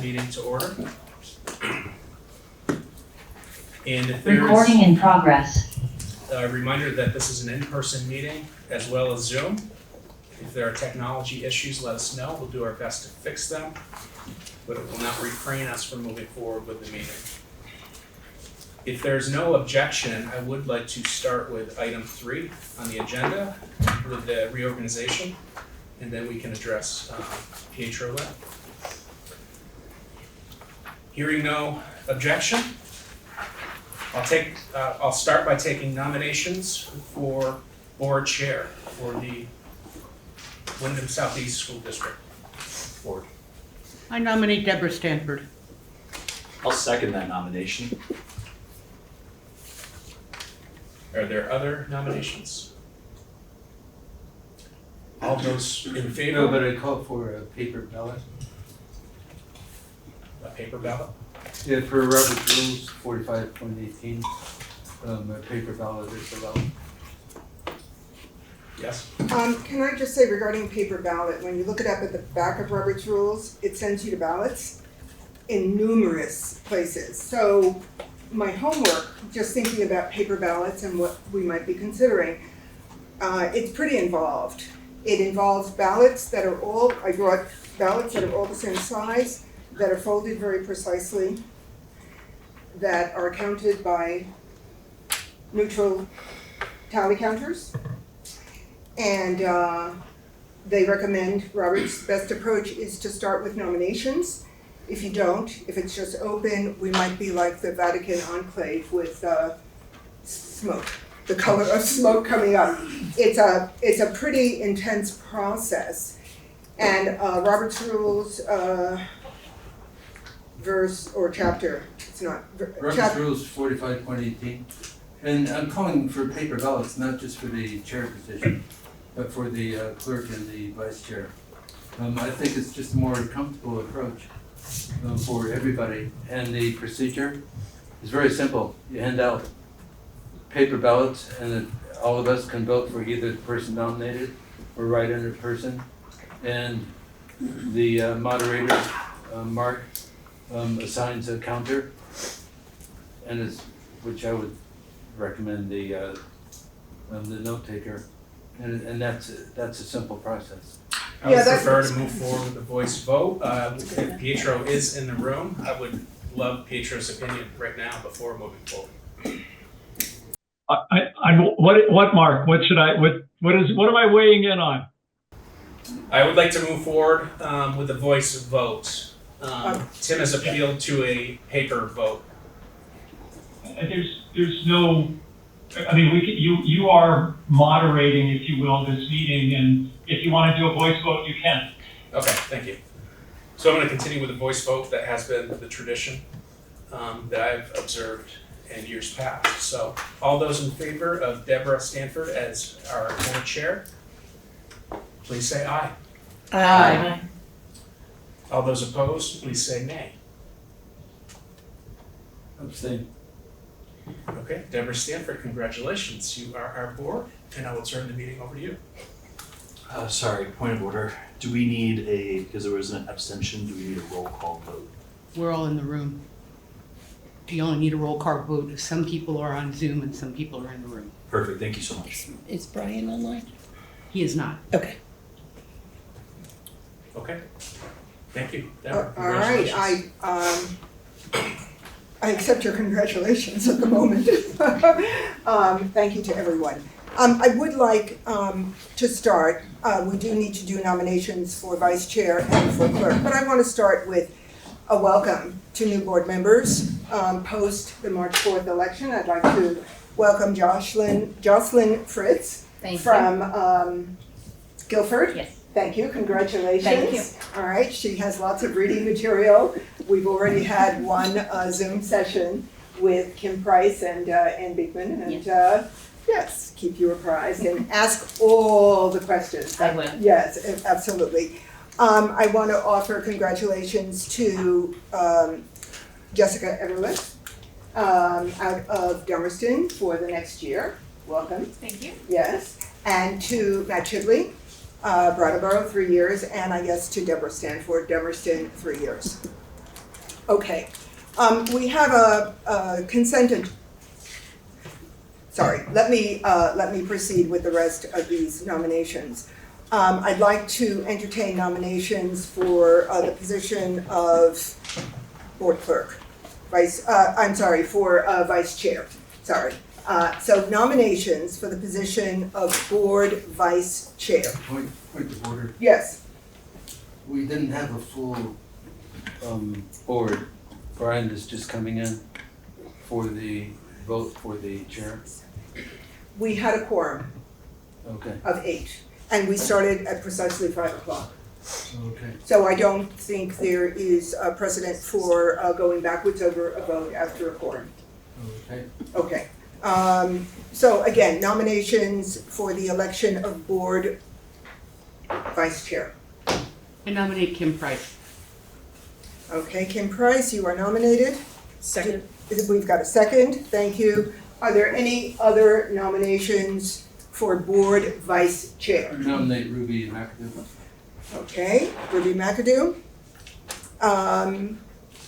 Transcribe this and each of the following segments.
meeting to order. And if there's Recording in progress. a reminder that this is an in-person meeting as well as Zoom. If there are technology issues, let us know. We'll do our best to fix them, but it will not refrain us from moving forward with the meeting. If there's no objection, I would like to start with item 3 on the agenda with the reorganization, and then we can address Pietro Lynn. Hearing no objection, I'll start by taking nominations for board chair for the Windham Southeast School District Board. I nominate Deborah Stanford. I'll second that nomination. Are there other nominations? All those in favor? No, but I call for a paper ballot. A paper ballot? Yeah, per Robert's Rules 45.18, a paper ballot is allowed. Yes? Can I just say regarding paper ballot, when you look it up at the back of Robert's Rules, it sends you to ballots in numerous places. So my homework, just thinking about paper ballots and what we might be considering, it's pretty involved. It involves ballots that are all, I brought ballots that are all the same size, that are folded very precisely, that are counted by neutral tally counters. And they recommend, Robert's best approach is to start with nominations. If you don't, if it's just open, we might be like the Vatican enclave with smoke, the color of smoke coming up. It's a pretty intense process. And Robert's Rules verse or chapter, it's not. Robert's Rules 45.18. And I'm calling for paper ballots, not just for the chair position, but for the clerk and the vice chair. I think it's just a more comfortable approach for everybody. And the procedure is very simple. You hand out paper ballots and all of us can vote for either the person nominated or write-in person. And the moderator, Mark, assigns a counter, and which I would recommend the note taker. And that's a simple process. I would prefer to move forward with the voice vote. If Pietro is in the room, I would love Pietro's opinion right now before moving forward. What Mark? What am I weighing in on? I would like to move forward with the voice vote. Tim has appealed to a paper vote. There's no. I mean, you are moderating, if you will, this meeting, and if you want to do a voice vote, you can. Okay, thank you. So I'm going to continue with the voice vote that has been the tradition that I've observed in years past. So all those in favor of Deborah Stanford as our board chair, please say aye. Aye. All those opposed, please say nay. Abstain. Okay, Deborah Stanford, congratulations. You are our board, and I will turn the meeting over to you. Sorry, point of order. Do we need because there was an abstention, do we need a roll call vote? We're all in the room. You only need a roll call vote if some people are on Zoom and some people are in the room. Perfect, thank you so much. Is Brian online? He is not. Okay. Okay, thank you, Deborah. All right, Congratulations. I accept your congratulations at the moment. Thank you to everyone. I would like to start, we do need to do nominations for vice chair and for clerk, but I want to start with a welcome to new board members. Post the March 4th election, I'd like to welcome Jocelyn Fritz from Guilford. Yes. Thank you, congratulations. Thank you. All right, she has lots of reading material. We've already had one Zoom session with Kim Price and Beekman, and yes, keep you apprised and ask all the questions. I will. Yes, absolutely. I want to offer congratulations to Jessica Everlett out of Dummerston for the next year. Welcome. Thank you. Yes, and to Matt Chidley, Brattleboro, 3 years, and I guess to Deborah Stanford, Dummerston, 3 years. Okay, we have a consent. Sorry, let me proceed with the rest of these nominations. I'd like to entertain nominations for the position of board clerk, for vice chair, sorry. So nominations for the position of board vice chair. Point of order. Yes, We didn't have a full board. Brian is just coming in for the vote for the chair. we had a quorum Okay, of 8, and we started at precisely 5 o'clock. okay. So I don't think there is a precedent for going backwards over a vote after a quorum. Okay. Okay. So again, nominations for the election of board vice chair. I nominate Kim Price. Okay, Kim Price, you are nominated. Second. We've got a second, thank you. Are there any other nominations for board vice chair? Nominate Ruby McAdoo. Okay, Ruby McAdoo.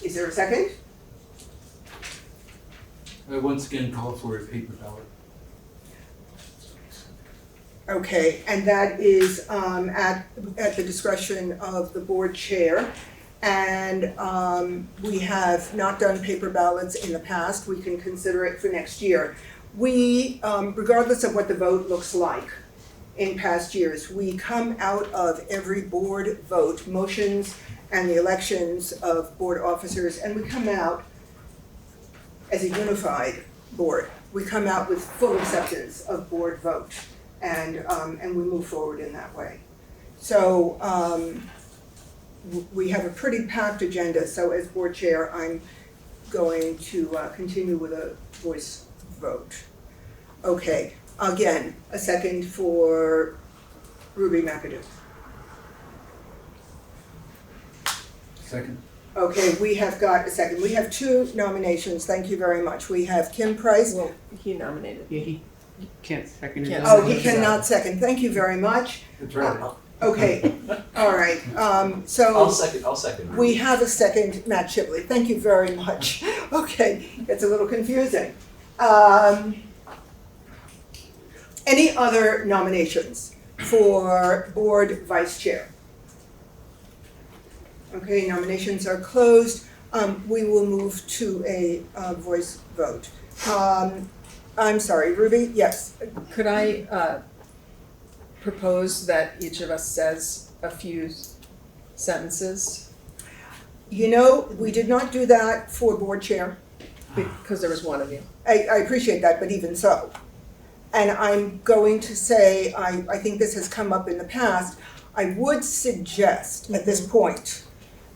Is there a second? I once again call for a paper ballot. Okay, and that is at the discretion of the board chair. And we have not done paper ballots in the past. We can consider it for next year. We, regardless of what the vote looks like in past years, we come out of every board vote, motions and the elections of board officers, and we come out as a unified board. We come out with full acceptance of board vote, and we move forward in that way. So we have a pretty packed agenda, so as board chair, I'm going to continue with a voice vote. Okay, again, a second for Ruby McAdoo. Second. Okay, we have got a second. We have 2 nominations, thank you very much. We have Kim Price. Well, he nominated. Yeah, he can't second it. Can't Oh, he cannot second, thank you very much. That's right. Okay, all right, I'll so second. we have a second, Matt Shipley, thank you very much. Okay, it's a little confusing. Any other nominations for board vice chair? Okay, nominations are closed. We will move to a voice vote. I'm sorry, Ruby, yes. Could I propose that each of us says a few sentences? You know, we did not do that for board chair. Because there was one of you. I appreciate that, but even so. And I'm going to say, I think this has come up in the past, I would suggest at this point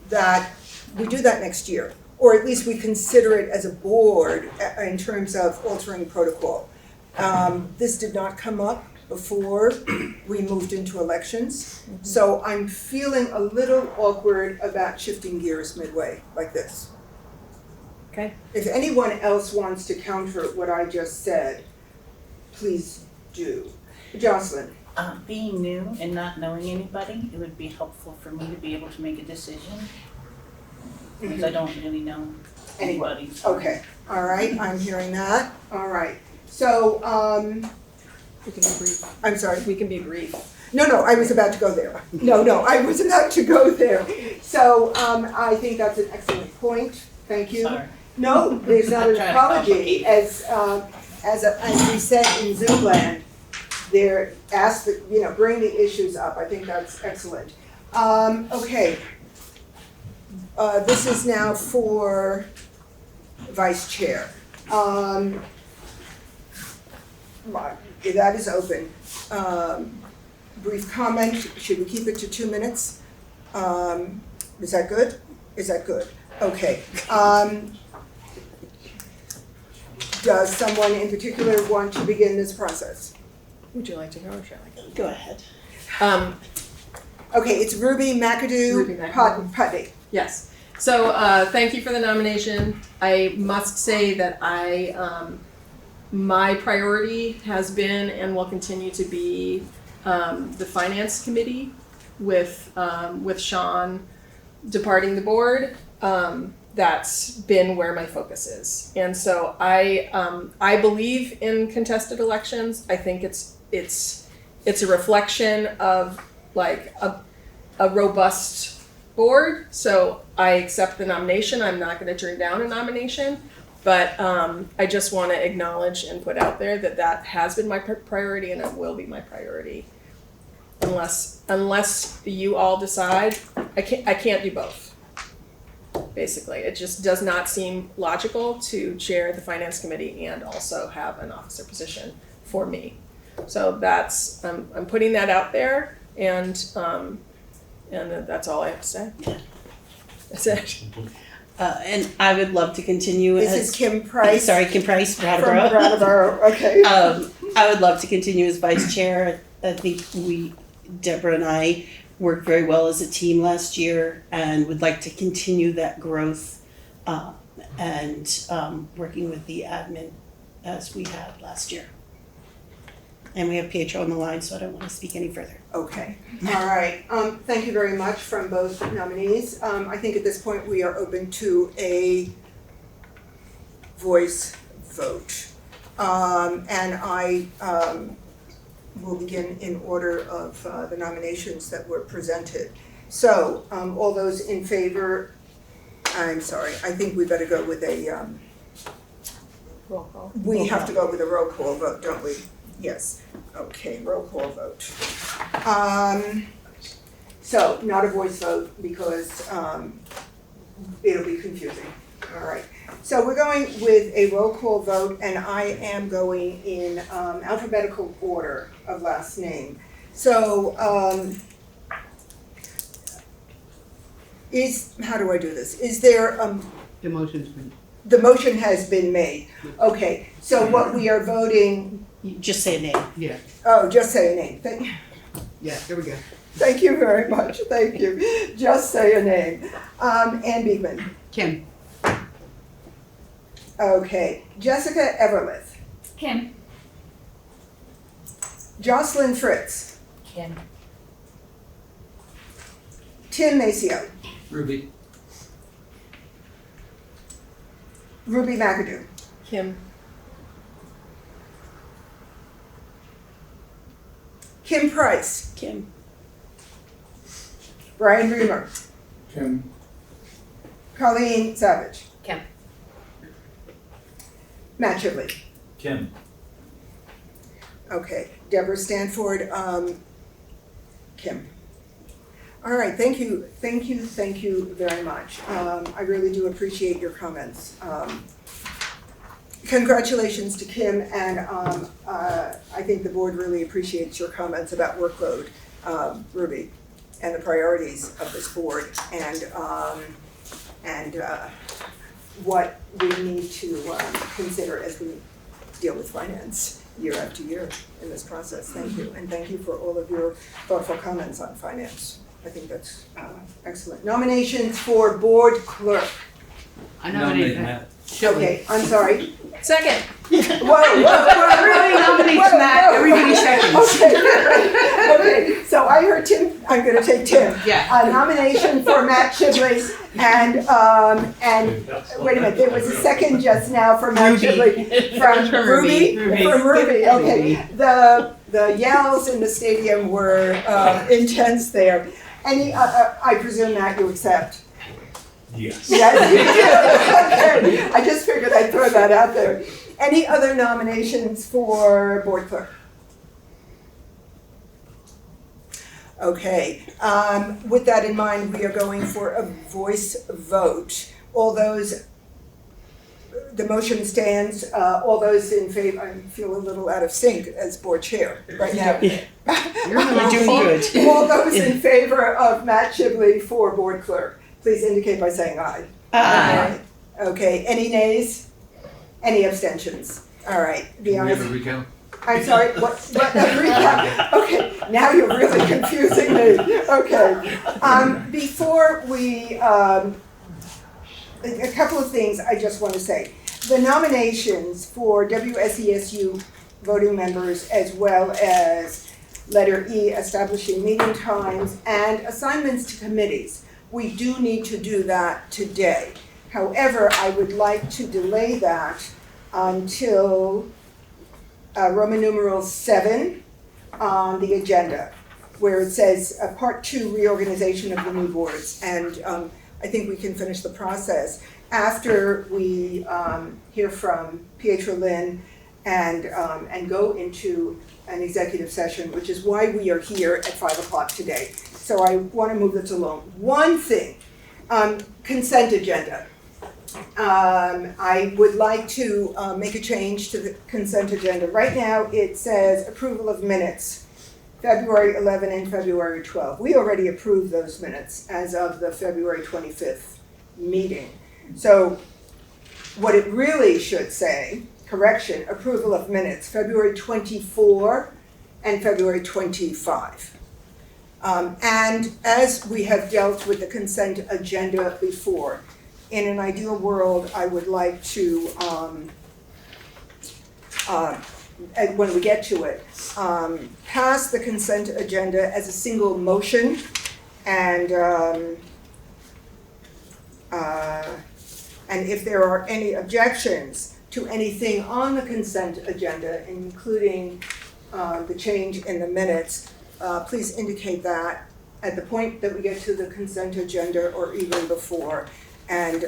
that we do that next year, or at least we consider it as a board in terms of altering protocol. This did not come up before we moved into elections, so I'm feeling a little awkward about shifting gears midway like this. Okay. If anyone else wants to counter what I just said, please do. Jocelyn? Being new and not knowing anybody, it would be helpful for me to be able to make a decision, because I don't really know anybody. Okay, all right, I'm hearing that, all right. So, We can be brief. I'm sorry. We can be brief. No, I was about to go there. No, I was about to go there. So, I think that's an excellent point, thank you. Sorry. No, there's not an I'm trying to apology. complicate. As we said in Zoomland, they're asked, bring the issues up. I think that's excellent. Okay. This is now for vice chair. That is open. Brief comment, should we keep it to 2 minutes? Is that good? Is that good? Okay. Does someone in particular want to begin this process? Would you like to go or shall I go? Go ahead. Okay, it's Ruby McAdoo, Ruby McAdoo. Putney. Yes. So thank you for the nomination. I must say that my priority has been and will continue to be the finance committee with Sean departing the board. that's been where my focus is. And so I believe in contested elections. I think it's a reflection of like a robust board. So I accept the nomination. I'm not going to turn down a nomination, but I just want to acknowledge and put out there that has been my priority, and it will be my priority. Unless you all decide, I can't do both. Basically, it just does not seem logical to chair the finance committee and also have an officer position for me. So that's I'm putting that out there, and that's all I have to say. That's it. And I would love to continue This as. is Kim Price. Sorry, Kim Price, From Brattleboro. Brattleboro, okay. I would love to continue as vice chair. I think Deborah and I worked very well as a team last year and would like to continue that growth and working with the admin as we had last year. And we have Pietro on the line, so I don't want to speak any further. Okay, all right. Thank you very much from both nominees. I think at this point we are open to a voice vote. And I will begin in order of the nominations that were presented. So, all those in favor, I think we better go with a, Roll call. we have to go with a roll call vote, don't we? Yes, okay, roll call vote. So, not a voice vote because it'll be confusing. All right, so we're going with a roll call vote, and I am going in alphabetical order of last name. So, how do I do this? Is there, The motion's been, the motion has been made. Okay, so what we are voting, You just say a name. yeah, just say a name. yeah, there we go. Thank you very much, thank you. Just say a name. Ann Beekman. Kim, Okay, Jessica Everlith. Kim. Jocelyn Fritz. Kim. Tim Maceo. Ruby. Ruby McAdoo. Kim. Kim Price. Kim. Brian Reamer. Kim. Colleen Savage. Kim. Matt Chibley. Kim. Okay, Deborah Stanford, Kim. All right, thank you very much. I really do appreciate your comments. Congratulations to Kim, and I think the board really appreciates your comments about workload, Ruby, and the priorities of this board, and what we need to consider as we deal with finance year after year in this process. Thank you, and thank you for all of your thoughtful comments on finance. I think that's excellent. Nominations for board clerk. I nominate Matt. Okay, I'm sorry. Second. Whoa. Everybody nominates Matt, everybody seconds. Okay, so I heard Tim, I'm gonna take Tim. Yeah. A nomination for Matt Chibley, and wait a minute, there was a second just now for Matt Chibley from Ruby? Ruby. From Ruby, okay. The yells in the stadium were intense there. Any, I presume, Matt, you accept? Yes. Yes, you do. Okay, I just figured I'd throw that out there. Any other nominations for board clerk? Okay, with that in mind, we are going for a voice vote. All those, the motion stands, all those in favor, I feel a little out of sync as board chair right now. You're doing good. All those in favor of Matt Chibley for board clerk, please indicate by saying aye. Aye. Okay, any nays? Any abstentions? All right, the Can we have ayes. a recount? I'm sorry, what, recap? Okay, now you're really confusing me. Okay. Before we, a couple of things I just want to say. The nominations for WSESU voting members, as well as letter E, establishing meeting times and assignments to committees. We do need to do that today. However, I would like to delay that until Roman numeral 7 on the agenda, where it says Part 2, Reorganization of the New Boards. And I think we can finish the process after we hear from Pietro Lynn and go into an executive session, which is why we are here at 5 o'clock today. So I want to move this along. One thing, consent agenda. I would like to make a change to the consent agenda. Right now, it says approval of minutes, February 11 and February 12. We already approved those minutes as of the February 25th meeting. So what it really should say, correction, approval of minutes, February 24 and February 25. And as we have dealt with the consent agenda before, in an ideal world, I would like to, when we get to it, pass the consent agenda as a single motion, and if there are any objections to anything on the consent agenda, including the change in the minutes, please indicate that at the point that we get to the consent agenda or even before. And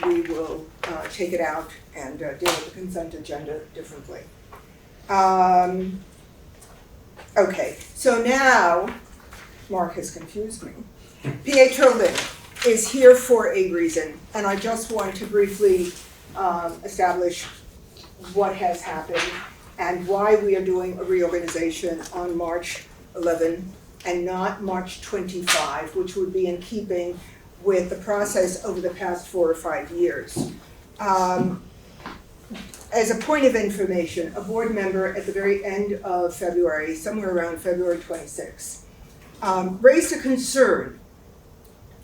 we will take it out and deal with the consent agenda differently. Okay, so now, Mark has confused me. Pietro Lynn is here for a reason, and I just want to briefly establish what has happened and why we are doing a reorganization on March 11 and not March 25, which would be in keeping with the process over the past 4 or 5 years. As a point of information, a board member at the very end of February, somewhere around February 26, raised a concern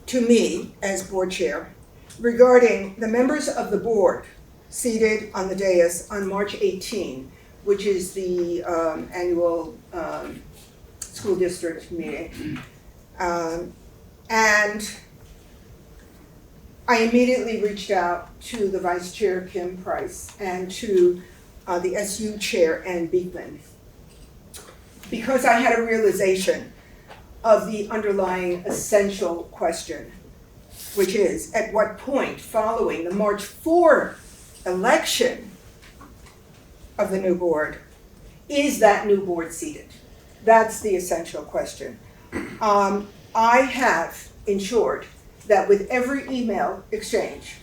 to me as board chair regarding the members of the board seated on the dais on March 18, which is the annual school district meeting. And I immediately reached out to the Vice Chair, Kim Price, and to the SU Chair, Ann Beekman, because I had a realization of the underlying essential question, which is, at what point following the March 4 election of the new board is that new board seated? That's the essential question. I have ensured that with every email exchange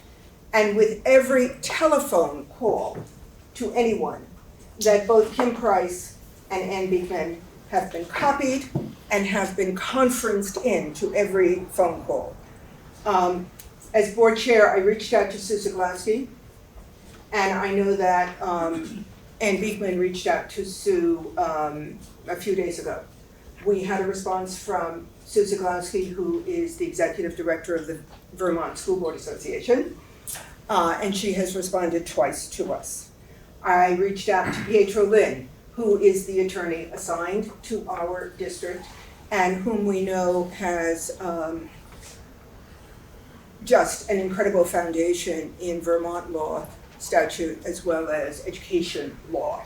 and with every telephone call to anyone, that both Kim Price and Ann Beekman have been copied and have been conferenced in to every phone call. As board chair, I reached out to Sue Zagłowski, and I know that Ann Beekman reached out to Sue a few days ago. We had a response from Sue Zagłowski, who is the executive director of the Vermont School Board Association, and she has responded twice to us. I reached out to Pietro Lynn, who is the attorney assigned to our district and whom we know has just an incredible foundation in Vermont law, statute, as well as education law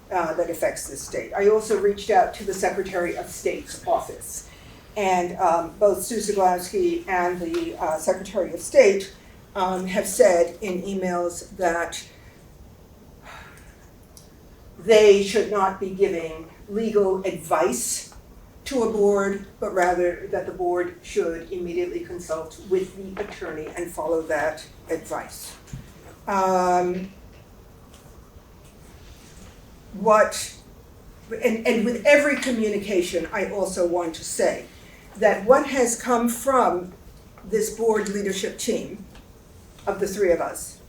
that affects the state. I also reached out to the Secretary of State's office. And both Sue Zagłowski and the Secretary of State have said in emails that they should not be giving legal advice to a board, but rather that the board should immediately consult with the attorney and follow that advice. And with every communication, I also want to say that what has come from this board leadership team of the three of us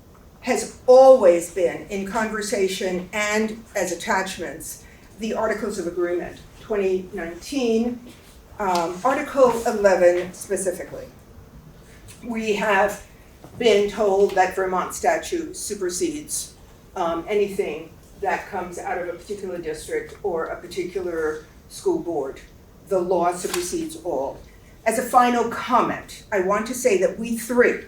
has always been, in conversation and as attachments, the Articles of Agreement, 2019, Article 11 specifically. We have been told that Vermont statute supersedes anything that comes out of a particular district or a particular school board. The law supersedes all. As a final comment, I want to say that we three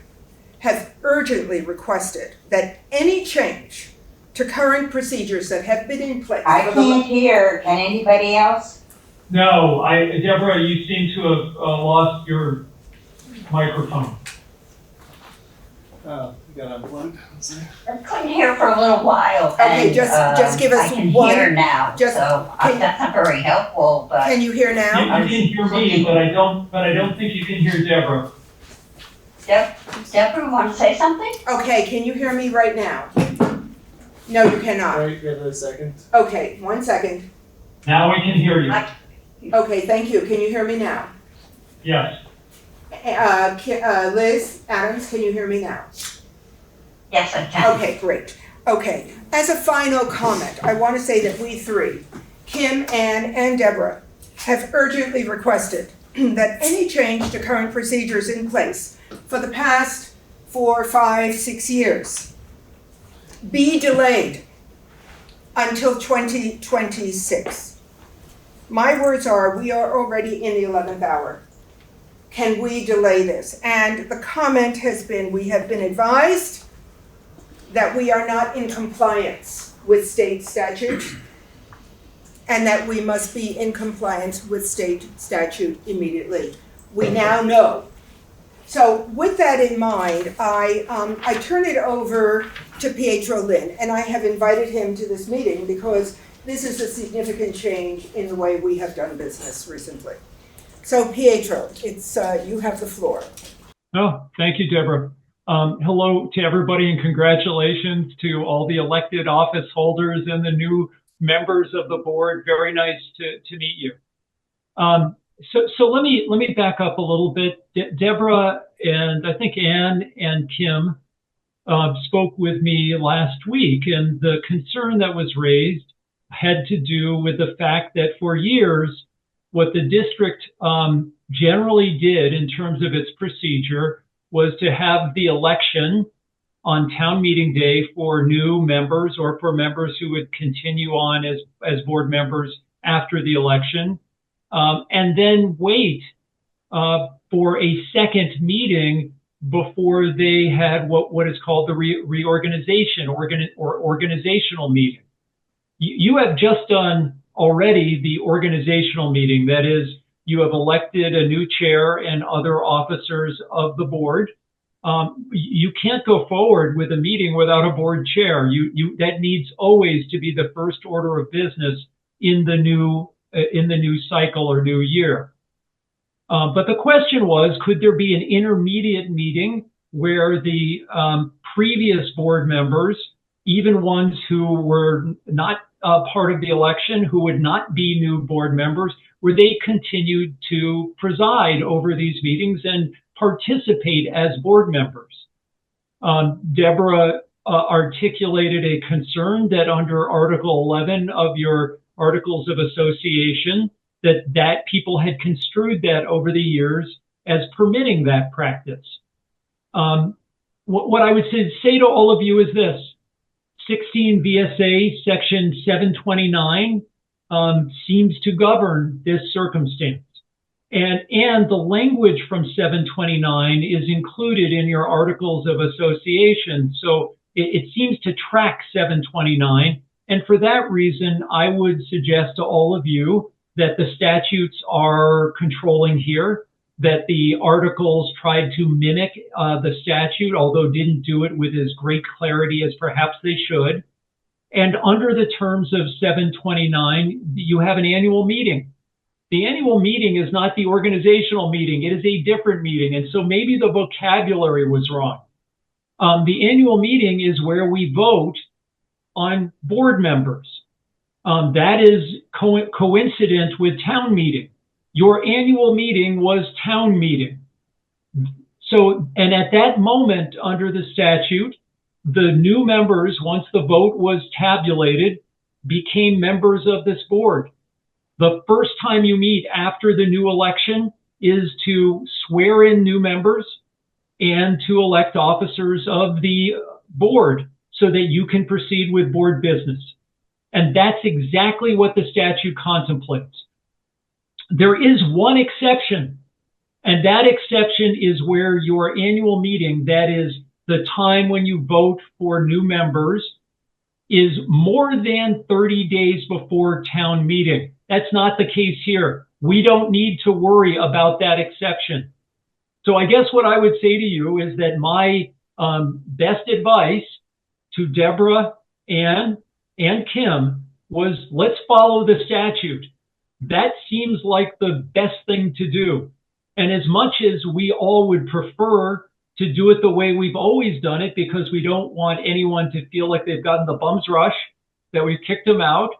have urgently requested that any change to current procedures that have been in place. I can't hear. Can anybody else? No, Deborah, you seem to have lost your microphone. I couldn't hear for a little while. Okay, and, just give us I can one- hear now, just- so can- that's not very helpful, but. Can you hear now? You can hear me, but I don't think you can hear Deborah. Deborah, want to say something? Okay, can you hear me right now? No, you cannot. Wait, give it a second. Okay, 1 second. Now we can hear you. Okay, thank you. Can you hear me now? Yes. Liz Adams, can you hear me now? Yes, I can. Okay, great. Okay, as a final comment, I want to say that we three, Kim, Ann, and Deborah, have urgently requested that any change to current procedures in place for the past 4, 5, 6 years be delayed until 2026. My words are, we are already in the 11th hour. Can we delay this? And the comment has been, we have been advised that we are not in compliance with state statute and that we must be in compliance with state statute immediately. We now know. So with that in mind, I turn it over to Pietro Lynn, and I have invited him to this meeting because this is a significant change in the way we have done business recently. So Pietro, you have the floor. Oh, thank you, Deborah. Hello to everybody and congratulations to all the elected office holders and the new members of the board. Very nice to meet you. So let me back up a little bit. Deborah and I think Ann and Kim spoke with me last week, and the concern that was raised had to do with the fact that for years, what the district generally did in terms of its procedure was to have the election on town meeting day for new members or for members who would continue on as board members after the election, and then wait for a second meeting before they had what is called the reorganization or organizational meeting. You have just done already the organizational meeting. That is, you have elected a new chair and other officers of the board. You can't go forward with a meeting without a board chair. That needs always to be the first order of business in the new cycle or new year. But the question was, could there be an intermediate meeting where the previous board members, even ones who were not part of the election, who would not be new board members, where they continued to preside over these meetings and participate as board members? Deborah articulated a concern that under Article 11 of your Articles of Association, that people had construed that over the years as permitting that practice. What I would say to all of you is this: 16 V.S.A. Section 729 seems to govern this circumstance. And the language from 729 is included in your Articles of Association. So it seems to track 729. And for that reason, I would suggest to all of you that the statutes are controlling here, that the articles tried to mimic the statute, although didn't do it with as great clarity as perhaps they should. And under the terms of 729, you have an annual meeting. The annual meeting is not the organizational meeting. It is a different meeting. And so maybe the vocabulary was wrong. The annual meeting is where we vote on board members. That is coincident with town meeting. Your annual meeting was town meeting. So, and at that moment under the statute, the new members, once the vote was tabulated, became members of this board. The first time you meet after the new election is to swear in new members and to elect officers of the board so that you can proceed with board business. And that's exactly what the statute contemplates. There is one exception, and that exception is where your annual meeting, that is the time when you vote for new members is more than 30 days before town meeting. That's not the case here. We don't need to worry about that exception. So I guess what I would say to you is that my best advice to Deborah, Ann, and Kim was, let's follow the statute. That seems like the best thing to do. And as much as we all would prefer to do it the way we've always done it, because we don't want anyone to feel like they've gotten the bum's rush, that we've kicked them out,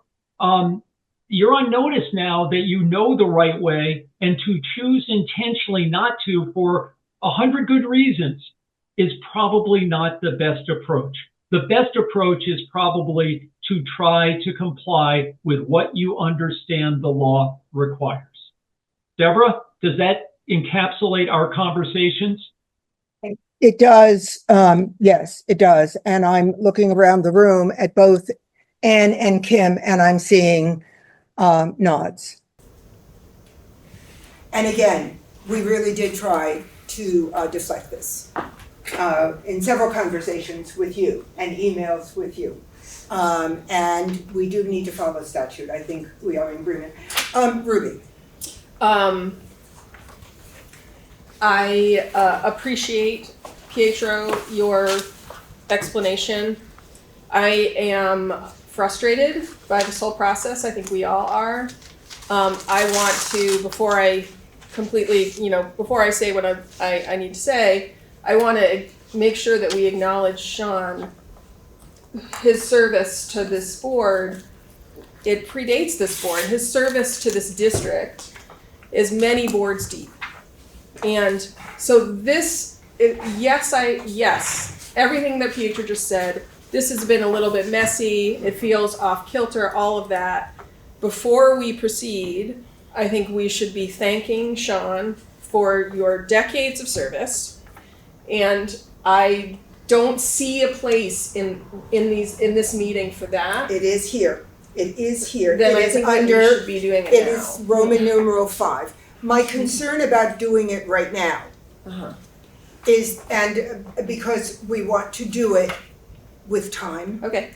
you're on notice now that you know the right way, and to choose intentionally not to for 100 good reasons is probably not the best approach. The best approach is probably to try to comply with what you understand the law requires. Deborah, does that encapsulate our conversations? It does, yes, it does. And I'm looking around the room at both Ann and Kim, and I'm seeing nods. And again, we really did try to deflect this in several conversations with you and emails with you. And we do need to follow statute. I think we are in agreement. Ruby. I appreciate, Pietro, your explanation. I am frustrated by this whole process. I think we all are. I want to, before I completely, before I say what I need to say, I want to make sure that we acknowledge Sean, his service to this board. It predates this board. His service to this district is many boards deep. And so this, yes, everything that Pietro just said, this has been a little bit messy. It feels off kilter, all of that. Before we proceed, I think we should be thanking Sean for your decades of service. And I don't see a place in this meeting for that. It is here. It is here. Then it I is think under, we should be doing it now. It is Roman numeral 5. My concern about doing it right now is, and because we want to do it with time. Okay.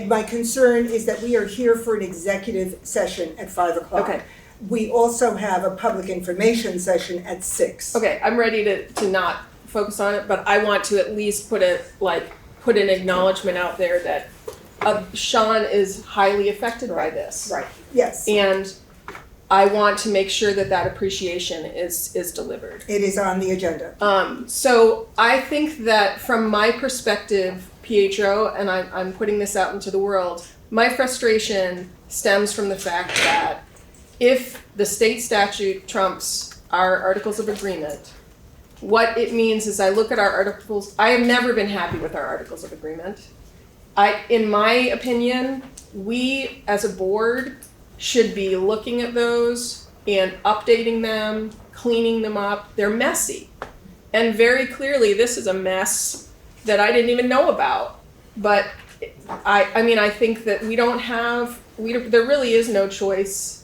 My concern is that we are here for an executive session at 5 o'clock. Okay. We also have a public information session at 6. Okay, I'm ready to not focus on it, but I want to at least put an acknowledgement out there that Sean is highly affected by this. Right, yes. And I want to make sure that appreciation is delivered. It is on the agenda. So I think that from my perspective, Pietro, and I'm putting this out into the world, my frustration stems from the fact that if the state statute trumps our articles of agreement, what it means is I look at our articles, I have never been happy with our articles of agreement. In my opinion, we as a board should be looking at those and updating them, cleaning them up. They're messy. And very clearly, this is a mess that I didn't even know about. But I think that there really is no choice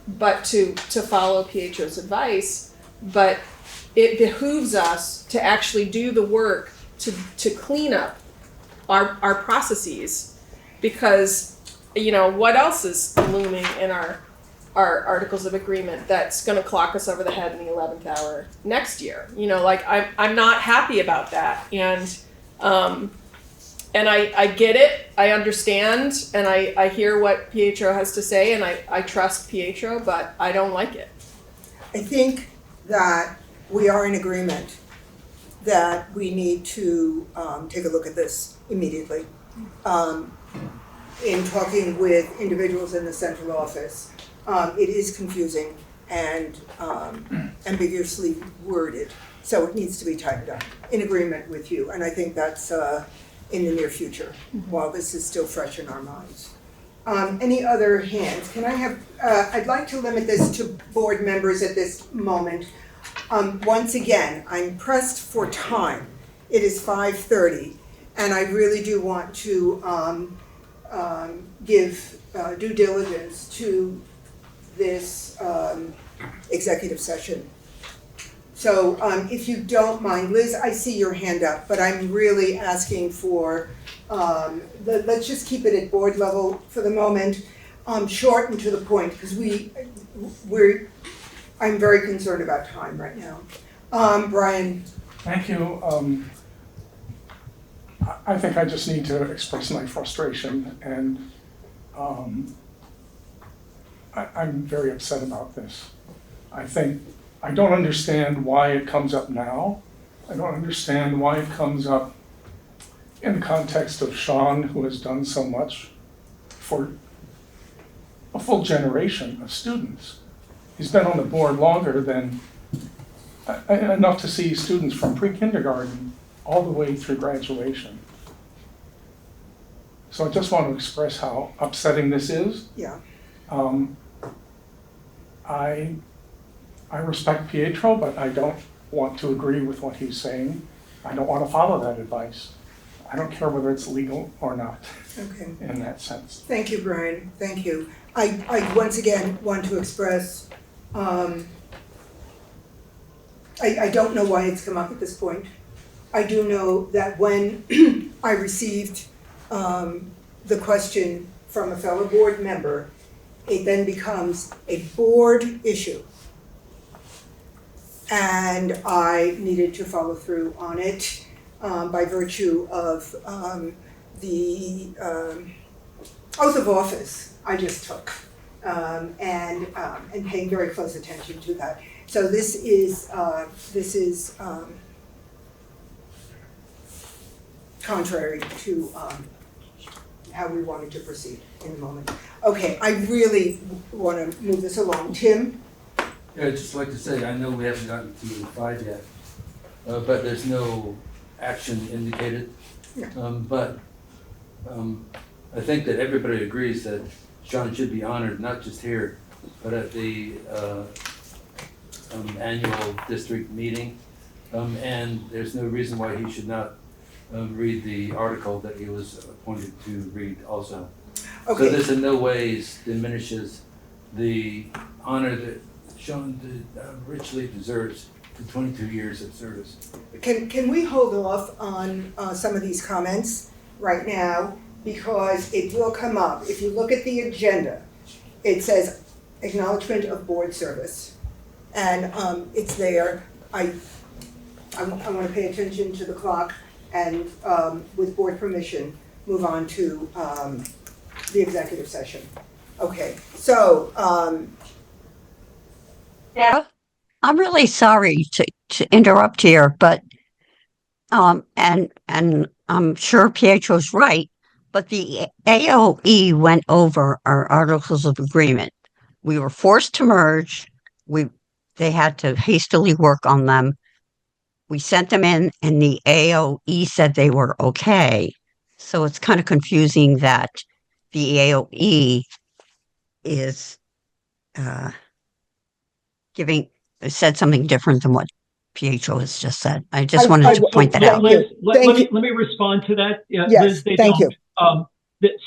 but to follow Pietro's advice. But it behooves us to actually do the work to clean up our processes, because what else is looming in our articles of agreement that's going to clock us over the head in the 11th hour next year? I'm not happy about that, and I get it, I understand, and I hear what Pietro has to say, and I trust Pietro, but I don't like it. I think that we are in agreement that we need to take a look at this immediately. In talking with individuals in the central office, it is confusing and ambiguously worded, so it needs to be tightened up, in agreement with you, and I think that's in the near future, while this is still fresh in our minds. Any other hands? Can I have, I'd like to limit this to board members at this moment. Once again, I'm pressed for time. It is 5:30, and I really do want to give due diligence to this executive session. So So if you don't mind, Liz, I see your hand up, but I'm really asking for, let's just keep it at board level for the moment, short and to the point, because I'm very concerned about time right now. Brian. Thank you. I think I just need to express my frustration, and I'm very upset about this. I don't understand why it comes up now. I don't understand why it comes up in the context of Sean, who has done so much for a full generation of students. He's been on the board longer than enough to see students from pre-kindergarten all the way through graduation. So I just want to express how upsetting this is. Yeah. I respect Pietro, but I don't want to agree with what he's saying. I don't want to follow that advice. I don't care whether it's legal or not. Okay. In that sense. Thank you, Brian. Thank you. I once again want to express, I don't know why it's come up at this point. I do know that when I received the question from a fellow board member, it then becomes a board issue. And I needed to follow through on it by virtue of the oath of office I just took, and paying very close attention to that. So this is contrary to how we wanted to proceed in the moment. Okay, I really want to move this along. Tim? Yeah, I'd just like to say, I know we haven't gotten to 5 yet, but there's no action indicated. Yeah. I think that everybody agrees that Sean should be honored, not just here, but at the annual district meeting. And there's no reason why he should not read the article that he was appointed to read also. Okay. So this in no ways diminishes the honor that Sean richly deserves for 22 years of service. Can we hold off on some of these comments right now, because it will come up. If you look at the agenda, it says acknowledgement of board service, and it's there. I want to pay attention to the clock, and with board permission, move on to the executive session. Okay, so Yeah, I'm really sorry to interrupt here, but and I'm sure Pietro's right, but the AOE went over our articles of agreement. We were forced to merge. They had to hastily work on them. We sent them in, and the AOE said they were okay. So it's kind of confusing that the AOE is said something different than what Pietro has just said. I just wanted to point that out. Liz, let me respond to that. Yes, Liz, they thank don't.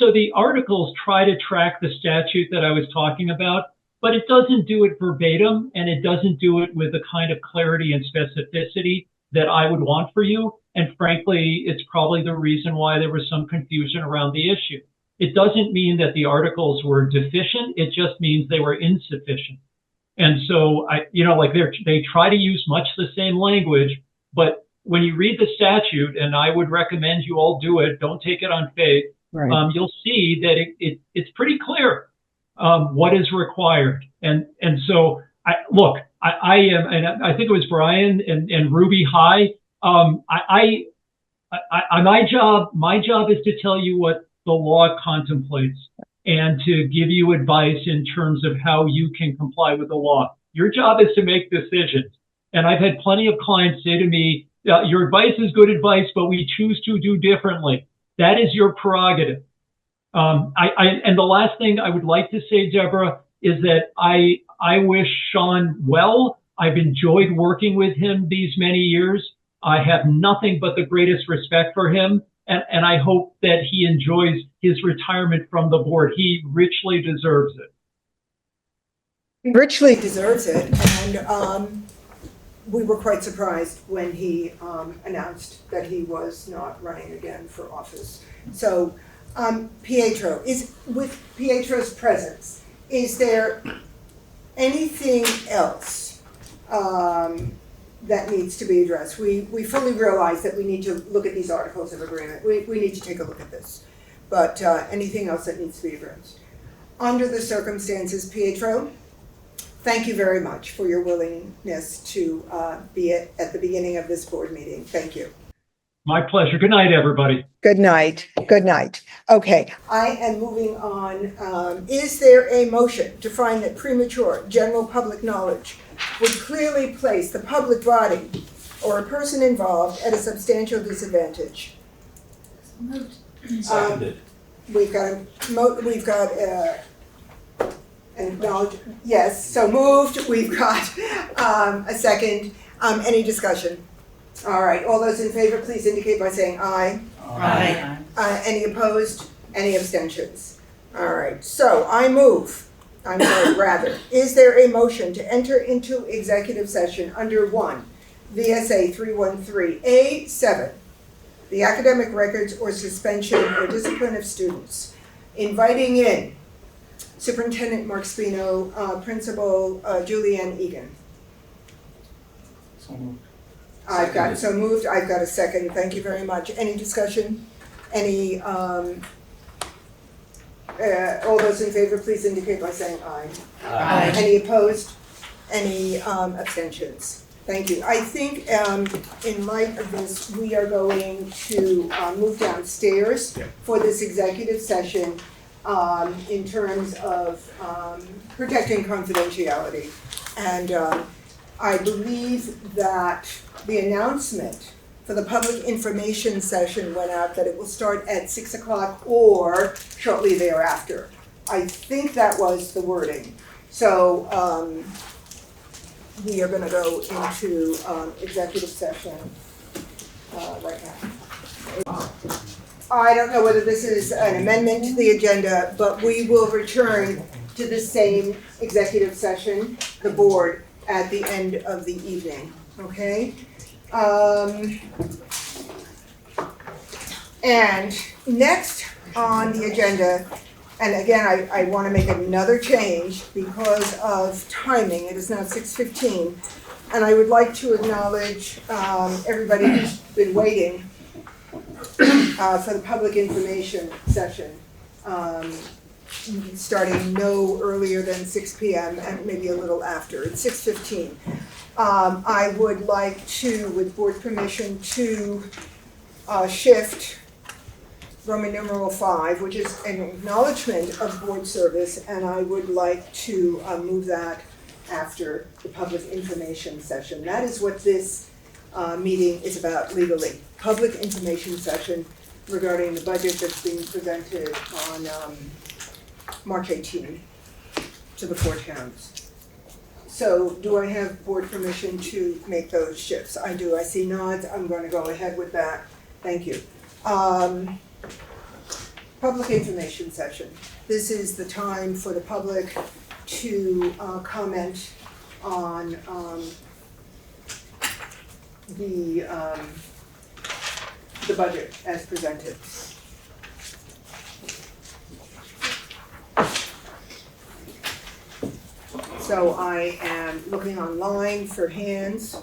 So the articles try to track the statute that I was talking about, but it doesn't do it verbatim, and it doesn't do it with the kind of clarity and specificity that I would want for you. And frankly, it's probably the reason why there was some confusion around the issue. It doesn't mean that the articles were deficient. It just means they were insufficient. And so they try to use much the same language, but when you read the statute, and I would recommend you all do it, don't take it on faith. Right. You'll see that it's pretty clear what is required. And so I am, and I think it was Brian and Ruby High. My job is to tell you what the law contemplates and to give you advice in terms of how you can comply with the law. Your job is to make decisions. And I've had plenty of clients say to me, your advice is good advice, but we choose to do differently. That is your prerogative. And the last thing I would like to say, Deborah, is that I wish Sean well. I've enjoyed working with him these many years. I have nothing but the greatest respect for him. And I hope that he enjoys his retirement from the board. He richly deserves it. richly deserves it, and we were quite surprised when he announced that he was not running again for office. So, Pietro, with Pietro's presence, is there anything else that needs to be addressed? We fully realize that we need to look at these articles of agreement. We need to take a look at this. But anything else that needs to be addressed? Under the circumstances, Pietro, thank you very much for your willingness to be at the beginning of this board meeting. Thank you. My pleasure. Good night, everybody. Good night. Good night. Okay, I am moving on. Is there a motion to find that premature general public knowledge would clearly place the public body or a person involved at a substantial disadvantage? Seconded. We've got an acknowledgement. Yes, so moved. We've got a second. Any discussion? All right, all those in favor, please indicate by saying aye. Aye. Any opposed? Any abstentions? All right, so rather, is there a motion to enter into executive session under 1 V.S.A. 313A7, the academic records or suspension or discipline of students, inviting in Superintendent Mark Spino, Principal Julianne Egan. So moved. I've got a second. Thank you very much. Any discussion? Any, all those in favor, please indicate by saying aye. Aye. Any opposed? Any abstentions? Thank you. I think in light of this, we are going to move downstairs for this executive session in terms of protecting confidentiality. And I believe that the announcement for the public information session went out that it will start at 6 o'clock or shortly thereafter. I think that was the wording. So we are going to go into executive session right now. I don't know whether this is an amendment to the agenda, but we will return to the same executive session, the board, at the end of the evening, okay? And next on the agenda, and again, I want to make another change because of timing. It is now 6:15, and I would like to acknowledge everybody who's been waiting for the public information session, starting no earlier than 6 p.m. and maybe a little after. It's 6:15. I would like to, with board permission, to shift Roman numeral 5, which is an acknowledgement of board service, and I would like to move that after the public information session. That is what this meeting is about legally. Public information session regarding the budget that's being presented on March 18 to the 4 towns. So do I have board permission to make those shifts? I do. I see nods. I'm going to go ahead with that. Thank you. Public information session. This is the time for the public to comment on the budget as presented. So I am looking online for hands,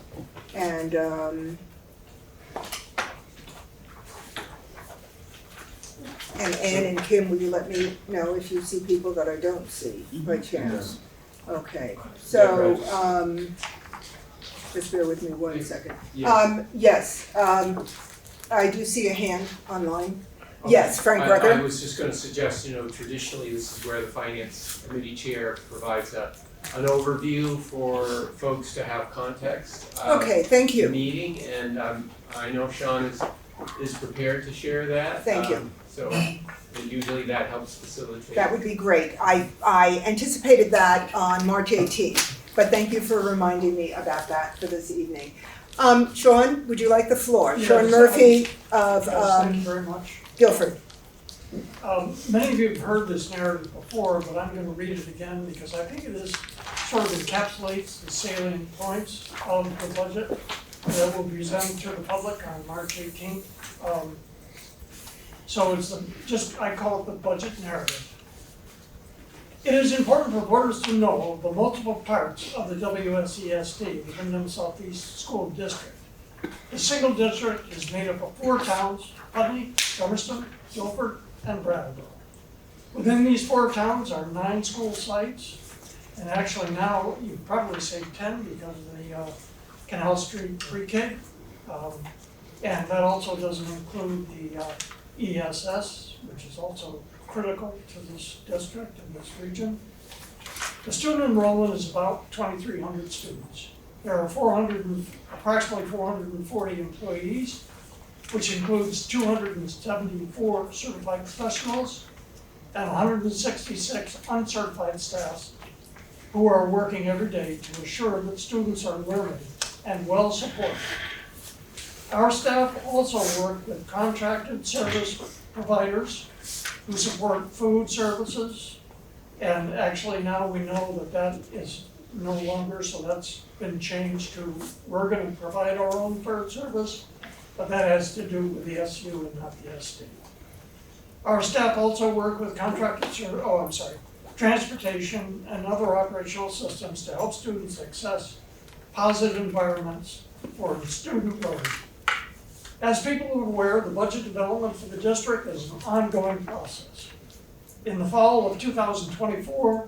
and Ann and Kim, will you let me know if you see people that I don't see by chance? Okay, so just bear with me 1 second. Yes, I do see a hand online. Okay. Yes, Frank I Rucker. was just going to suggest, traditionally this is where the Finance Committee Chair provides an overview for folks to have context. Okay, thank The you. meeting, and I know Sean is prepared to share that. Thank you. So usually that helps facilitate. That would be great. I anticipated that on March 18th, but thank you for reminding me about that for this evening. Sean, would you like the floor? Yes, Sean Murphy of Thank you very much. Guilford. Many of you have heard this narrative before, but I'm gonna read it again because I think it is sort of encapsulates the salient points of the budget that will be presented to the public on March 18th. So it's I call it the budget narrative. It is important for voters to know the multiple parts of the WSESD, the Windham Southeast School District. The single district is made up of 4 towns, Putney, Dummerston, Guilford, and Brattleboro. Within these 4 towns are 9 school sites, and actually now you'd probably say 10 because of the Canal Street pre-K. And that also doesn't include the ESS, which is also critical to this district and this region. The student enrollment is about 2,300 students. There are approximately 440 employees, which includes 274 certified professionals and 166 uncertified staff who are working every day to ensure that students are learning and well supported. Our staff also work with contracted service providers who support food services, and actually now we know that is no longer, so that's been changed to we're going to provide our own food service, but that has to do with the SU and not the SD. Our staff also work with transportation and other operational systems to help students access positive environments for student learning. As people are aware, the budget development for the district is an ongoing process. In the fall of 2024,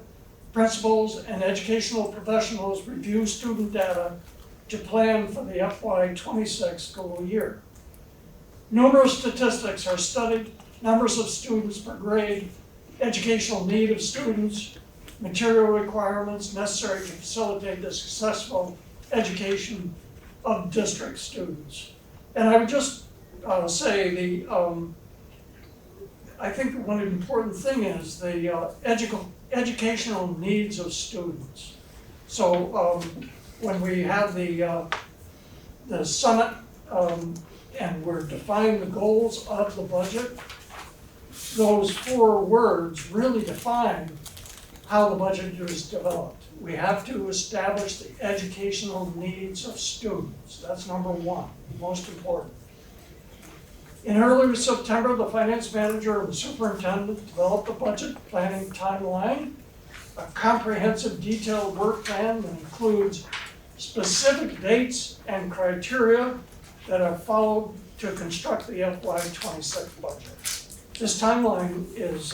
principals and educational professionals review student data to plan for the FY26 school year. Numerous statistics are studied: numbers of students per grade, educational need of students, material requirements necessary to facilitate the successful education of district students. And I would just say I think one important thing is the educational needs of students. So when we have the summit and we're defining the goals of the budget, those 4 words really define how the budget is developed. We have to establish the educational needs of students. That's number 1, most important. In early September, the finance manager and the superintendent developed a budget planning timeline, a comprehensive detailed work plan that includes specific dates and criteria that are followed to construct the FY26 budget. This timeline is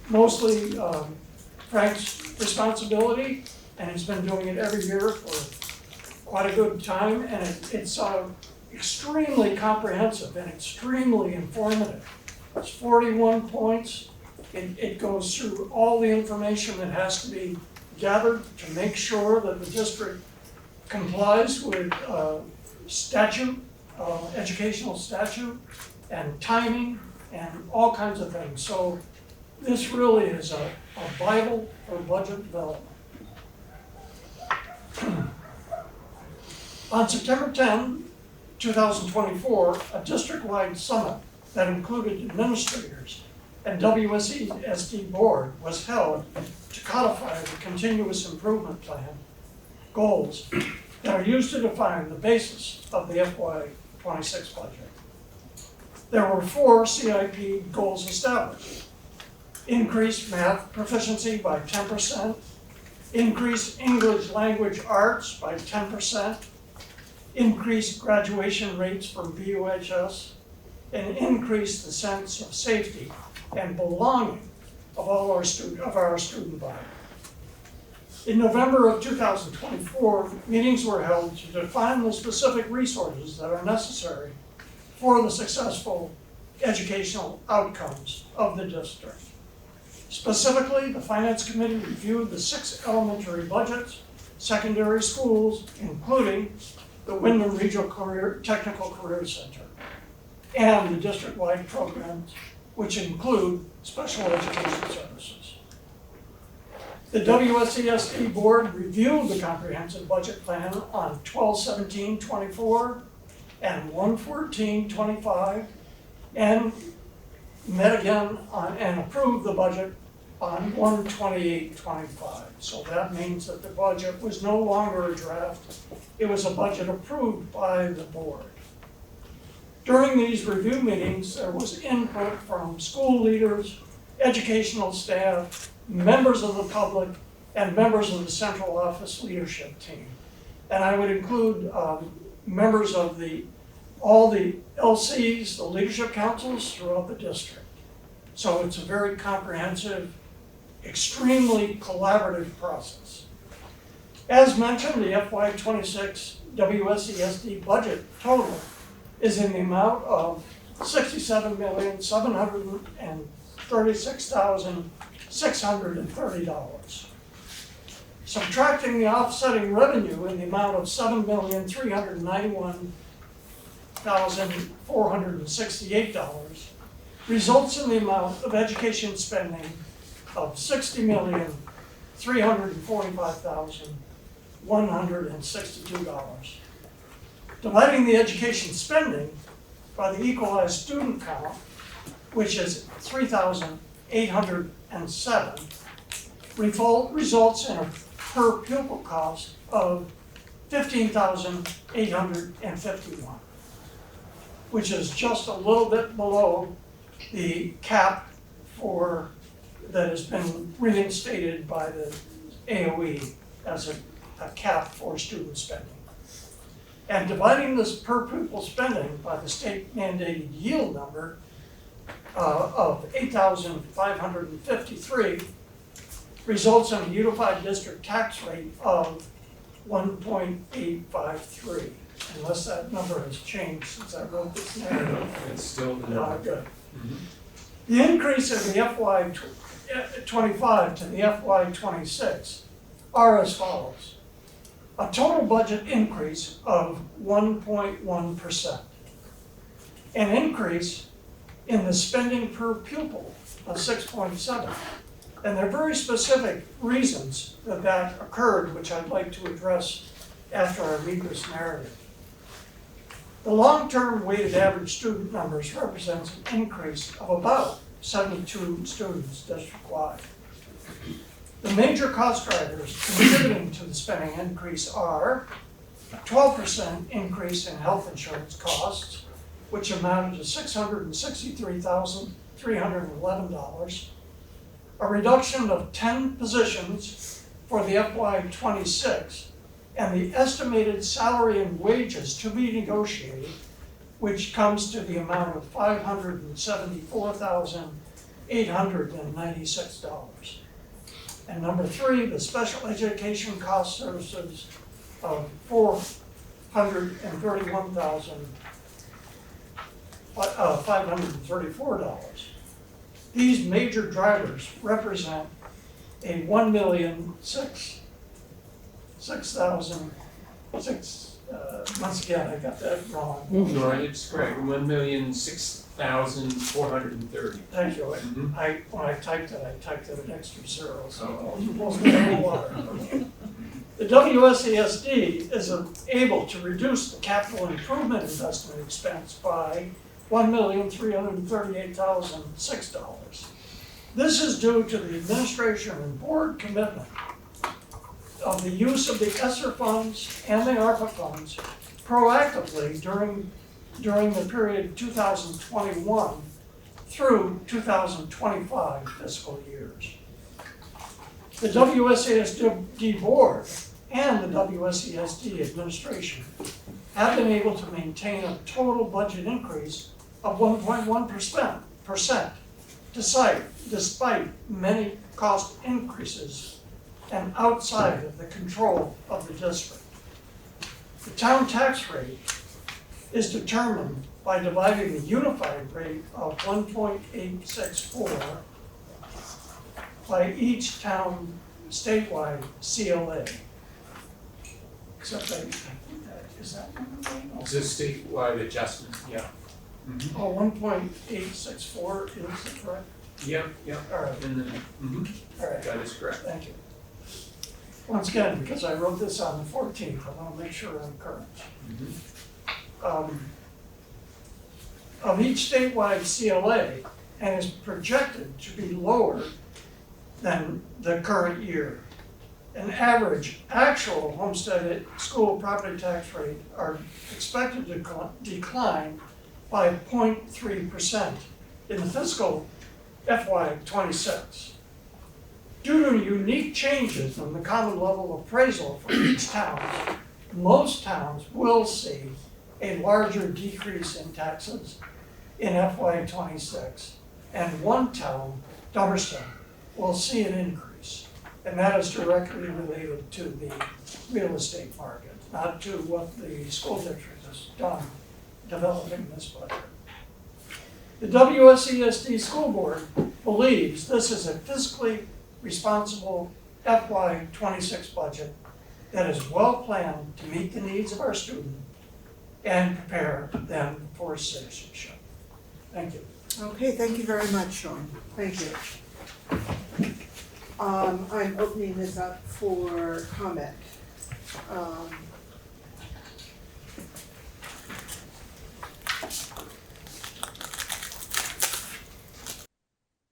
mostly Frank's responsibility, and he's been doing it every year for quite a good time, and it's extremely comprehensive and extremely informative. It's 41 points. It goes through all the information that has to be gathered to make sure that the district complies with statute, educational statute, and timing, and all kinds of things. So this really is a Bible for budget development. On September 10, 2024, a district-wide summit that included administrators and WSESD board was held to codify the continuous improvement plan goals that are used to define the basis of the FY26 budget. There were 4 CIP goals established: increased math proficiency by 10%, increased English language arts by 10%, increased graduation rates from VUHS, and increase the sense of safety and belonging of all our student body. In November of 2024, meetings were held to define the specific resources that are necessary for the successful educational outcomes of the district. Specifically, the Finance Committee reviewed the 6 elementary budgets, secondary schools, including the Windham Regional Technical Career Center, and the district-wide programs, which include special education services. The WSESD board reviewed the comprehensive budget plan on 12/17/24 and 1/14/25, and met again and approved the budget on 1/28/25. So that means that the budget was no longer a draft, it was a budget approved by the board. During these review meetings, there was input from school leaders, educational staff, members of the public, and members of the central office leadership team. And I would include members of all the LCs, the leadership councils throughout the district. So it's a very comprehensive, extremely collaborative process. As mentioned, the FY26 WSESD budget total is in the amount of $67,736,630. Subtracting the offsetting revenue in the amount of $7,391,468 results in the amount of education spending of $60,345,162. Dividing the education spending by the equalized student count, which is 3,807, results in a per pupil cost of $15,851, which is just a little bit below the cap that has been reinstated by the AOE as a cap for student spending. And dividing this per pupil spending by the state mandated yield number of 8,553 results in a unified district tax rate of 1.853, unless that number has changed since I wrote this narrative. It's still the number. Good. The increase in the FY25 to the FY26 are as follows. A total budget increase of 1.1%. An increase in the spending per pupil of 6.7. And there are very specific reasons that occurred, which I'd like to address after I read this narrative. The long-term weighted average student numbers represents an increase of about 72 students district-wide. The major cost drivers contributing to the spending increase are a 12% increase in health insurance costs, which amounted to $663,311, a reduction of 10 positions for the FY26, and the estimated salary and wages to be negotiated, which comes to the amount of $574,896. And number 3, the special education cost services of $431,534. These major drivers represent a once again, I got that wrong. No, it's correct, 1,006,430. Thank you. When I typed it an extra zero, so I was supposed to have water. The WSESD is able to reduce the capital improvement investment expense by $1,338,006. This is due to the administration and board commitment of the use of the ESSER funds and the ARPA funds proactively during the period 2021 through 2025 fiscal years. The WSESD board and the WSESD administration have been able to maintain a total budget increase of 1.1% despite many cost increases and outside of the control of the district. The town tax rate is determined by dividing the unified rate of 1.864 by each town statewide CLA. Except I think that, is that one? It's a statewide adjustment, yeah. Oh, 1.864 is correct? Yep. All right, And then, all right, that is correct. thank you. Once again, because I wrote this on the 14th, I want to make sure I'm current. Of each statewide CLA, and is projected to be lower than the current year. An average actual homestead school property tax rate are expected to decline by 0.3% in the fiscal FY26. Due to unique changes in the common level of appraisal for each town, most towns will see a larger decrease in taxes in FY26, and one town, Dummerston, will see an increase. And that is directly related to the real estate market, not to what the school district has done developing this budget. The WSESD School Board believes this is a fiscally responsible FY26 budget that is well planned to meet the needs of our students and prepare them for citizenship. Thank you. Okay, thank you very much, Sean. Thank you. I'm opening this up for comment.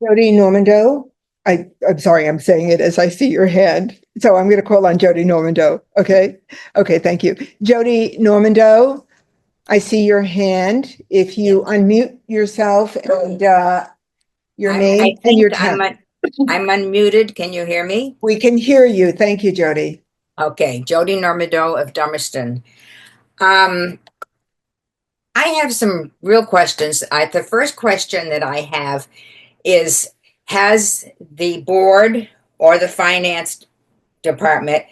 Jody Normando. I'm sorry, I'm saying it as I see your hand. So I'm going to call on Jody Normando. Okay? Okay, thank you. Jody Normando, I see your hand. If you unmute yourself and your name and your town. I'm unmuted. Can you hear me? We can hear you. Thank you, Jody. Okay, Jody Normando of Dummerston. I have some real questions. The first question that I have is, has the board or the finance department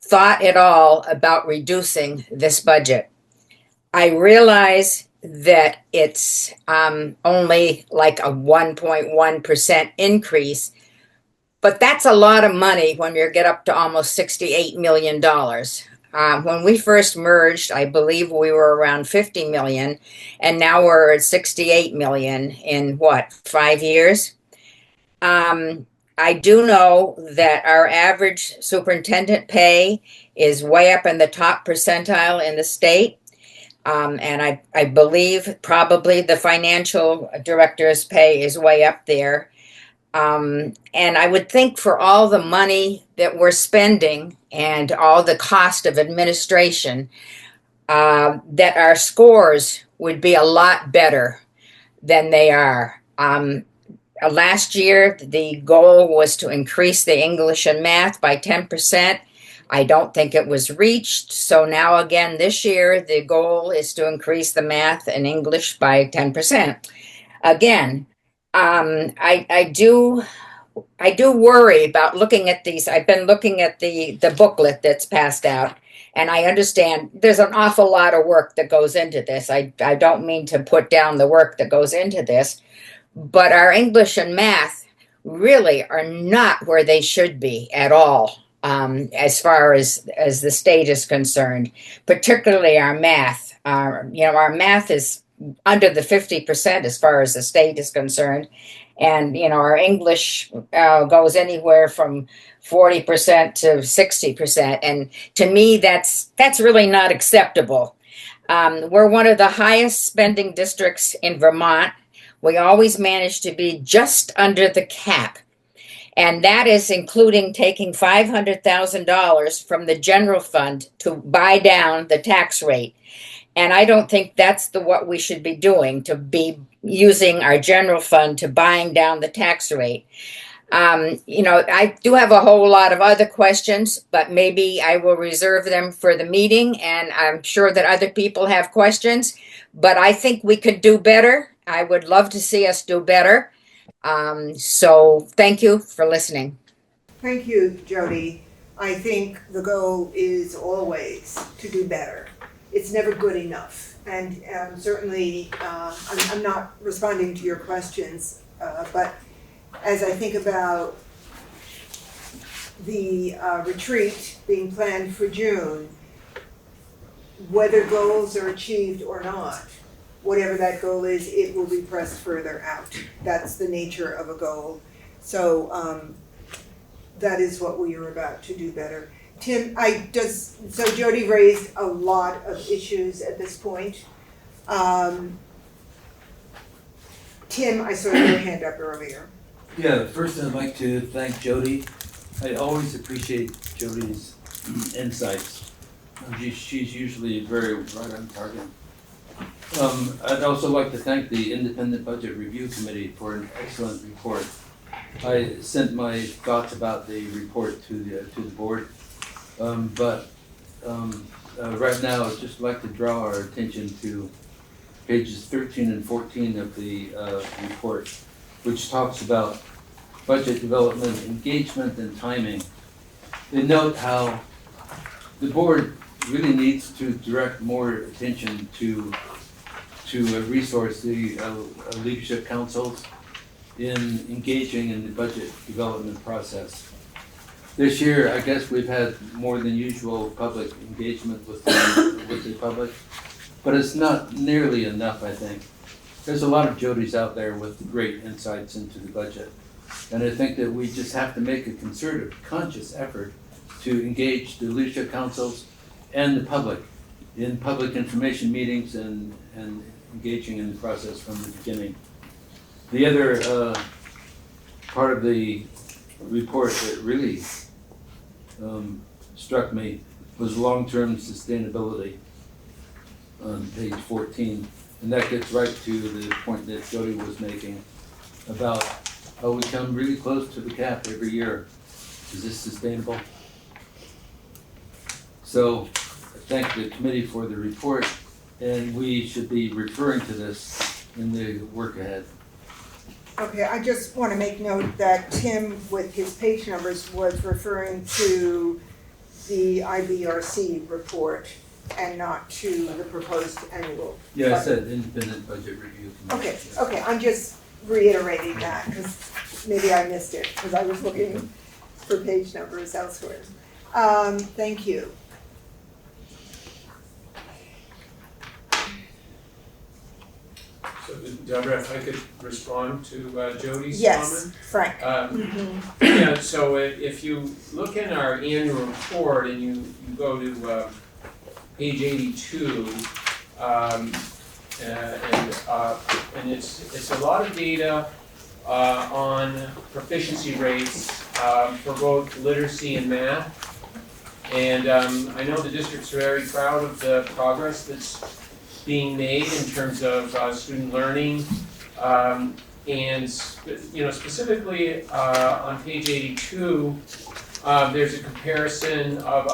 thought at all about reducing this budget? I realize that it's only like a 1.1% increase, but that's a lot of money when you get up to almost $68 million. When we first merged, I believe we were around 50 million, and now we're at 68 million in what, 5 years? I do know that our average superintendent pay is way up in the top percentile in the state. And I believe probably the financial director's pay is way up there. And I would think for all the money that we're spending and all the cost of administration, that our scores would be a lot better than they are. Last year, the goal was to increase the English and math by 10%. I don't think it was reached. So now again, this year, the goal is to increase the math and English by 10%. Again, I do worry about looking at these. I've been looking at the booklet that's passed out, and I understand there's an awful lot of work that goes into this. I don't mean to put down the work that goes into this, but our English and math really are not where they should be at all, as far as the state is concerned, particularly our math. Our math is under the 50% as far as the state is concerned. And, our English goes anywhere from 40% to 60%. And to me, that's really not acceptable. We're one of the highest spending districts in Vermont. We always manage to be just under the cap. And that is including taking $500,000 from the general fund to buy down the tax rate. And I don't think that's what we should be doing, to be using our general fund to buying down the tax rate. I do have a whole lot of other questions, but maybe I will reserve them for the meeting. And I'm sure that other people have questions, but I think we could do better. I would love to see us do better. So thank you for listening. Thank you, Jody. I think the goal is always to do better. It's never good enough. And certainly, I'm not responding to your questions, but as I think about the retreat being planned for June, whether goals are achieved or not, whatever that goal is, it will be pressed further out. That's the nature of a goal. So that is what we are about, to do better. Tim, so Jody raised a lot of issues at this point. Tim, I saw your hand up earlier. Yeah, first I'd like to thank Jody. I always appreciate Jody's insights. She's usually very right on target. I'd also like to thank the Independent Budget Review Committee for an excellent report. I sent my thoughts about the report to the board, but right now I'd just like to draw our attention to pages 13 and 14 of the report, which talks about budget development, engagement, and timing. They note how the board really needs to direct more attention to resource the leadership councils in engaging in the budget development process. This year, I guess we've had more than usual public engagement with the public, but it's not nearly enough, I think. There's a lot of Jodys out there with great insights into the budget. And I think that we just have to make a concerted, conscious effort to engage the leadership councils and the public in public information meetings and engaging in the process from the beginning. The other part of the report that really struck me was long-term sustainability on page 14. And that gets right to the point that Jody was making about how we come really close to the cap every year. Is this sustainable? So I thank the committee for the report, and we should be referring to this in the work ahead. Okay, I just want to make note that Tim, with his page numbers, was referring to the IBRC report and not to the proposed annual. Yeah, I said independent budget review committee. Okay, I'm just reiterating that because maybe I missed it because I was looking for page numbers elsewhere. Thank you. So Deborah, if I could respond to Jody's Yes, comment? Frank. Yeah, so if you look in our annual report and you go to page 82, and it's a lot of data on proficiency rates for both literacy and math. And I know the district's very proud of the progress that's being made in terms of student learning, and specifically on page 82, there's a comparison of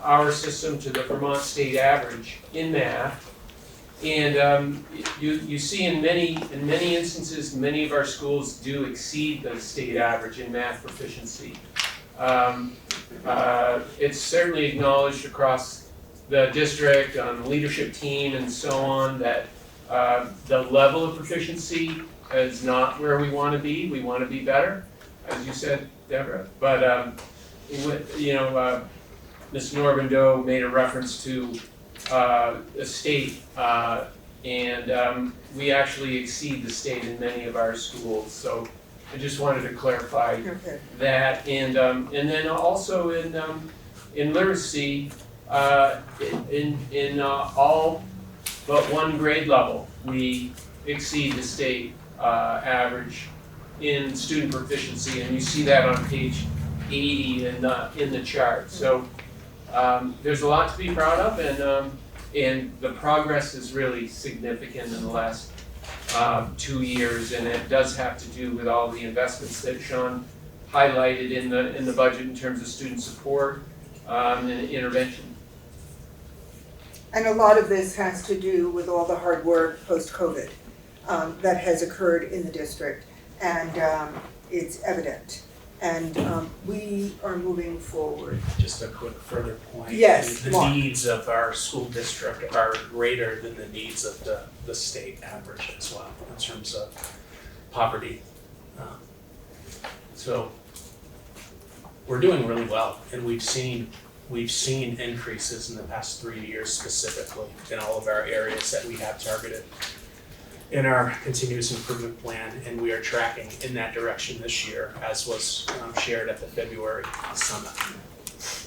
our system to the Vermont state average in math, and you see in many instances, many of our schools do exceed the state average in math proficiency. It's certainly acknowledged across the district, on the leadership team and so on, that the level of proficiency is not where we want to be. We want to be better, as you said, Deborah. But Ms. Norbindo made a reference to the state, and we actually exceed the state in many of our schools. So I just wanted to clarify that, and then also in literacy. In all but one grade level, we exceed the state average in student proficiency, and you see that on page 80 in the chart. So there's a lot to be proud of, and the progress is really significant in the last 2 years, and it does have to do with all the investments that Sean highlighted in the budget in terms of student support and intervention. And a lot of this has to do with all the hard work post-COVID that has occurred in the district, and it's evident. And we are moving forward. Just a quick further point. Yes, The needs of our school district are greater than the needs of the state average as well in terms of poverty. So we're doing really well, and we've seen increases in the past 3 years specifically in all of our areas that we have targeted in our continuous improvement plan, and we are tracking in that direction this year, as was shared at the February summit.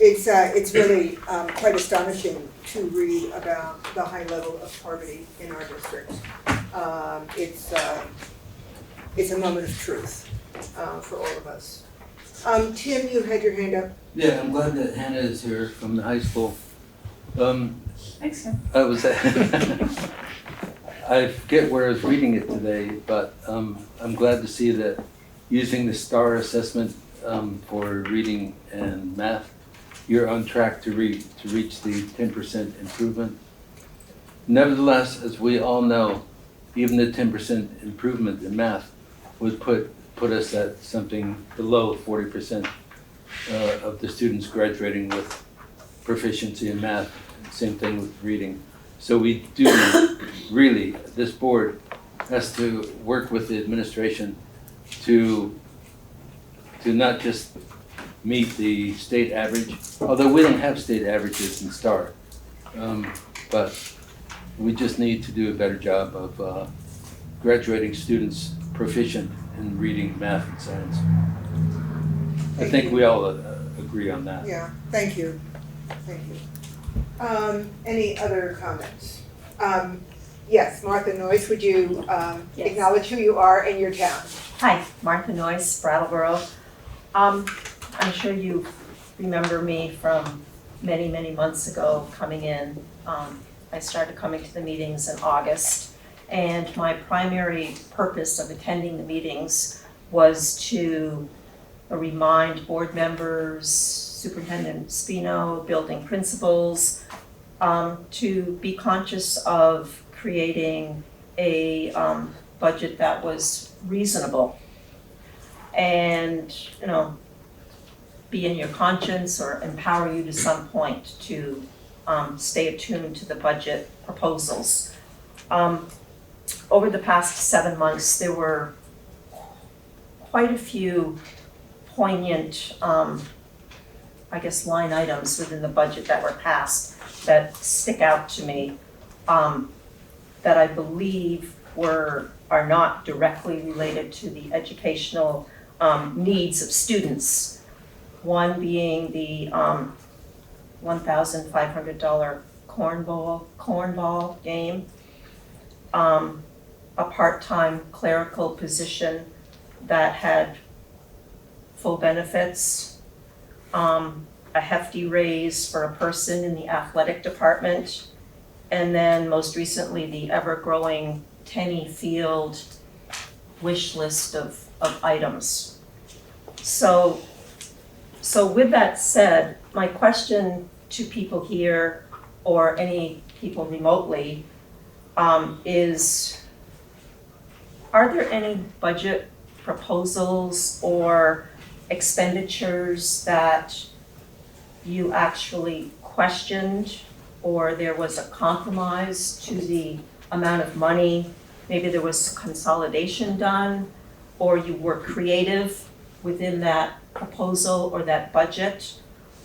It's really quite astonishing to read about the high level of poverty in our district. it's a moment of truth for all of us. Tim, you had your hand up. Yeah, I'm glad that Hannah is here from the high school. Thanks, Tim. I was, I forget where I was reading it today, but I'm glad to see that using the STAR assessment for reading and math, you're on track to reach the 10% improvement. Nevertheless, as we all know, even the 10% improvement in math would put us at something below 40% of the students graduating with proficiency in math. Same thing with reading. So we do really, this board has to work with the administration to not just meet the state average, although we don't have state averages in STAR, but we just need to do a better job of graduating students proficient in reading, math, and science. I think we all agree on that. Yeah, thank you. Thank you. Any other comments? Yes, Martha Noyce, would you Yes. acknowledge who you are and your town? Hi, Martha Noyce, Brattleboro. I'm sure you remember me from many, many months ago coming in. I started coming to the meetings in August, and my primary purpose of attending the meetings was to remind board members, Superintendent Spino, building principals, to be conscious of creating a budget that was reasonable and, be in your conscience or empower you to some point to stay attuned to the budget proposals. Over the past 7 months, there were quite a few poignant, line items within the budget that were passed that stick out to me, that I believe are not directly related to the educational needs of students. One being the $1,500 cornball game, a part-time clerical position that had full benefits, a hefty raise for a person in the athletic department, and then most recently the ever-growing Tenny Field wish list of items. So with that said, my question to people here or any people remotely is, are there any budget proposals or expenditures that you actually questioned, or there was a compromise to the amount of money? Maybe there was consolidation done, or you were creative within that proposal or that budget,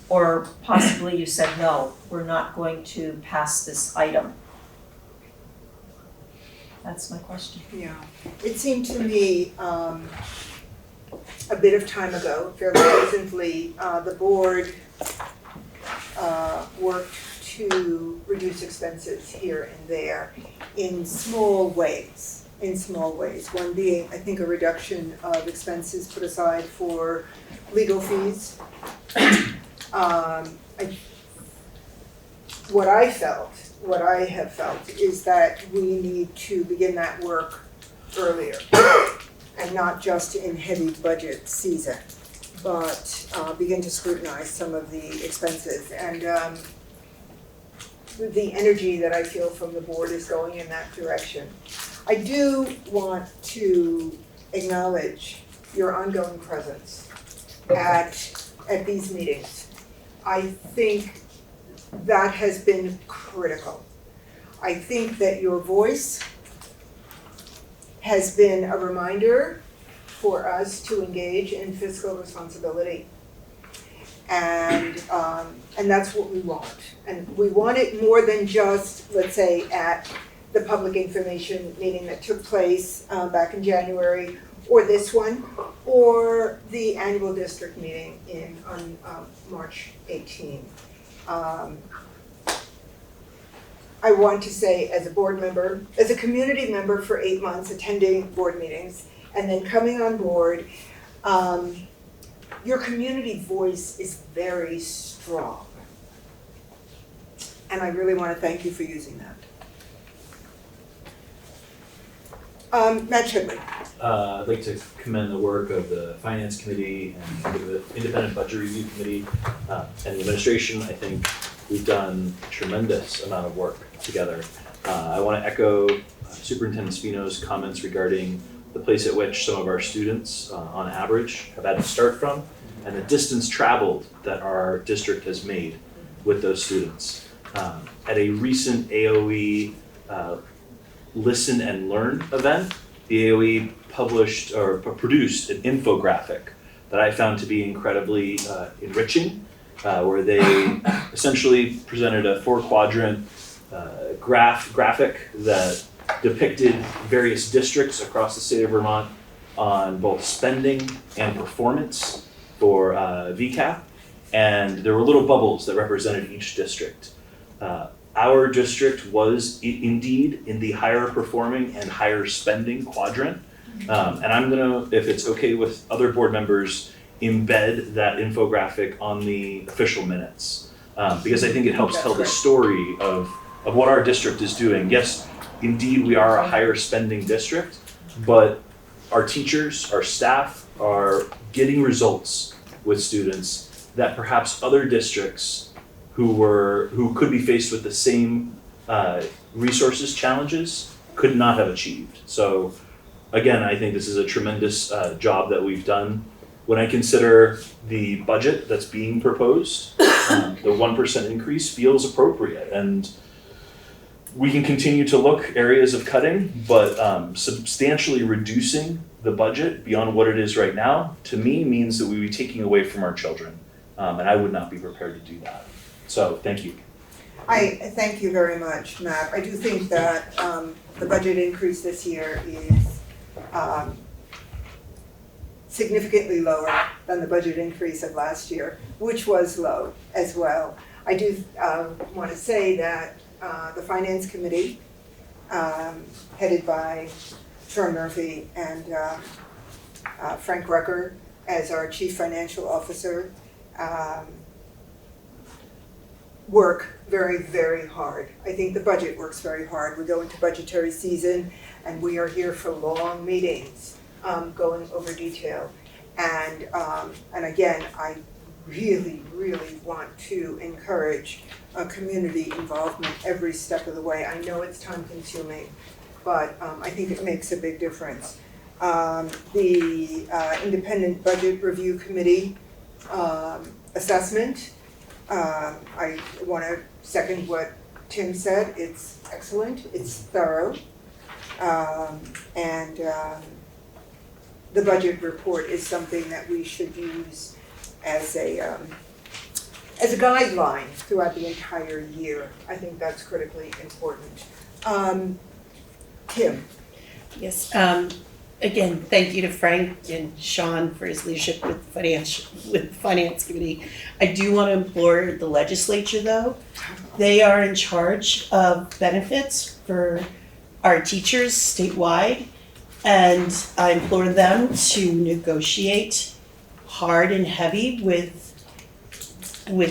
or possibly you said, no, we're not going to pass this item. That's my question. Yeah, it seemed to me a bit of time ago, fairly recently, the board worked to reduce expenses here and there in small ways. One being, I think, a reduction of expenses put aside for legal fees. What I have felt is that we need to begin that work earlier and not just in heavy budget season, but begin to scrutinize some of the expenses. And the energy that I feel from the board is going in that direction. I do want to acknowledge your ongoing presence at these meetings. I think that has been critical. I think that your voice has been a reminder for us to engage in fiscal responsibility. And that's what we want. And we want it more than just, let's say, at the public information meeting that took place back in January, or this one, or the annual district meeting on March 18. I want to say, as a board member, as a community member for 8 months attending board meetings, and then coming on board. Your community voice is very strong. And I really want to thank you for using that. Matt Chidley. I'd like to commend the work of the Finance Committee and the Independent Budget Review Committee and the administration. I think we've done a tremendous amount of work together. I want to echo Superintendent Spino's comments regarding the place at which some of our students, on average, have had to start from, and the distance traveled that our district has made with those students. At a recent AOE Listen and Learn event, the AOE published or produced an infographic that I found to be incredibly enriching, where they essentially presented a 4-quadrant graphic that depicted various districts across the state of Vermont on both spending and performance for V.S.A, and there were little bubbles that represented each district. Our district was indeed in the higher performing and higher spending quadrant. And I'm gonna, if it's okay with other board members, embed that infographic on the official minutes. Because I think it helps tell the story of what our district is doing. Yes, indeed we are a higher spending district, but our teachers, our staff are getting results with students that perhaps other districts who could be faced with the same resources challenges could not have achieved. So again, I think this is a tremendous job that we've done. When I consider the budget that's being proposed, the 1% increase feels appropriate, and we can continue to look areas of cutting, but substantially reducing the budget beyond what it is right now, to me, means that we would be taking away from our children, and I would not be prepared to do that. So, thank you. I thank you very much, Matt. I do think that the budget increase this year is significantly lower than the budget increase of last year, which was low as well. I do want to say that the Finance Committee, headed by Troy Murphy and Frank Rucker as our Chief Financial Officer, work very, very hard. I think the budget works very hard. We go into budgetary season and we are here for long meetings, going over detail. And again, I really, really want to encourage community involvement every step of the way. I know it's time consuming, but I think it makes a big difference. The Independent Budget Review Committee assessment, I want to second what Tim said. It's excellent, it's thorough, and the budget report is something that we should use as a guideline throughout the entire year. I think that's critically important. Tim. Yes. Again, thank you to Frank and Sean for his leadership with the Finance Committee. I do want to implore the legislature, though. They are in charge of benefits for our teachers statewide, and I implore them to negotiate hard and heavy with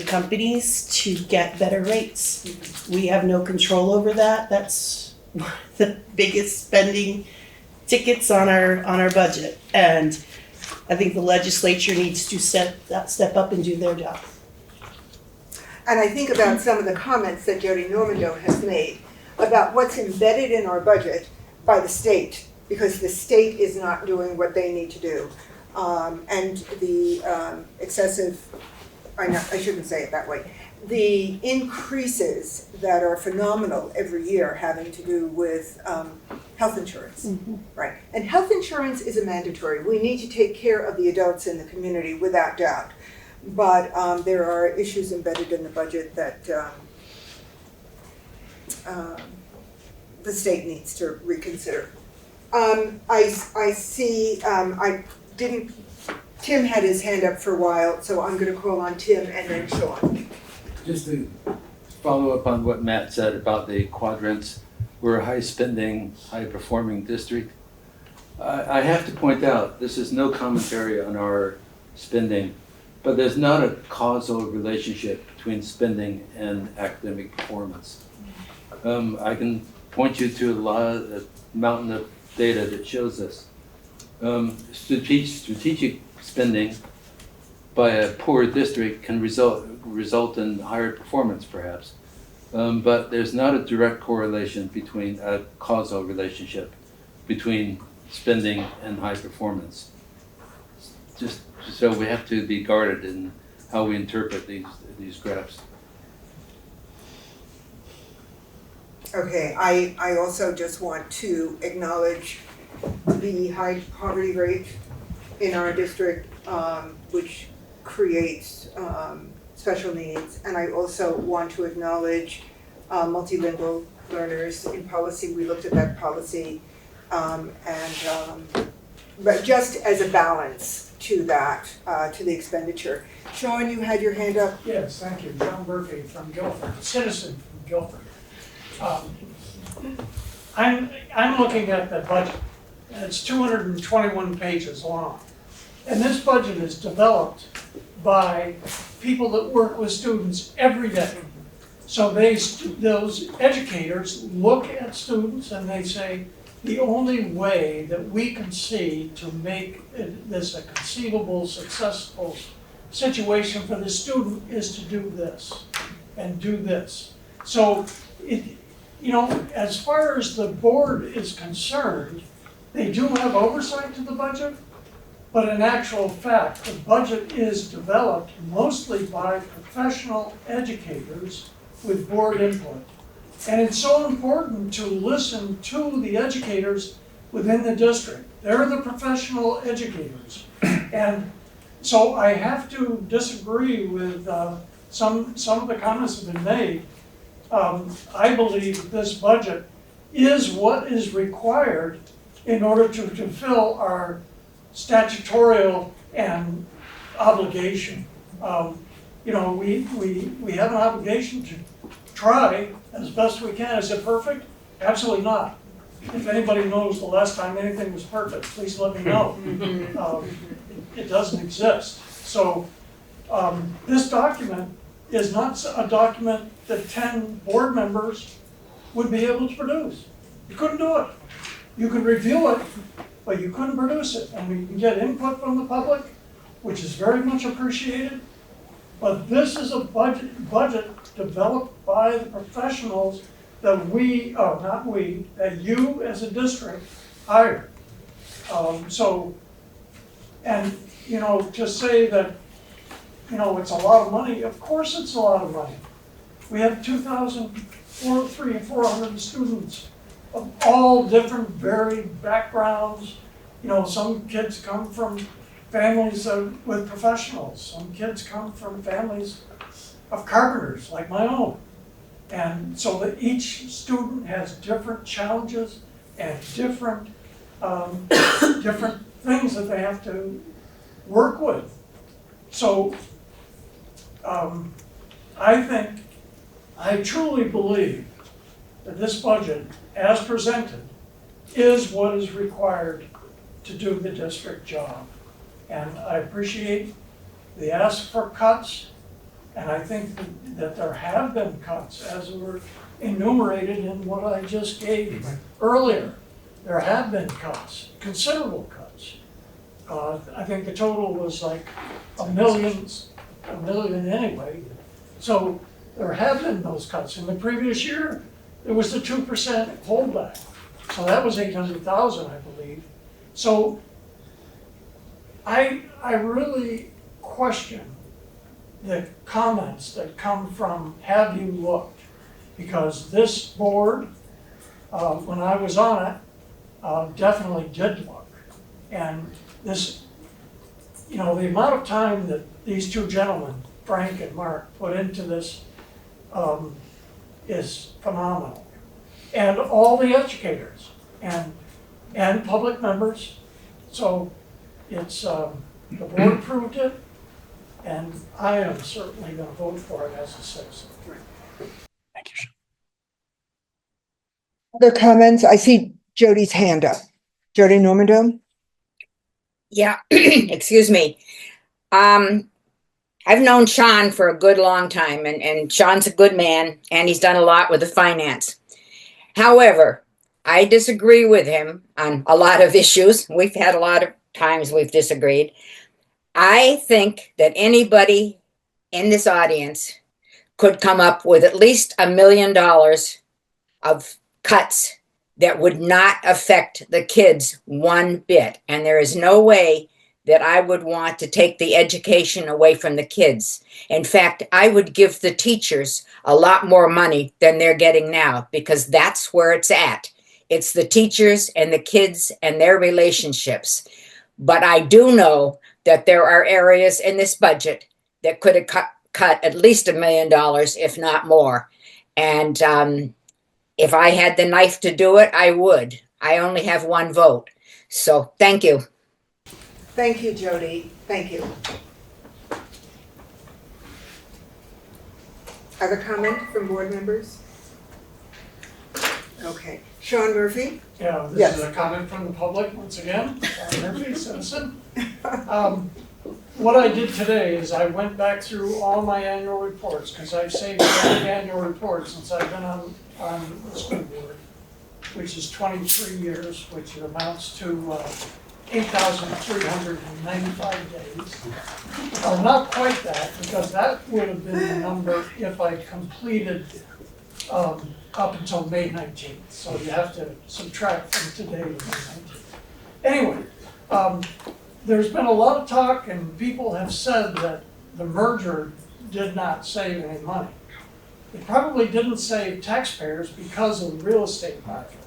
companies to get better rates. We have no control over that. That's the biggest spending tickets on our budget, and I think the legislature needs to step up and do their job. And I think about some of the comments that Jody Normando has made about what's embedded in our budget by the state, because the state is not doing what they need to do. And the excessive, I shouldn't say it that way, the increases that are phenomenal every year having to do with health insurance, right? And health insurance is a mandatory. We need to take care of the adults in the community without doubt. But there are issues embedded in the budget that the state needs to reconsider. I see, Tim had his hand up for a while, so I'm gonna call on Tim and then Sean. Just to follow up on what Matt said about the quadrants, we're a high spending, high performing district. I have to point out, this is no commentary on our spending, but there's not a causal relationship between spending and academic performance. I can point you to a mountain of data that shows this. Strategic spending by a poor district can result in higher performance, perhaps. But there's not a direct correlation between a causal relationship between spending and high performance. Just so we have to be guarded in how we interpret these graphs. Okay, I also just want to acknowledge the high poverty rate in our district, which creates special needs. And I also want to acknowledge multilingual learners in policy. We looked at that policy, but just as a balance to that, to the expenditure. Sean, you had your hand up. Yes, thank you. John Murphy from Guilford, a citizen from Guilford. I'm looking at the budget, and it's 221 pages long. And this budget is developed by people that work with students every day. So those educators look at students and they say, the only way that we can see to make this a conceivable, successful situation for the student is to do this and do this. So, as far as the board is concerned, they do have oversight to the budget, but in actual fact, the budget is developed mostly by professional educators with board input. And it's so important to listen to the educators within the district. They're the professional educators. And so I have to disagree with some of the comments that have been made. I believe this budget is what is required in order to fulfill our statutorial and obligation. We have an obligation to try as best we can. Is it perfect? Absolutely not. If anybody knows the last time anything was perfect, please let me know. It doesn't exist. So this document is not a document that 10 board members would be able to produce. You couldn't do it. You could review it, but you couldn't produce it. And we can get input from the public, which is very much appreciated. But this is a budget developed by the professionals that that you as a district hired. To say that, it's a lot of money, of course it's a lot of money. We have 300-400 students of all different varied backgrounds. Some kids come from families with professionals. Some kids come from families of carpenters, like my own. And so that each student has different challenges and different things that they have to work with. So I truly believe that this budget, as presented, is what is required to do the district job. And I appreciate the ask for cuts, and I think that there have been cuts, as were enumerated in what I just gave earlier. There have been cuts, considerable cuts. I think the total was like a million anyway. So there have been those cuts. In the previous year, there was the 2% holdback. So that was 800,000, I believe. So I really question the comments that come from "have you looked?" Because this board, when I was on it, definitely did look. And this, the amount of time that these two gentlemen, Frank and Mark, put into this is phenomenal. And all the educators and public members. So it's, the board approved it, and I am certainly going to vote for it as a citizen. Thank you. Other comments? I see Jody's hand up. Jody Normando? Yeah, excuse me. I've known Sean for a good long time, and Sean's a good man, and he's done a lot with the finance. However, I disagree with him on a lot of issues. We've had a lot of times we've disagreed. I think that anybody in this audience could come up with at least $1 million of cuts that would not affect the kids one bit. And there is no way that I would want to take the education away from the kids. In fact, I would give the teachers a lot more money than they're getting now, because that's where it's at. It's the teachers and the kids and their relationships. But I do know that there are areas in this budget that could have cut at least $1 million, if not more. And if I had the knife to do it, I would. I only have one vote. So thank you. Thank you, Jody. Thank you. Other comment from board members? Okay. Sean Murphy? Yeah, this Yes. is a comment from the public, once again, Murphy, citizen. What I did today is I went back through all my annual reports, because I've saved every annual report since I've been on the school board, which is 23 years, which amounts to 8,395 days. Or not quite that, because that would have been the number if I completed up until May 19th. So you have to subtract from today to May 19th. Anyway, there's been a lot of talk, and people have said that the merger did not save any money. It probably didn't save taxpayers because of the real estate market.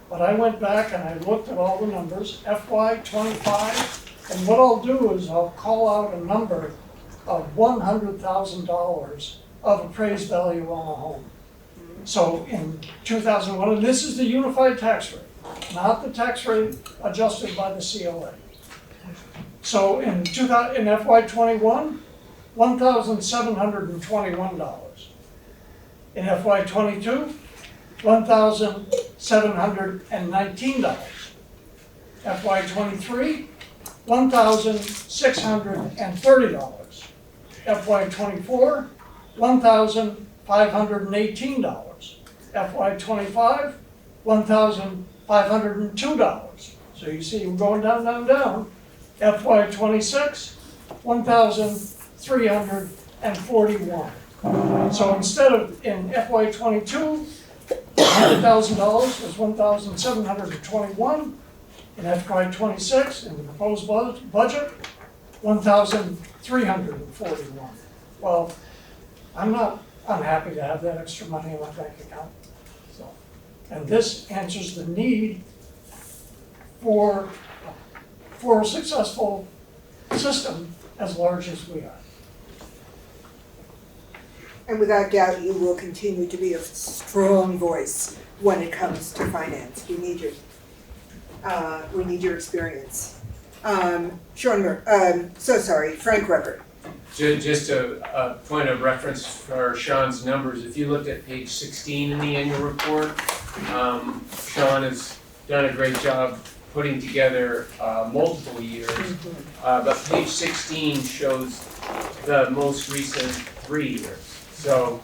But I went back and I looked at all the numbers, FY25, and what I'll do is I'll call out a number of $100,000 of appraised value on a home. So in 2001, and this is the unified tax rate, not the tax rate adjusted by the COA. So in FY21, $1,721. In FY22, $1,719. FY23, $1,630. FY24, $1,518. FY25, $1,502. So you see we're going down, down, down. FY26, $1,341. So instead of in FY22, $100,000 was $1,721. In FY26, in the proposed budget, $1,341. Well, I'm not unhappy to have that extra money in my bank account. So, and this answers the need for a successful system as large as we are. And without doubt, you will continue to be a strong voice when it comes to finance. We need your experience. Frank Ruppert. Just a point of reference for Sean's numbers. If you looked at page 16 in the annual report, Sean has done a great job putting together multiple years. But page 16 shows the most recent 3 years. So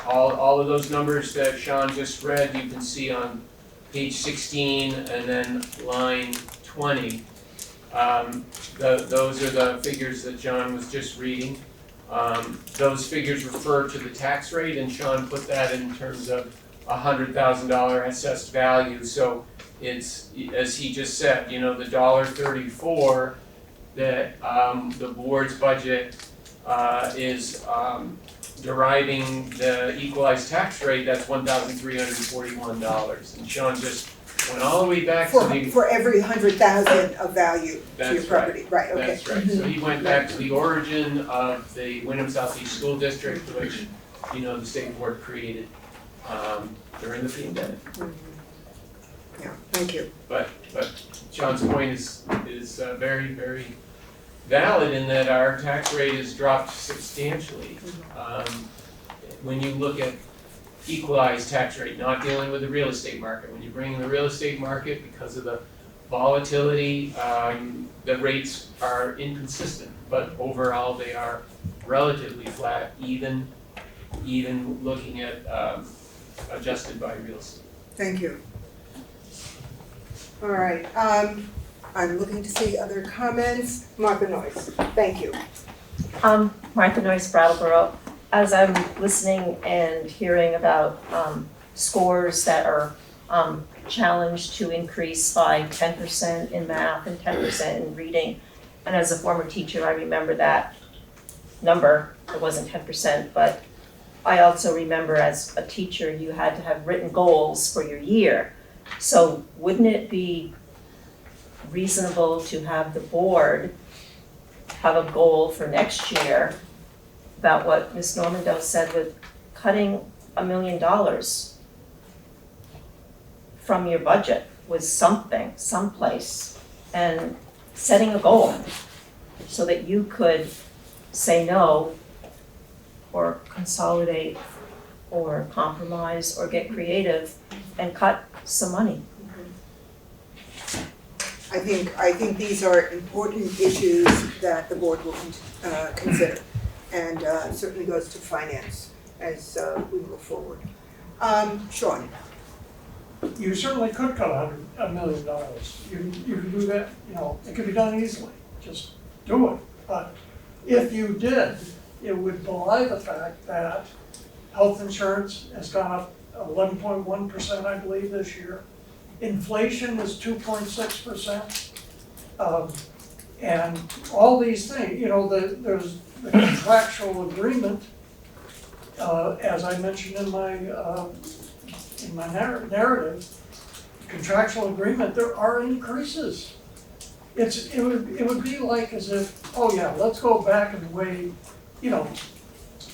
all of those numbers that Sean just read, you can see on page 16 and then line 20. Those are the figures that John was just reading. Those figures refer to the tax rate, and Sean put that in terms of $100,000 assessed value. So it's, as he just said, you know, the $1.34 that the board's budget is deriving the equalized tax rate, that's $1,341. And Sean just went all the way back for, to the... For every 100,000 of value to your property. Right, okay. That's right. So he went back to the origin of the Windham Southeast School District, which, you know, the state board created during the pandemic. Yeah, thank you. But Sean's point is very, very valid in that our tax rate has dropped substantially. When you look at equalized tax rate, not dealing with the real estate market. When you bring in the real estate market, because of the volatility, the rates are inconsistent, but overall they are relatively flat, even looking at adjusted by real estate. Thank you. All right, I'm looking to see other comments. Martha Noyes, thank you. Martha Noyes, Brattleboro. As I'm listening and hearing about scores that are challenged to increase by 10% in math and 10% in reading, and as a former teacher, I remember that number. It wasn't 10%, but I also remember as a teacher, you had to have written goals for your year. So wouldn't it be reasonable to have the board have a goal for next year about what Ms. Normando said with cutting $1 million from your budget with something, someplace, and setting a goal so that you could say no or consolidate or compromise or get creative and cut some money. I think these are important issues that the board will consider, and certainly goes to finance as we move forward. Sean. You certainly could cut $1 million. You can do that, it could be done easily. Just do it. But if you did, it would belie the fact that health insurance has gone up 11.1%, I believe, this year. Inflation is 2.6%. And all these things, there's the contractual agreement, as I mentioned in my narrative, contractual agreement, there are increases. It would be like as if, oh yeah, let's go back and the way,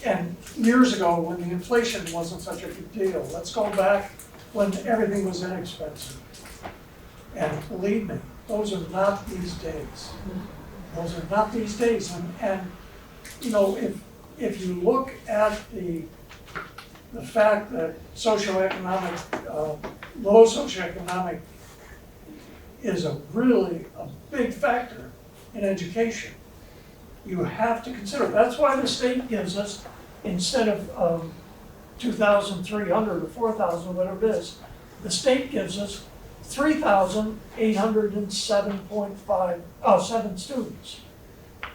and years ago when the inflation wasn't such a big deal. Let's go back when everything was inexpensive. And believe me, those are not these days. Those are not these days. And if you look at the fact that low socioeconomic is really a big factor in education, you have to consider. That's why the state gives us, instead of 2,300 or 4,000, whatever it is, the state gives us 3,807 students.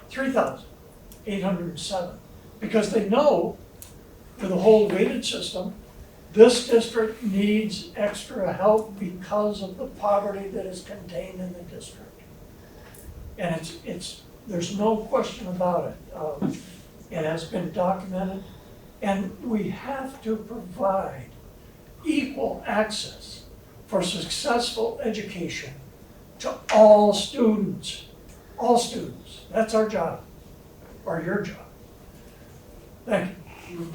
3,807. Because they know, for the whole weighted system, this district needs extra help because of the poverty that is contained in the district. And there's no question about it. It has been documented. And we have to provide equal access for successful education to all students. All students. That's our job, or your job. Thank you.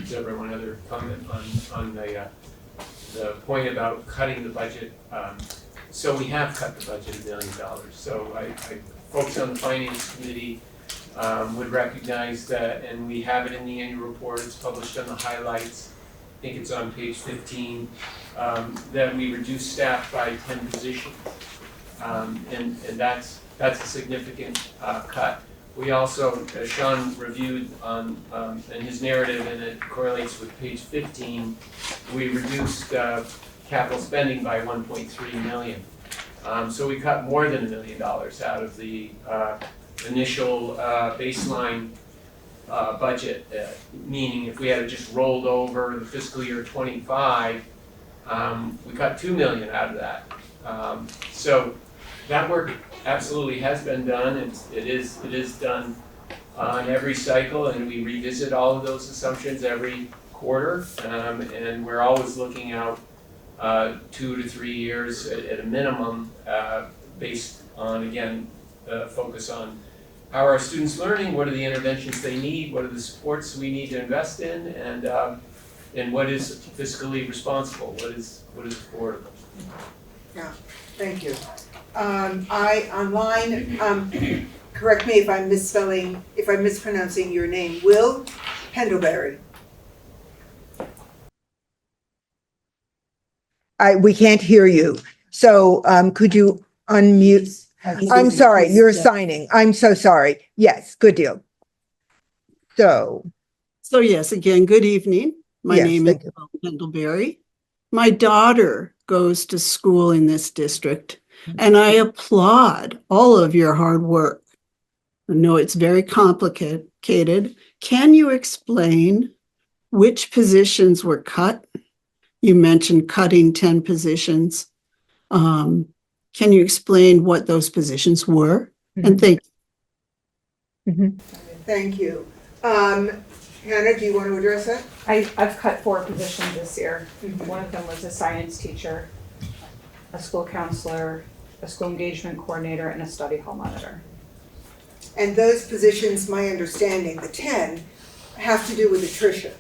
Deborah, one other comment on the point about cutting the budget. So we have cut the budget $1 million. So folks on the Finance Committee would recognize that, and we have it in the annual report. It's published on the highlights. I think it's on page 15, that we reduced staff by 10 positions. And that's a significant cut. We also, as Sean reviewed in his narrative, and it correlates with page 15, we reduced capital spending by $1.3 million. So we cut more than $1 million out of the initial baseline budget, meaning if we had just rolled over the fiscal year 25, we cut $2 million out of that. So that work absolutely has been done. It is done on every cycle, and we revisit all of those assumptions every quarter, and we're always looking out 2 to 3 years at a minimum, based on, again, focus on how are our students learning, what are the interventions they need, what are the supports we need to invest in, and what is fiscally responsible, what is affordable. Yeah, thank you. Online, correct me if I'm mispronouncing your name, Will Pendlebury. We can't hear you. So could you unmute? I'm sorry, you're signing. I'm so sorry. Yes, good deal. So yes, again, good evening. My Yes, name is thank you. Pendlebury. My daughter goes to school in this district, and I applaud all of your hard work. I know it's very complicated. Can you explain which positions were cut? You mentioned cutting 10 positions. Can you explain what those positions were? And thank you. Thank you. Hannah, do you want to address that? I've cut 4 positions this year. One of them was a science teacher, a school counselor, a school engagement coordinator, and a study hall monitor. And those positions, my understanding, the 10, have to do with attrition.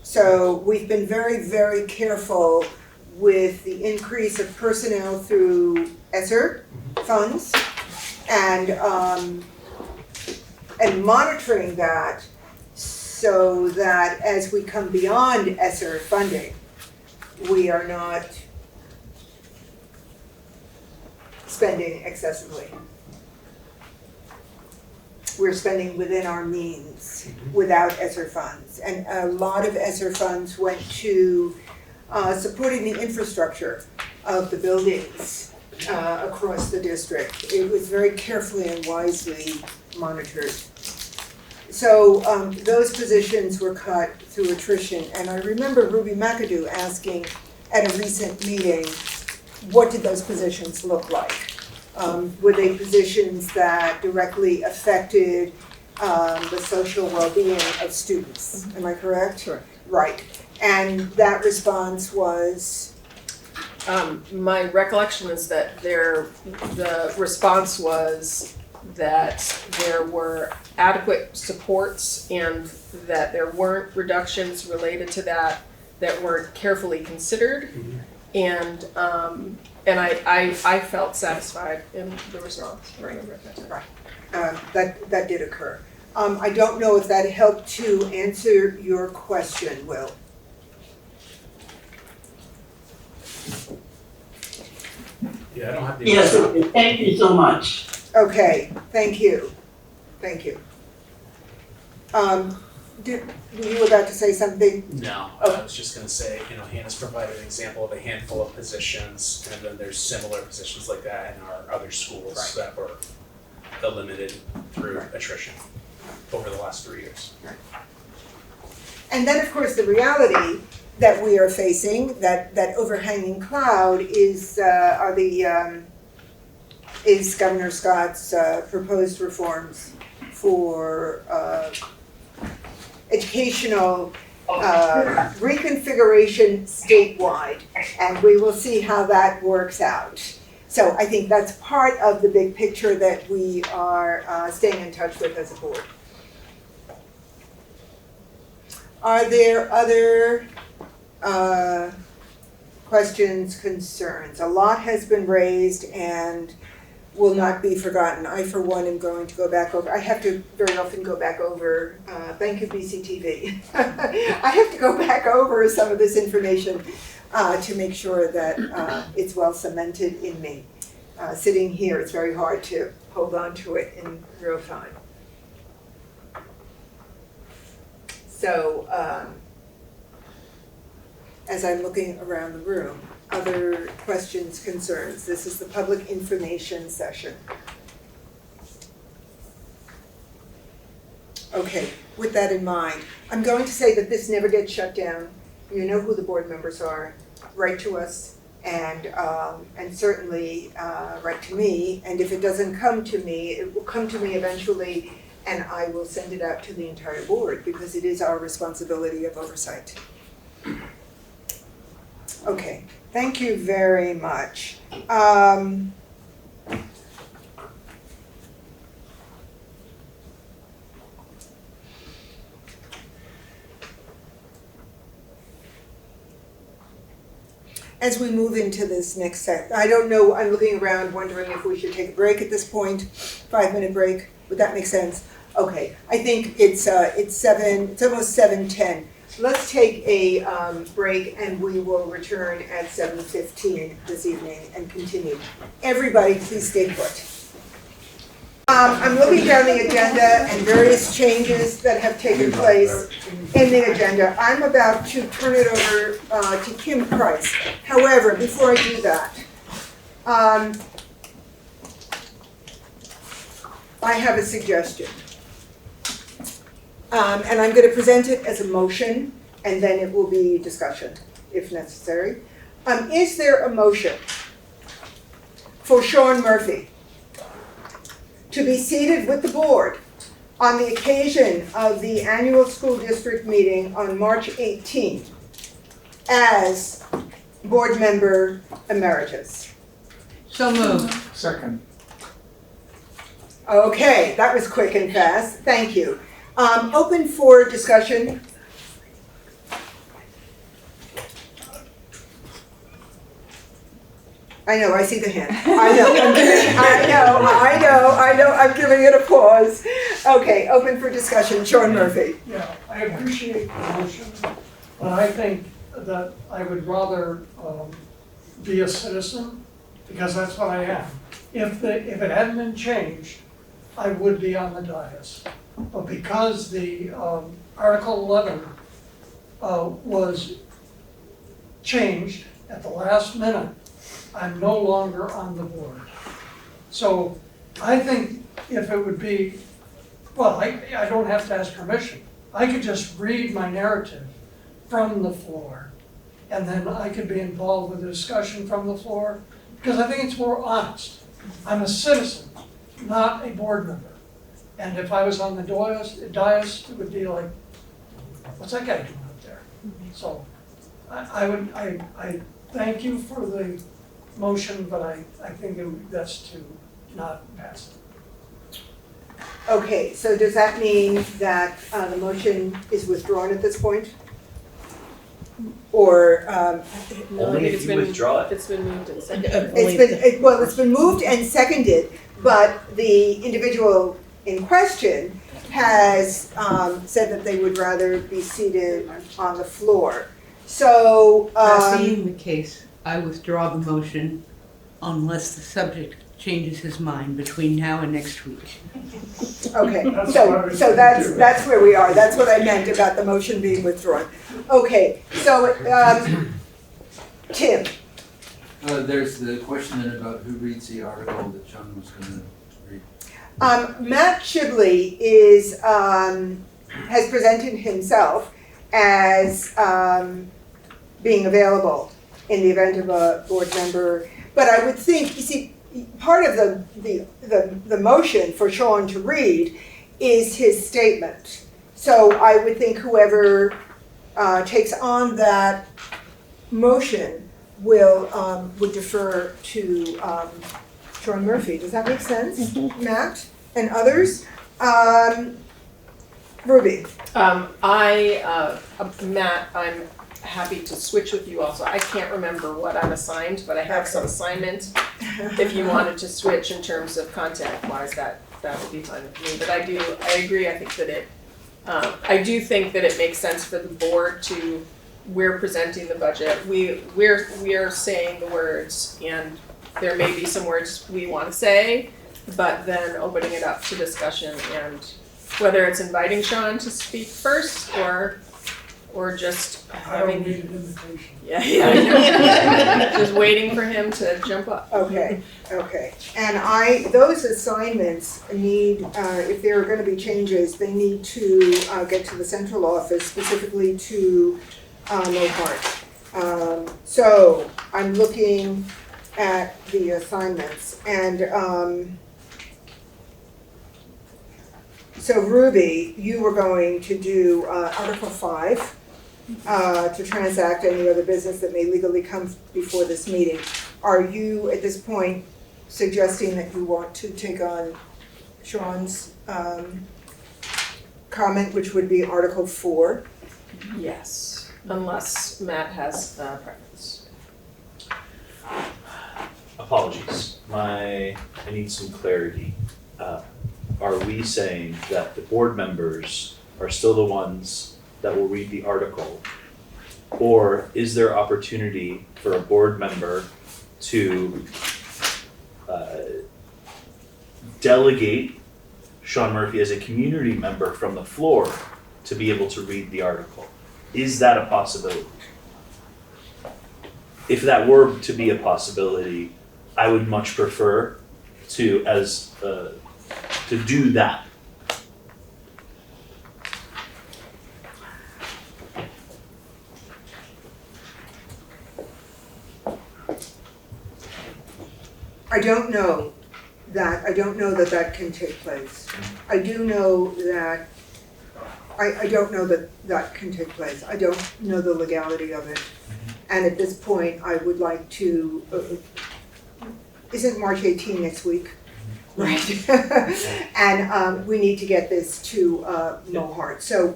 So we've been very, very careful with the increase of personnel through ESSER funds and monitoring that so that as we come beyond ESSER funding, we are not spending excessively. We're spending within our means without ESSER funds. And a lot of ESSER funds went to supporting the infrastructure of the buildings across the district. It was very carefully and wisely monitored. So those positions were cut through attrition. And I remember Ruby McAdoo asking at a recent meeting, what did those positions look like? Were they positions that directly affected the social well-being of students? Am I correct? Correct. Right. And that response was? My recollection is that the response was that there were adequate supports and that there weren't reductions related to that weren't carefully considered. And I felt satisfied in the response. Right. That did occur. I don't know if that helped to answer your question, Will. Yeah, I don't have the. Yes, thank you so much. Okay, thank you. Thank you. Were you about to say something? No, I was just gonna say, Hannah's provided an example of a handful of positions, and then there's similar positions like that in our other schools that were eliminated through attrition over the last 3 years. And then, of course, the reality that we are facing, that overhanging cloud, is Governor Scott's proposed reforms for educational reconfiguration statewide, and we will see how that works out. So I think that's part of the big picture that we are staying in touch with as a board. Are there other questions, concerns? A lot has been raised and will not be forgotten. I, for one, am going to go back over. I have to very often go back over, thank you, BCTV. I have to go back over some of this information to make sure that it's well cemented in me. Sitting here, it's very hard to hold on to it in real time. So, as I'm looking around the room, other questions, concerns? This is the public information session. Okay, with that in mind, I'm going to say that this never gets shut down. You know who the board members are. Write to us and certainly write to me. And if it doesn't come to me, it will come to me eventually, and I will send it out to the entire board because it is our responsibility of oversight. Okay, thank you very much. As we move into this next set, I don't know, I'm looking around wondering if we should take a break at this point, 5-minute break, would that make sense? Okay, I think it's almost 7:10. Let's take a break and we will return at 7:15 this evening and continue. Everybody, please stay put. I'm looking down the agenda and various changes that have taken place in the agenda. I'm about to turn it over to Kim Price. However, before I do that, I have a suggestion. And I'm going to present it as a motion, and then it will be discussion, if necessary. Is there a motion for Sean Murphy to be seated with the board on the occasion of the annual school district meeting on March 18th as board member emeritus? So moved. Second. Okay, that was quick and fast. Thank you. Open for discussion. I know, I see the hand. I know, I'm giving it a pause. Okay, open for discussion. Sean Murphy. Yeah, I appreciate the motion, but I think that I would rather be a citizen, because that's what I am. If it hadn't been changed, I would be on the dais. But because the Article 11 was changed at the last minute, I'm no longer on the board. So I think if it would be, well, I don't have to ask permission. I could just read my narrative from the floor, and then I could be involved with the discussion from the floor, because I think it's more honest. I'm a citizen, not a board member. And if I was on the dais, it would be like, what's that guy doing up there? So I thank you for the motion, but I think that's to not pass it. Okay, so does that mean that the motion is withdrawn at this point? Or Only if you withdraw it. It's been moved and seconded. it's been moved and seconded, but the individual in question has said that they would rather be seated on the floor. So That being the case, I withdraw the motion unless the subject changes his mind between now and next week. okay, so that's where we are. That's what I meant about the motion being withdrawn. Okay, so Tim. There's the question then about who reads the article that Sean was going to read. Matt Shibley is has presented himself as being available in the event of a board member. But I would think, you see, part of the motion for Sean to read is his statement. So I would think whoever takes on that motion would defer to Sean Murphy. Does that make sense, Matt and others? Ruby. Matt, I'm happy to switch with you also. I can't remember what I'm assigned, but I have some assignment. If you wanted to switch in terms of content-wise, that would be fine with me. But I agree. I think that I do think that it makes sense for the board to, we're presenting the budget. We're saying the words, and there may be some words we want to say, but then opening it up to discussion, and whether it's inviting Sean to speak first or just having. I don't need an invitation. Yeah. Just waiting for him to jump up. Okay. And those assignments need, if there are going to be changes, they need to get to the central office, specifically to Mopart. So I'm looking at the assignments, and so Ruby, you were going to do Article 5. To transact any other business that may legally come before this meeting. Are you, at this point, suggesting that you want to take on Sean's comment, which would be Article 4? Yes, unless Matt has preference. Apologies. I need some clarity. are we saying that the board members are still the ones that will read the article? Or is there opportunity for a board member to delegate Sean Murphy as a community member from the floor to be able to read the article? Is that a possibility? If that were to be a possibility, I would much prefer to do that. I don't know that can take place. I do know that, I don't know that can take place. I don't know the legality of it. And at this point, I would like to, isn't March 18 next week? Right. And we need to get this to Mohart. So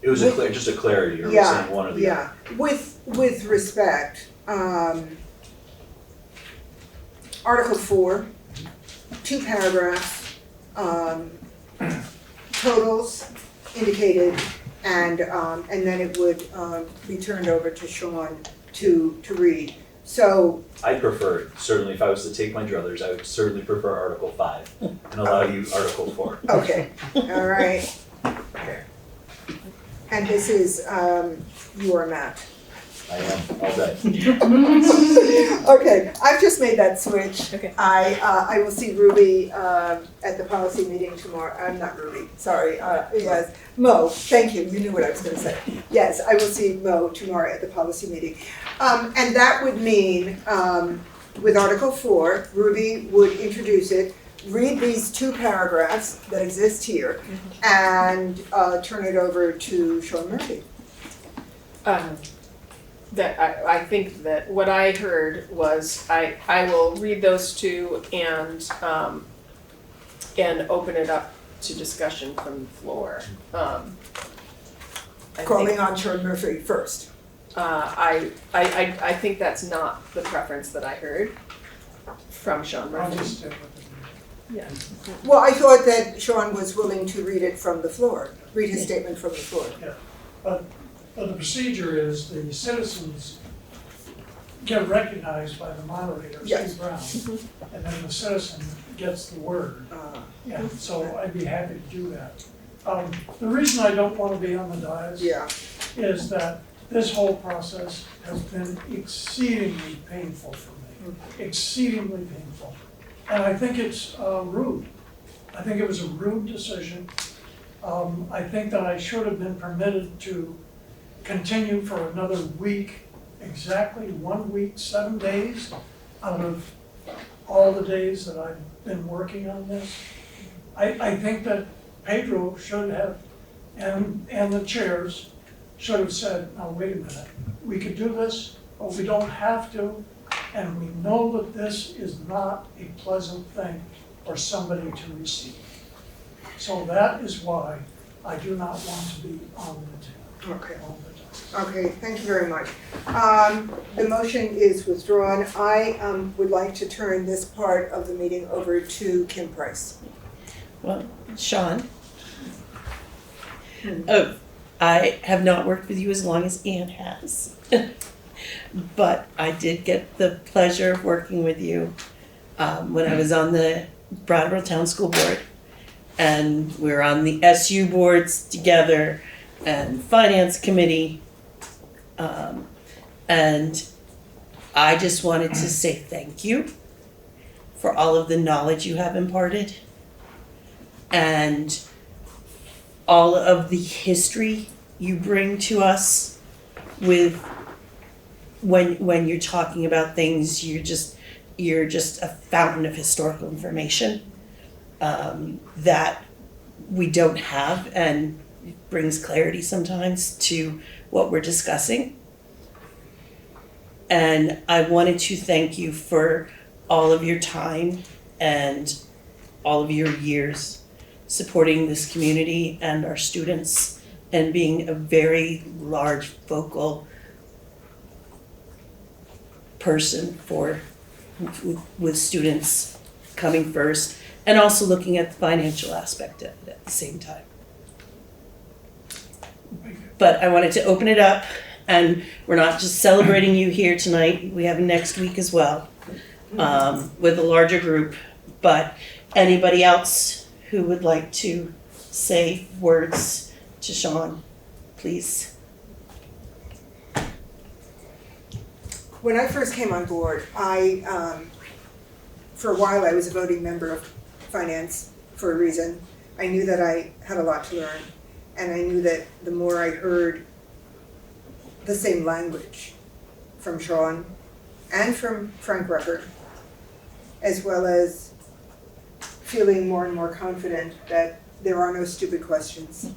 It was just a clarity, or yeah, saying one or the yeah. With respect, Article 4, 2 paragraphs, totals indicated, and then it would be turned over to Sean to read. So I prefer, certainly if I was to take my druthers, I would certainly prefer Article 5 and allow you Article 4. okay, all right. And this is your Matt. I am, all day. Okay, I've just made that switch. Okay. I will see Ruby at the policy meeting tomorrow. I'm not Ruby, sorry. Yes, Mo, thank you. You knew what I was going to say. Yes, I will see Mo tomorrow at the policy meeting. And that would mean, with Article 4, Ruby would introduce it, read these 2 paragraphs that exist here, and turn it over to Sean Murphy. That I think that what I heard was I will read those 2 and open it up to discussion from the floor. Calling on Sean Murphy first. I think that's not the preference that I heard from Sean Murphy. Yeah. Well, I thought that Sean was willing to read it from the floor, read his statement from the floor. Yeah, but the procedure is the citizens get recognized by the moderator, Yes. Steve Brown, and then the citizen gets the word. Yeah, so I'd be happy to do that. The reason I don't want to be on the dais is that this whole process has been exceedingly painful for me, exceedingly painful. And I think it's rude. I think it was a rude decision. I think that I should have been permitted to continue for another week, exactly 1 week, 7 days out of all the days that I've been working on this. I think that Pedro should have, and the chairs should have said, now wait a minute, we could do this, but we don't have to, and we know that this is not a pleasant thing for somebody to receive. So that is why I do not want to be on the table. Okay. Okay, thank you very much. The motion is withdrawn. I would like to turn this part of the meeting over to Kim Price. Well, Sean, I have not worked with you as long as Ann has, but I did get the pleasure of working with you when I was on the Brattleboro Town School Board, and we were on the SU boards together and Finance Committee, and I just wanted to say thank you for all of the knowledge you have imparted and all of the history you bring to us with when you're talking about things. You're just a fountain of historical information that we don't have, and it brings clarity sometimes to what we're discussing. And I wanted to thank you for all of your time and all of your years supporting this community and our students, and being a very large vocal person with students coming first and also looking at the financial aspect of it at the same time. But I wanted to open it up, and we're not just celebrating you here tonight, we have next week as well, with a larger group. But anybody else who would like to say words to Sean, please. When I first came on board, for a while I was a voting member of finance for a reason. I knew that I had a lot to learn, and I knew that the more I heard the same language from Sean and from Frank Rucker, as well as feeling more and more confident that there are no stupid questions.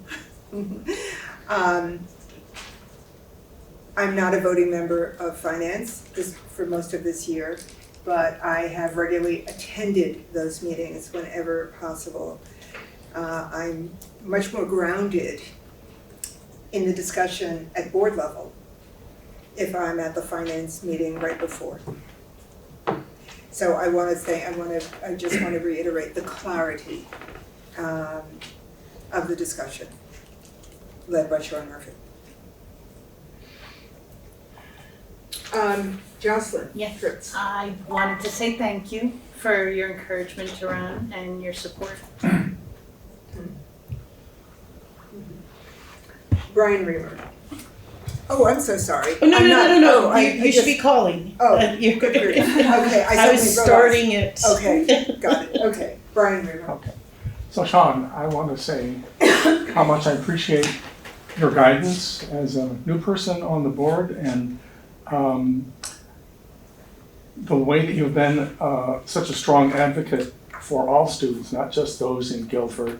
I'm not a voting member of finance for most of this year, but I have regularly attended those meetings whenever possible. I'm much more grounded in the discussion at board level if I'm at the finance meeting right before. So I just want to reiterate the clarity of the discussion led by Sean Murphy. Jocelyn. Yes, Fritz. I wanted to say thank you for your encouragement to run and your support. Brian Reamer. Oh, I'm so sorry. Oh, no, I'm no, not- no. I You should be calling. Oh, You're good grief. Okay, I was starting it. Okay, got it. Okay, Brian Reamer. Okay. So Sean, I want to say how much I appreciate your guidance as a new person on the board, and the way that you've been such a strong advocate for all students, not just those in Guilford,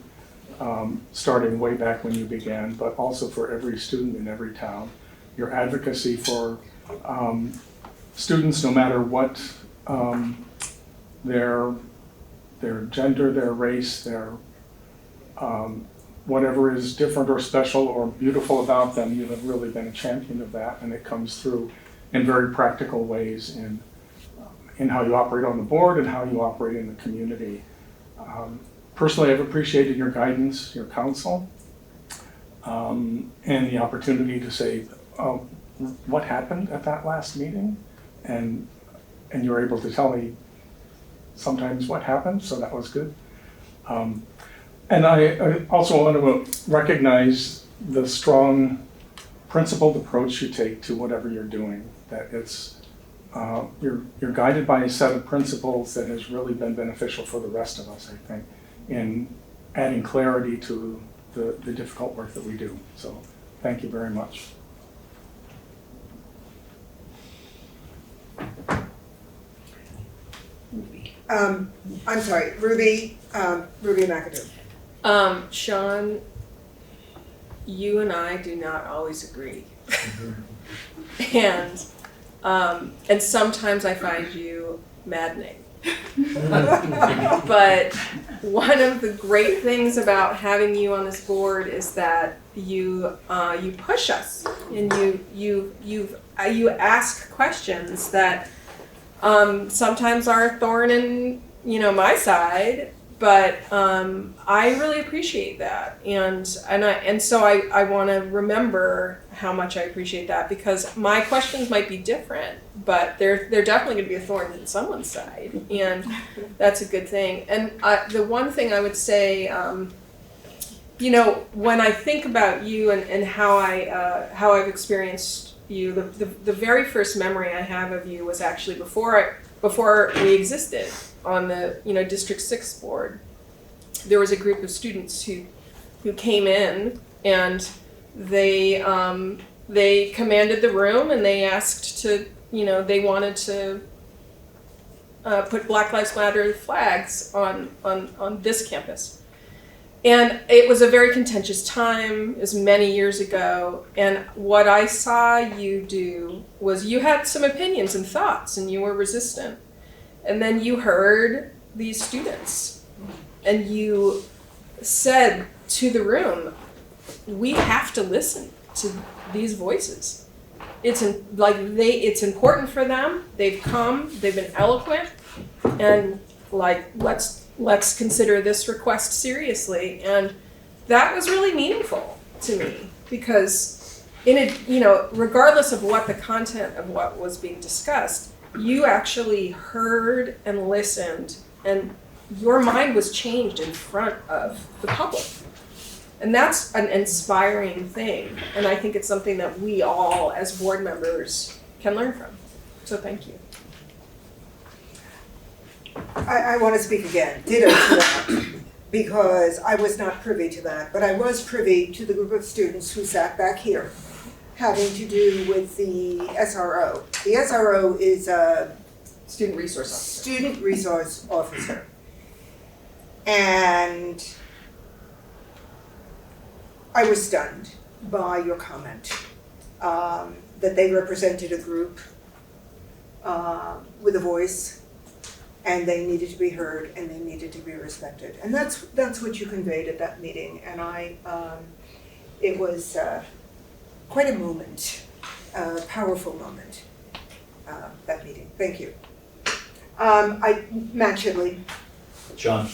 starting way back when you began, but also for every student in every town. Your advocacy for students, no matter what their gender, their race, their whatever is different or special or beautiful about them, you have really been a champion of that, and it comes through in very practical ways in how you operate on the board and how you operate in the community. Personally, I've appreciated your guidance, your counsel, and the opportunity to say what happened at that last meeting, and you were able to tell me sometimes what happened, so that was good. And I also want to recognize the strong principled approach you take to whatever you're doing, that it's you're guided by a set of principles that has really been beneficial for the rest of us, I think, in adding clarity to the difficult work that we do. So thank you very much. I'm sorry, Ruby McAdoo. Sean, you and I do not always agree. And sometimes I find you maddening. But one of the great things about having you on this board is that you push us, and you ask questions that sometimes are a thorn in my side, but I really appreciate that, and so I want to remember how much I appreciate that, because my questions might be different, but they're definitely going to be a thorn in someone's side, and that's a good thing. And the one thing I would say, when I think about you and how I've experienced you, the very first memory I have of you was actually before we existed on the District 6 board. There was a group of students who came in, and they commanded the room, and they asked to they wanted to put Black Lives Matter flags on this campus. And it was a very contentious time, it was many years ago, and what I saw you do was you had some opinions and thoughts, and you were resistant. And then you heard these students, and you said to the room, we have to listen to these voices. It's important for them, they've come, they've been eloquent, and let's let's consider this request seriously. And that was really meaningful to me because regardless of what the content of what was being discussed, you actually heard and listened, and your mind was changed in front of the public. And that's an inspiring thing. And I think it's something that we all as board members can learn from. So thank you. I want to speak again, ditto to that, because I was not privy to that, but I was privy to the group of students who sat back here having to do with the SRO. The SRO is a student resource officer. Student resource officer. And I was stunned by your comment that they represented a group with a voice, and they needed to be heard and they needed to be respected. And that's what you conveyed at that meeting. And it was quite a moment, a powerful moment, that meeting. Thank you. Matt Chidley. John,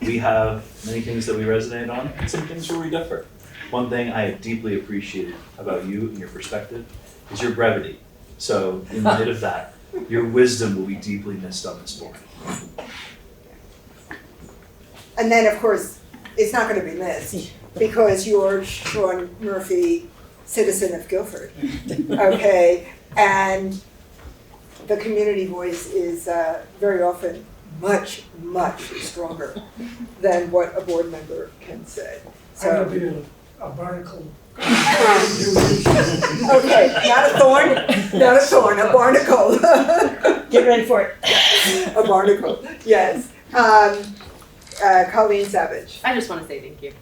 we have many things that we resonate on and some things where we differ. One thing I have deeply appreciated about you and your perspective is your brevity. So in light of that, your wisdom will be deeply missed on this board. And then, of course, it's not going to be missed because you're Sean Murphy, citizen of Guilford, okay? And the community voice is very often much, much stronger than what a board member can say. So, I'm going to be a barnacle. Okay, not a thorn, a barnacle. Get ready for it. A barnacle, yes. Colleen Savage. I just want to say thank you.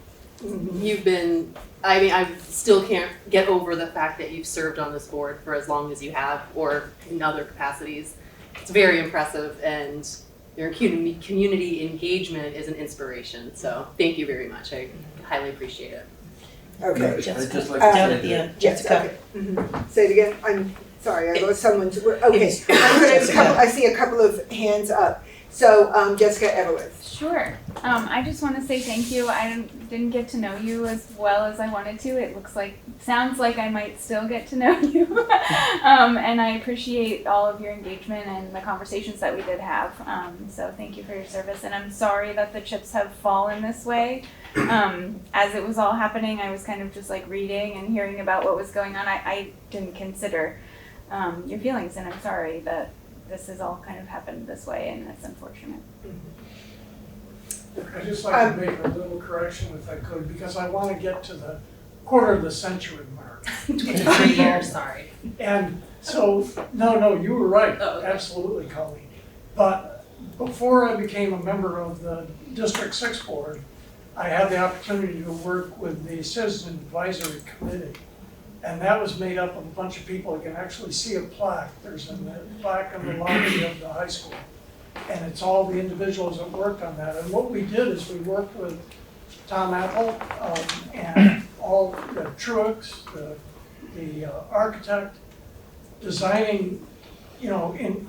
Mm-hmm. You've been, I still can't get over the fact that you've served on this board for as long as you have, or in other capacities. It's very impressive, and your community engagement is an inspiration. So thank you very much. I highly appreciate it. Okay. I'd just like Down to at the say end. that Jessica. Okay. Mm-hmm. Say it again. I'm sorry, I lost someone to. Okay. I see a couple of hands up. So Jessica Evelyn. Sure. I just want to say thank you. I didn't get to know you as well as I wanted to. It sounds like I might still get to know you. And I appreciate all of your engagement and the conversations that we did have. So thank you for your service. And I'm sorry that the chips have fallen this way. As it was all happening, I was kind of just like reading and hearing about what was going on. I didn't consider your feelings, and I'm sorry that this has all kind of happened this way, and it's unfortunate. I'd just like to make a little correction if I could, because I want to get to the quarter of the century mark. 23 years, sorry. And so, no, you were right, Oh, okay. Absolutely, Colleen. But before I became a member of the District 6 Board, I had the opportunity to work with the Citizen Advisory Committee. And that was made up of a bunch of people. You can actually see a plaque. There's a plaque in the lobby of the high school. And it's all the individuals that worked on that. And what we did is we worked with Tom Apple and all the Truex, the architect, designing, in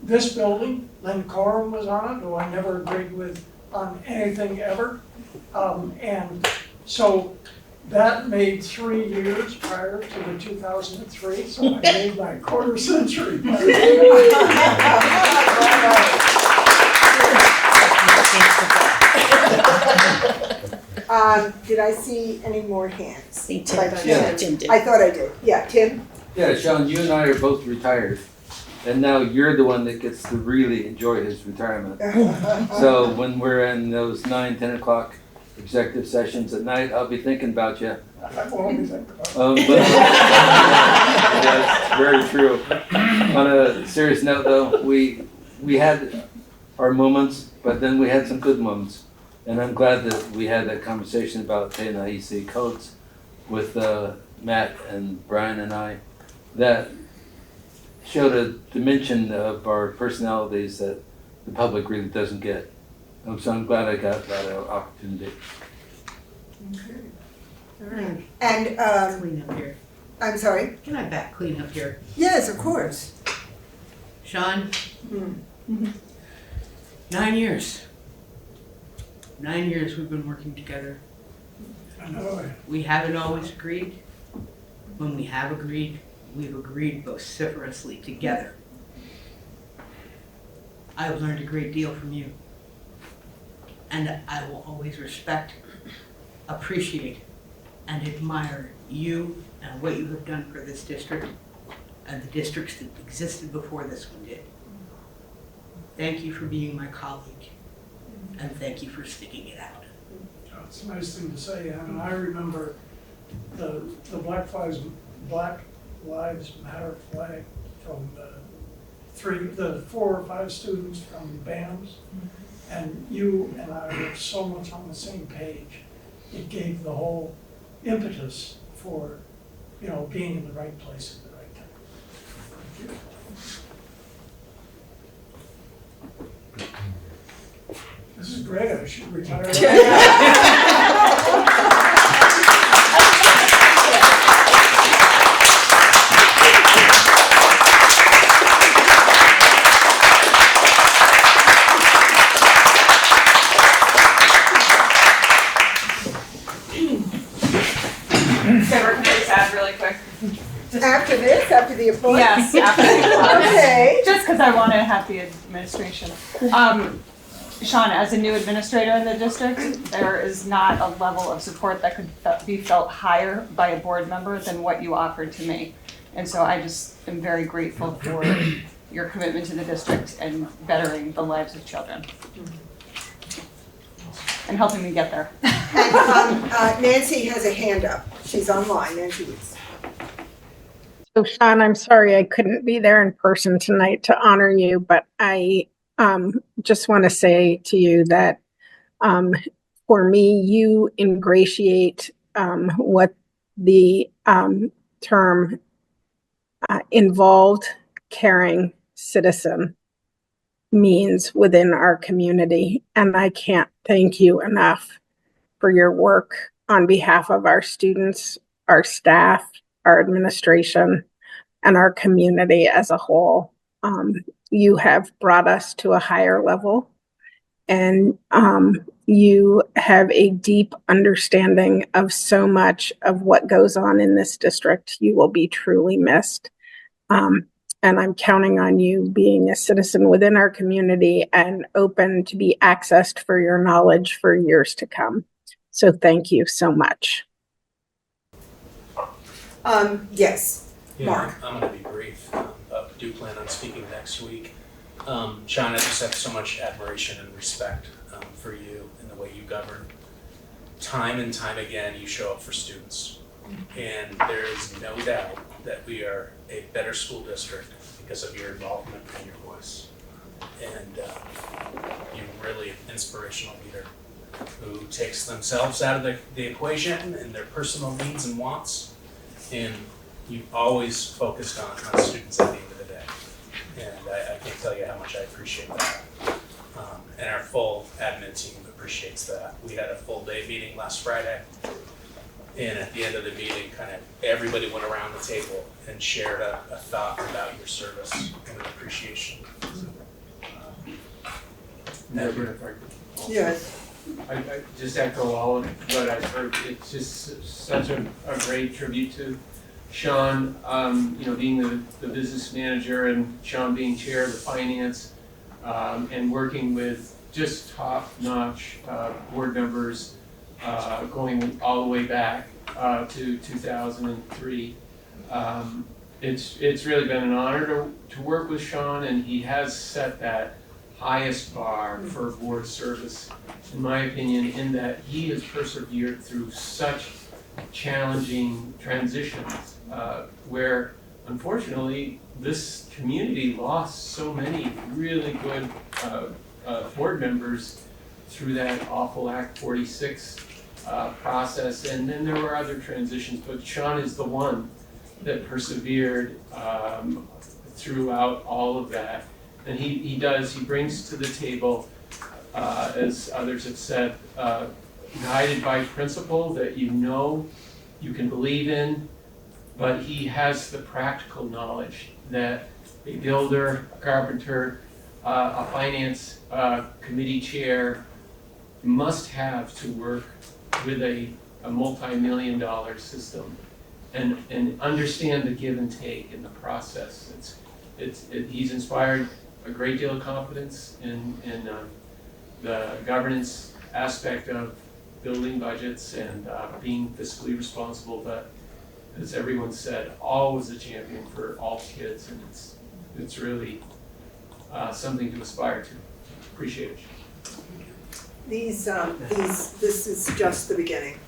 this building. Lynn Coram was on it, who I never agreed with on anything ever. And so that made 3 years prior to the 2003, so I made my quarter century. Did I see any more hands? Tim did. I thought I did. Yeah, Tim? Yeah, Sean, you and I are both retired, and now you're the one that gets to really enjoy his retirement. So when we're in those 9, 10 o'clock executive sessions at night, I'll be thinking about you. I won't be thinking about That's very true. On a serious note, though, we had our moments, but then we had some good moments. And I'm glad that we had that conversation about Te Nahisi codes with Matt and Brian and I. That showed a dimension of our personalities that the public really doesn't get. So I'm glad I got that opportunity. Okay. All right. And Clean up here. I'm sorry? Can I back clean up here? Yes, of course. Sean, 9 years. 9 years we've been working together. I know. We haven't always agreed. When we have agreed, we've agreed vociferously together. I've learned a great deal from you. And I will always respect, appreciate, and admire you and what you have done for this district and the districts that existed before this one did. Thank you for being my colleague, and thank you for sticking it out. It's a nice thing to say, and I remember the Black Lives Matter flag from the 4 or 5 students from BAMS, and you and I were so much on the same page. It gave the whole impetus for, being in the right place at the right time. Thank you. This is great. I should retire. Deborah, can I just add really quick? After this, after the appointment? Yes, after the appointment. Okay. Just because I want to have the administration. Sean, as a new administrator in the district, there is not a level of support that could be felt higher by a board member than what you offered to me. And so I just am very grateful for your commitment to the district and bettering the lives of children. And helping me get there. And Nancy has a hand up. She's online. Nancy Weeks. So Sean, I'm sorry I couldn't be there in person tonight to honor you, but I just want to say to you that for me, you ingratiate what the term involved, caring citizen means within our community. And I can't thank you enough for your work on behalf of our students, our staff, our administration, and our community as a whole. You have brought us to a higher level, and you have a deep understanding of so much of what goes on in this district. You will be truly missed. And I'm counting on you being a citizen within our community and open to be accessed for your knowledge for years to come. So thank you so much. Yes, Yeah, Mark. I'm going to be brief, but do plan on speaking next week. Sean, I just have so much admiration and respect for you and the way you govern. Time and time again, you show up for students. And there is no doubt that we are a better school district because of your involvement and your voice. And you're really an inspirational leader who takes themselves out of the equation and their personal needs and wants. And you always focused on students at the end of the day. And I can't tell you how much I appreciate that. And our full admin team appreciates that. We had a full day meeting last Friday. And at the end of the meeting, kind of everybody went around the table and shared a thought about your service and an appreciation. Yes. I just echo all of what I've heard. It's just such a great tribute to Sean, being the business manager, and Sean being chair of the finance, and working with just top-notch board members going all the way back to 2003. It's really been an honor to work with Sean, and he has set that highest bar for board service, in my opinion, in that he has persevered through such challenging transitions where, unfortunately, this community lost so many really good board members through that awful Act 46 process, and then there were other transitions, but Sean is the one that persevered throughout all of that. And he brings to the table, as others have said, guided by principle that you can believe in, but he has the practical knowledge that a builder, a carpenter, a finance committee chair must have to work with a multi-million-dollar system and understand the give and take in the process. He's inspired a great deal of confidence in the governance aspect of building budgets and being fiscally responsible, but as everyone said, always a champion for all kids, and it's really something to aspire to. Appreciate it. This is just the beginning.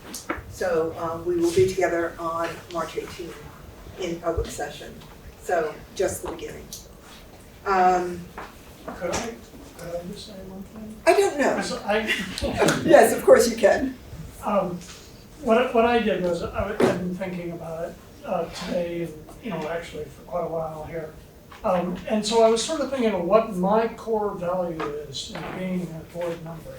So we will be together on March 18th in public session. So just the beginning. Could I just say one thing? I don't know. So Yes, of course you can. What I did was I've been thinking about it today, and actually for quite a while here. And so I was sort of thinking of what my core value is in being a board member.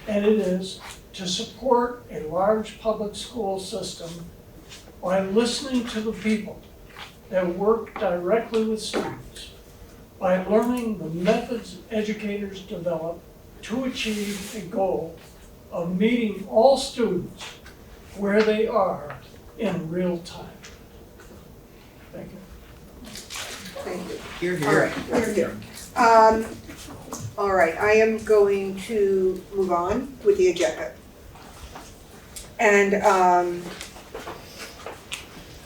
And it is to support a large public school system by listening to the people that work directly with students, by learning the methods educators develop to achieve a goal of meeting all students where they are in real time. Thank you. Thank you. You're here. All right, you're here. All right, I am going to move on with the agenda. And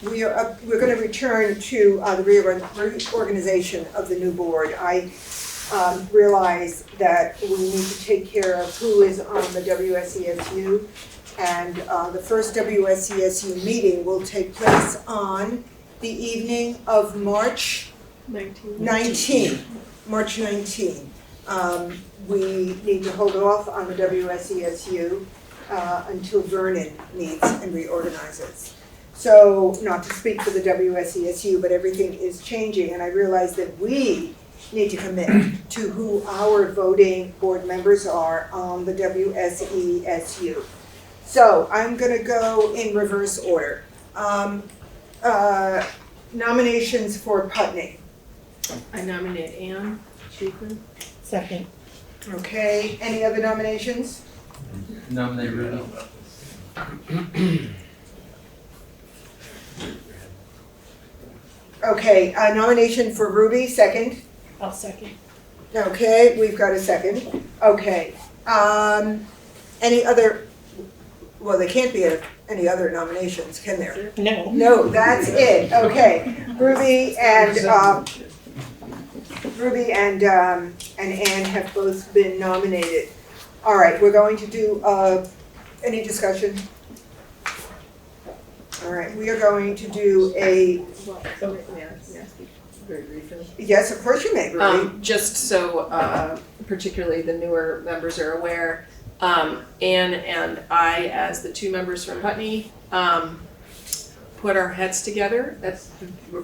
we're going to return to the reorganization of the new board. I realize that we need to take care of who is on the WSESU, and the first WSESU meeting will take place on the evening of March 19. March 19. We need to hold off on the WSESU until Vernon meets and reorganizes. So, not to speak for the WSESU, but everything is changing, and I realize that we need to commit to who our voting board members are on the WSESU. So, I'm going to go in reverse order. Nominations for Putney. I nominate Anne Sheikman. Second. Okay, any other nominations? Nominate Ruby. Okay, nomination for Ruby, second. I'll second. Okay, we've got a second. Okay, any other, well, there can't be any other nominations, can there? No. No, that's it, okay. Ruby and Anne have both been nominated. All right, we're going to do, any discussion? All right, we are going to do a, Very briefly. yes, of course you may, Ruby. Just so particularly the newer members are aware, Anne and I, as the two members from Putney, put our heads together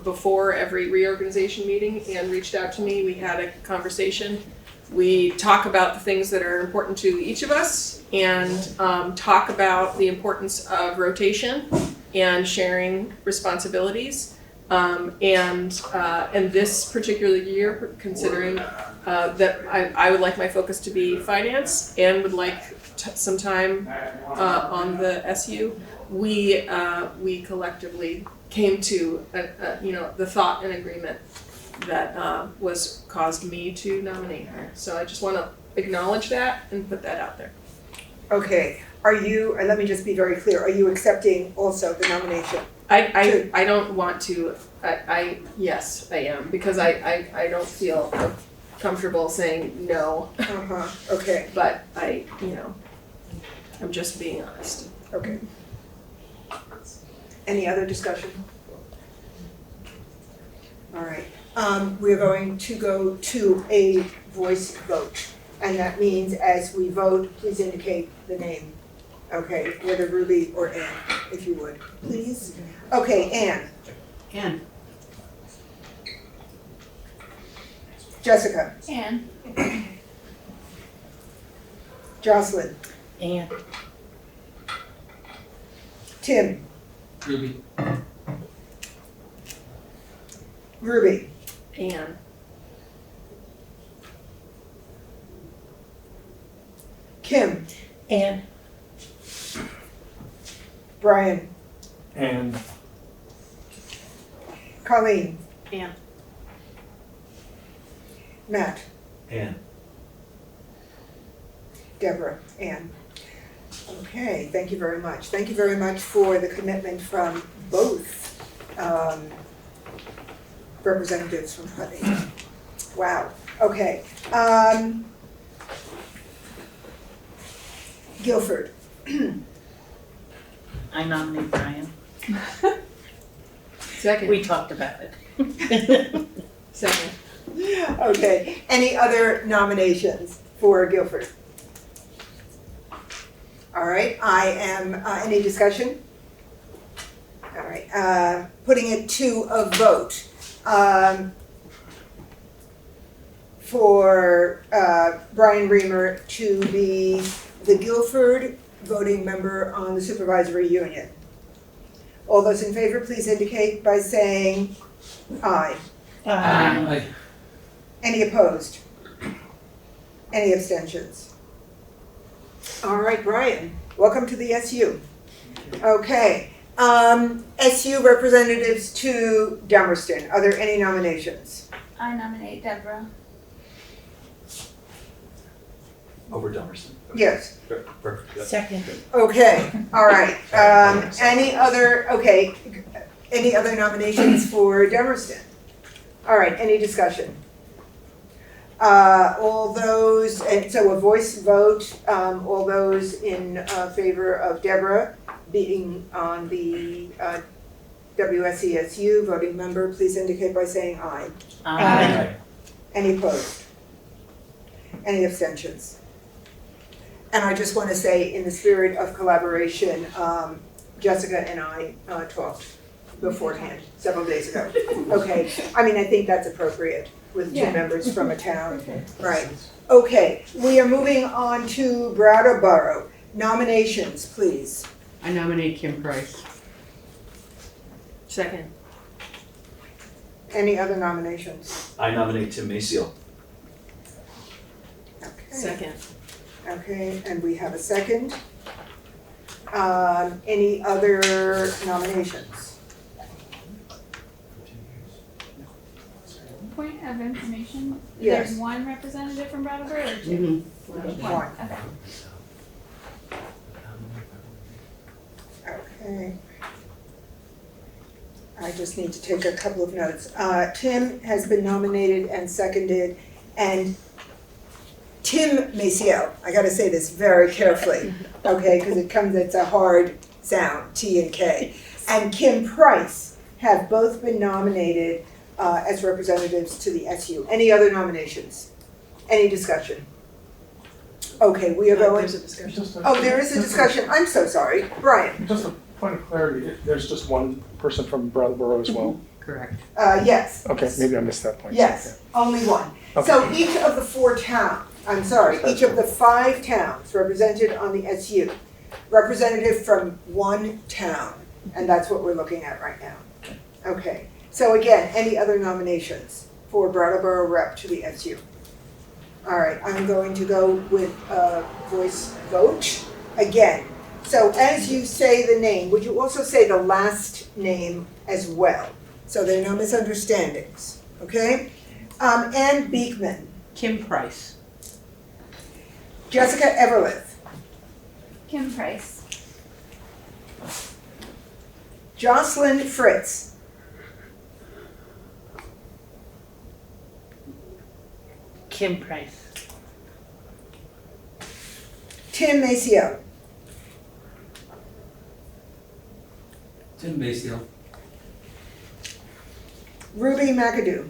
before every reorganization meeting and reached out to me. We had a conversation. We talk about the things that are important to each of us and talk about the importance of rotation and sharing responsibilities. And this particular year, considering that I would like my focus to be finance and would like some time on the SU, we collectively came to the thought and agreement that was caused me to nominate her. So I just want to acknowledge that and put that out there. Okay, are you, and let me just be very clear, are you accepting also the nomination? I don't want to, yes, I am, because I don't feel comfortable saying no. Okay. But I'm just being honest. Okay. Any other discussion? All right, we're going to go to a voice vote. And that means as we vote, please indicate the name. Okay, whether Ruby or Anne, if you would, please. Okay, Anne. Anne. Jessica. Anne. Jocelyn. Anne. Tim. Ruby. Ruby. Anne. Kim, And Brian, And Colleen, Ann. Matt, And Deborah, Ann. Okay, thank you very much. Thank you very much for the commitment from both representatives from Putney. Wow, okay. Guilford. I nominate Brian. Second. We talked about it. Second. Okay, any other nominations for Guilford? All right, I am, any discussion? All right, putting it to a vote. For Brian Reamer to be the Guilford voting member on the supervisory union. All those in favor, please indicate by saying aye. Aye. Any opposed? Any abstentions? All right, Brian, welcome to the SU. Okay, SU representatives to Dummerston. Are there any nominations? I nominate Deborah. over Dummerston. Yes. Perfect. Yeah. Second. Okay, all right. Any other nominations for Dummerston? All right, any discussion? All those, and so a voice vote, all those in favor of Deborah being on the WSESU voting member, please indicate by saying aye. Aye. Any opposed? Any abstentions? And I just want to say, in the spirit of collaboration, Jessica and I talked beforehand, several days ago. Okay, I mean, I think that's appropriate with two members from a town. Right, okay, we are moving on to Brattleboro. Nominations, please. I nominate Kim Price. Second. Any other nominations? I nominate Tim Maciel. Okay. Second. Okay, and we have a second. Any other nominations? Point of information, Yes. there's one representative from Brattleboro or two? One. Okay. Okay. I just need to take a couple of notes. Tim has been nominated and seconded, and Tim Maciel, I gotta say this very carefully, okay, because it's a hard sound, T and K. And Kim Price have both been nominated as representatives to the SU. Any other nominations? Any discussion? Okay, we are going. There's a discussion. Oh, there is a discussion. I'm so sorry. Brian? Just a point of clarity, there's just one person from Brattleboro as well? Correct. Yes. Okay, maybe I missed that point. Yes, only one. Okay. So each of the each of the 5 towns represented on the SU, representative from one town, and that's what we're looking at right now. Okay, so again, any other nominations for Brattleboro rep to the SU? All right, I'm going to go with a voice vote again. So as you say the name, would you also say the last name as well? So there are no misunderstandings, okay? Ann Beekman. Kim Price. Jessica Everlith. Kim Price. Jocelyn Fritz. Kim Price. Tim Maciel. Tim Maciel. Ruby McAdoo.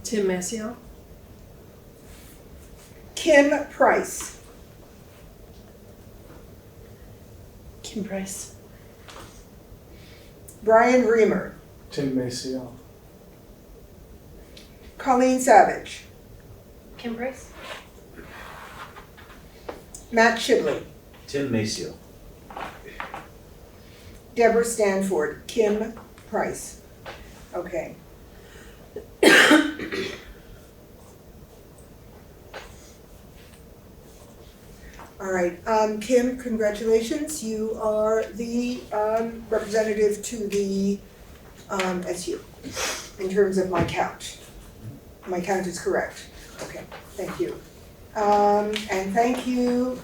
Tim Maciel. Kim Price. Kim Price. Brian Reamer. Tim Maciel. Colleen Savage. Kim Price. Matt Shibley. Tim Maciel. Deborah Stanford. Kim Price. Okay. All All right, Kim, congratulations. You are the representative to the SU in terms of my count. My count is correct. Okay, thank you. And thank you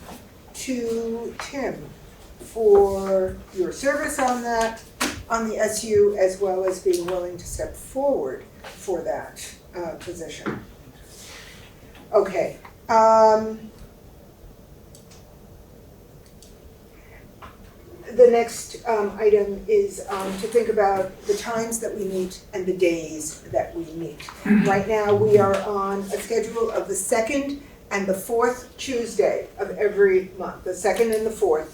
to Tim for your service on that, on the SU, as well as being willing to step forward for that position. Okay. The next item is to think about the times that we meet and the days that we meet. Right now, we are on a schedule of the 2nd and the 4th Tuesday of every month, the 2nd and the 4th,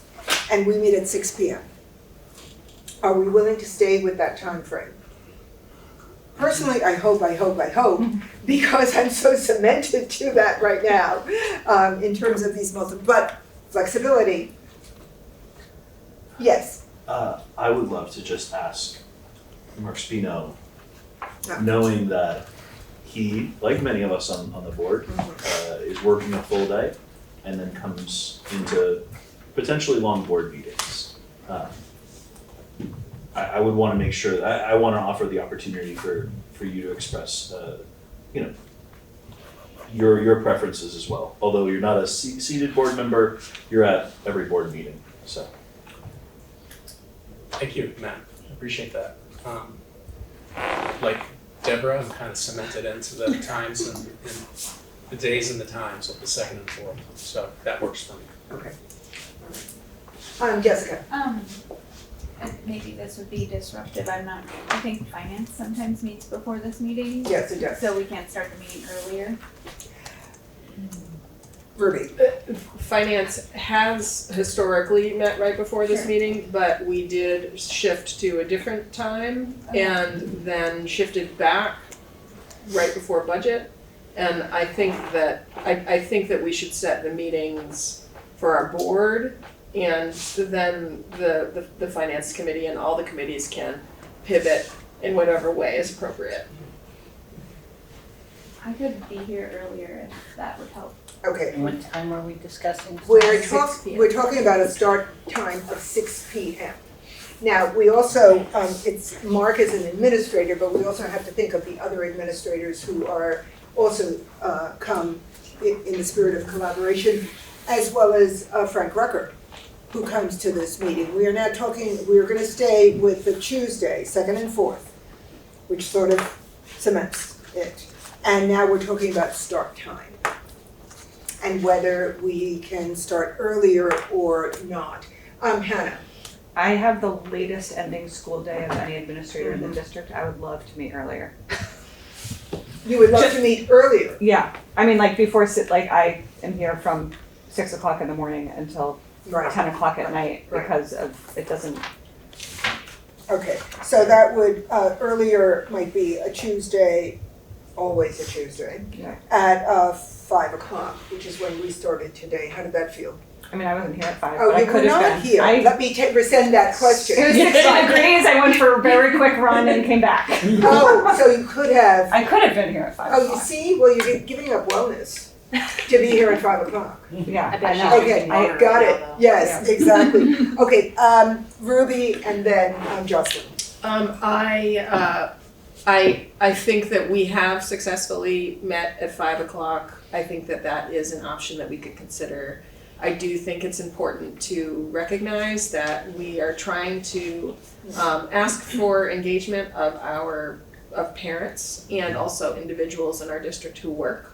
and we meet at 6 p.m. Are we willing to stay with that time frame? Personally, I hope, because I'm so cemented to that right now in terms of these multiple, but flexibility. Yes. I would love to just ask Mark Spino, knowing that he, like many of us on the board, is working a full day and then comes into potentially long board meetings. I would want to make sure that I want to offer the opportunity for you to express, your preferences as well. Although you're not a seated board member, you're at every board meeting, so. Thank you, Matt. I appreciate that. Like Deborah, I'm kind of cemented into the times and the days and the times of the 2nd and 4th, so that works for me. Okay. Jessica. Maybe this would be disruptive. I think finance sometimes meets before this meeting. Yes, it does. So we can't start the meeting earlier. Ruby. Finance has historically met right before this meeting, but we did shift to a different time and then shifted back right before budget. And I think that we should set the meetings for our board, and then the finance committee and all the committees can pivot in whatever way is appropriate. I could be here earlier if that would help. Okay. And what time are we discussing? We're talking about a start time of 6 p.m. Now, we also, it's Mark is an administrator, but we also have to think of the other administrators who are also come in the spirit of collaboration, as well as Frank Rucker, who comes to this meeting. We are now talking, we are going to stay with the Tuesday, 2nd and 4th, which sort of cements it. And now we're talking about start time and whether we can start earlier or not. Hannah. I have the latest ending school day of any administrator in the district. I would love to meet earlier. You would love to meet earlier? Yeah. I mean, like before, I am here from 6 o'clock in the morning until 10 o'clock at night because of, it doesn't. Okay, so that would, earlier might be a Tuesday, always a Tuesday, at 5 o'clock, which is when we started today. How did that feel? I mean, I wasn't here at 5. Oh, but you were not here. Let me rescind that question. It was 60 degrees. I went for a very quick run and came back. Oh, so you could have. I could have been here at 5 o'clock. Oh, you see? Well, you're giving up wellness to be here at 5 o'clock. Yeah, I bet know. Okay, I got it. Yes, exactly. Okay, Ruby and then Jocelyn. I think that we have successfully met at 5 o'clock. I think that is an option that we could consider. I do think it's important to recognize that we are trying to ask for engagement of parents and also individuals in our district who work.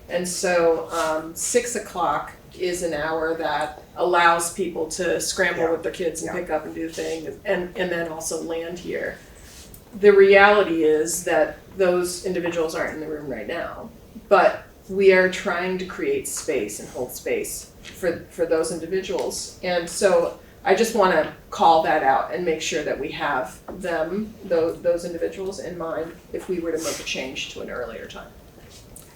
And so 6 o'clock is an hour that allows people to scramble with their kids and pick up and do things and then also land here. The reality is that those individuals aren't in the room right now, but we are trying to create space and hold space for those individuals. And so I just want to call that out and make sure that we have them, those individuals in mind if we were to make a change to an earlier time.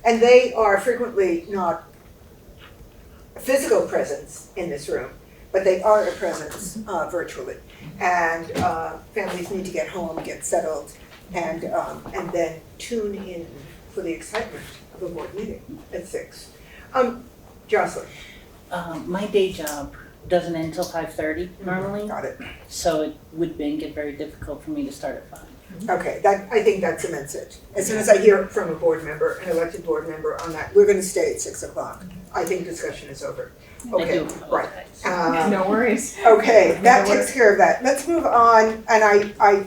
And they are frequently not a physical presence in this room, but they are a presence virtually. And families need to get home, get settled, and then tune in for the excitement of a board meeting at 6. Jocelyn. My day job doesn't end until 5:30 normally. Got it. So it would make it very difficult for me to start at 5. Okay, I think that cements it. As soon as I hear from a board member, an elected board member on that, we're gonna stay at 6 o'clock. I think discussion is over. Okay, right. No worries. Okay, that takes care of that. Let's move on, and I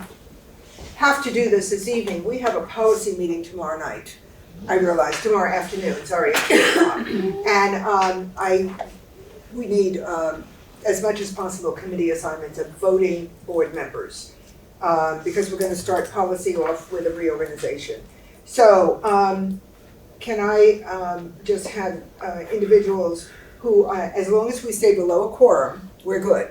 have to do this evening. We have a policy meeting tomorrow night. I realize, tomorrow afternoon, sorry, at 2 o'clock. And we need, as much as possible, committee assignments of voting board members. Because we're gonna start policy off with a reorganization. So, can I just have individuals who, as long as we stay below a quorum, we're good.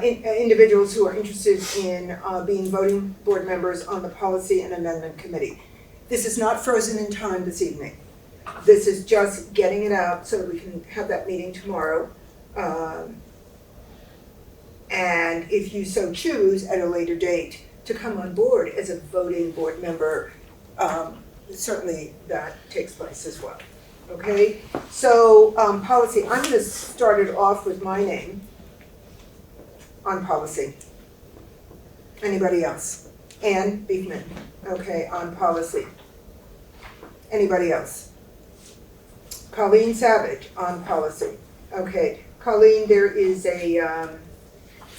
Individuals who are interested in being voting board members on the Policy and Amendment Committee. This is not frozen in time this evening. This is just getting it out so that we can have that meeting tomorrow. And if you so choose at a later date to come on board as a voting board member, certainly that takes place as well. Okay, so policy, I'm gonna start it off with my name on policy. Anybody else? Ann Beekman, okay, on policy. Anybody else? Colleen Savage on policy. Okay, Colleen, there is a,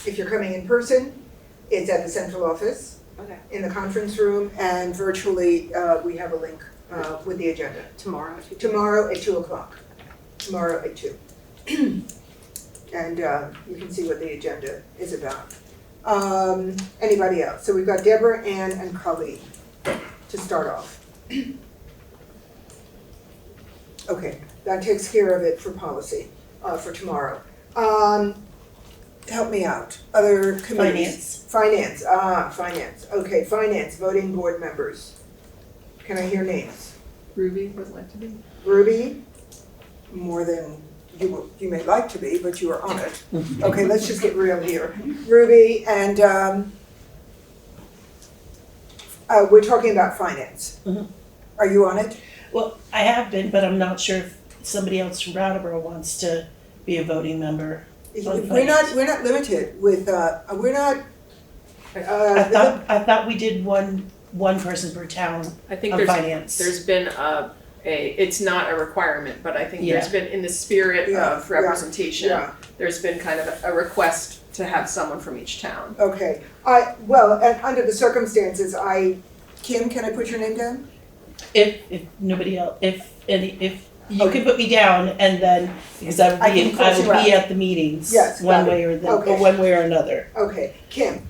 if you're coming in person, it's at the central office. Okay. In the conference room, and virtually, we have a link with the agenda. Tomorrow. Tomorrow at 2 o'clock. Tomorrow at 2. And you can see what the agenda is about. Anybody else? So we've got Deborah, Ann, and Colleen to start off. Okay, that takes care of it for policy for tomorrow. Help me out. Other committees? Finance. Finance. Okay, finance, voting board members. Can I hear names? Ruby would like to be. Ruby, more than you may like to be, but you are on it. Okay, let's just get real here. Ruby, and we're talking about finance. Are you on it? Well, I have been, but I'm not sure if somebody else from Brattleboro wants to be a voting member. We're not limited with, we're not. I thought we did one person per town I think on finance. there's been it's not a requirement, but I think there's been, in the spirit of representation, there's been kind of a request to have someone from each town. Okay, well, and under the circumstances, Kim, can I put your name down? If nobody else, if you can put me down, and then, because I will be at the meetings. Yes, one way or one way or another. Okay, Kim,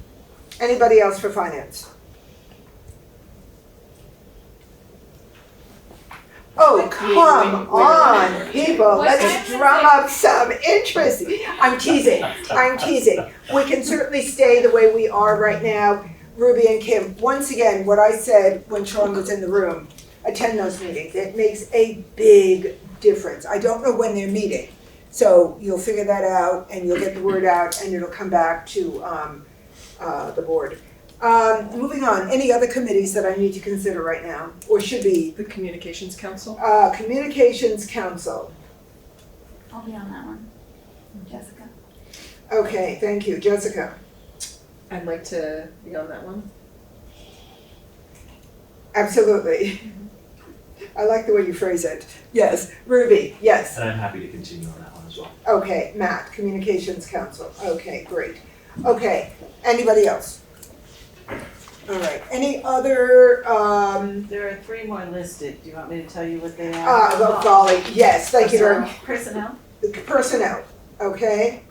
anybody else for finance? Oh, come on, people, let's drum up some interest. I'm teasing. We can certainly stay the way we are right now. Ruby and Kim, once again, what I said when Sean was in the room, attend those meetings. It makes a big difference. I don't know when they're meeting, so you'll figure that out and you'll get the word out and it'll come back to the board. Moving on, any other committees that I need to consider right now, or should be? The Communications Council? Communications Council. I'll be on that one. Jessica. Okay, thank you. Jessica? I'd like to be on that one. Absolutely. I like the way you phrase it. Yes. Ruby, yes. And I'm happy to continue on that one as well. Okay, Matt, Communications Council. Okay, great. Okay, anybody else? All right, any other, There are 3 more listed. Do you want me to tell you what they are? oh golly, yes, thank you very much. Personnel. Personnel, okay.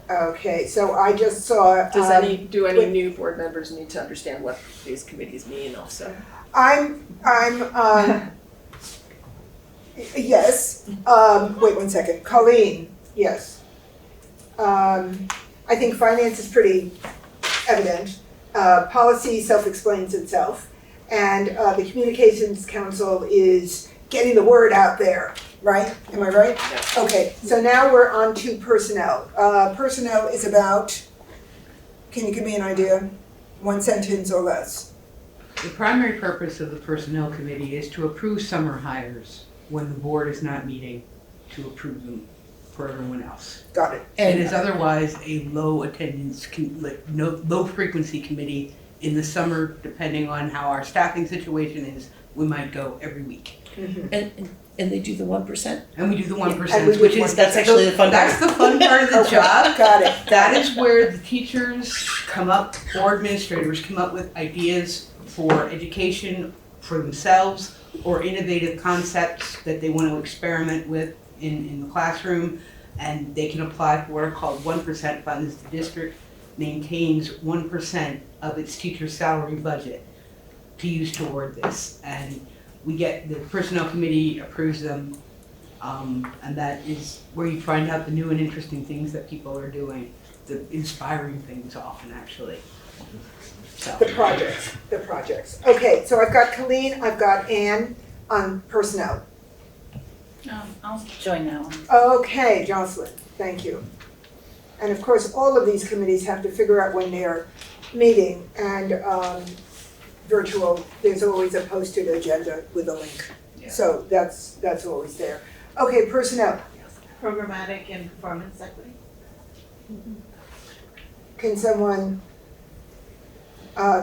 Okay, so I just saw. Do any new board members need to understand what these committees mean also? I'm yes, wait 1 second, Colleen, yes. I think finance is pretty evident. Policy self-explains itself, and the Communications Council is getting the word out there, right? Am I right? Yeah. Okay, so now we're on to personnel. Personnel is about, can you give me an idea? 1 sentence or less. The primary purpose of the Personnel Committee is to approve summer hires when the board is not meeting. to approve them for everyone else. Got it. It is otherwise a low attendance, low frequency committee. In the summer, depending on how our staffing situation is, we might go every week. And they do the 1%? And we do the 1%, And we do which is, 1%. That's actually the fun part. that's the fun part of the Okay, job. got it. That is where the teachers come up, or administrators come up with ideas for education for themselves, or innovative concepts that they want to experiment with in the classroom, and they can apply for what are called 1% funds. The district maintains 1% of its teacher salary budget to use toward this, and we get, the personnel committee approves them, and that is where you find out the new and interesting things that people are doing, the inspiring things often, actually. So. The projects. Okay, so I've got Colleen, I've got Ann on personnel. I'll join that one. Okay, Jocelyn, thank you. And of course, all of these committees have to figure out when they are meeting, and virtual, there's always a posted agenda with a link. So that's always there. Okay, personnel. Programmatic and performance equity. Can someone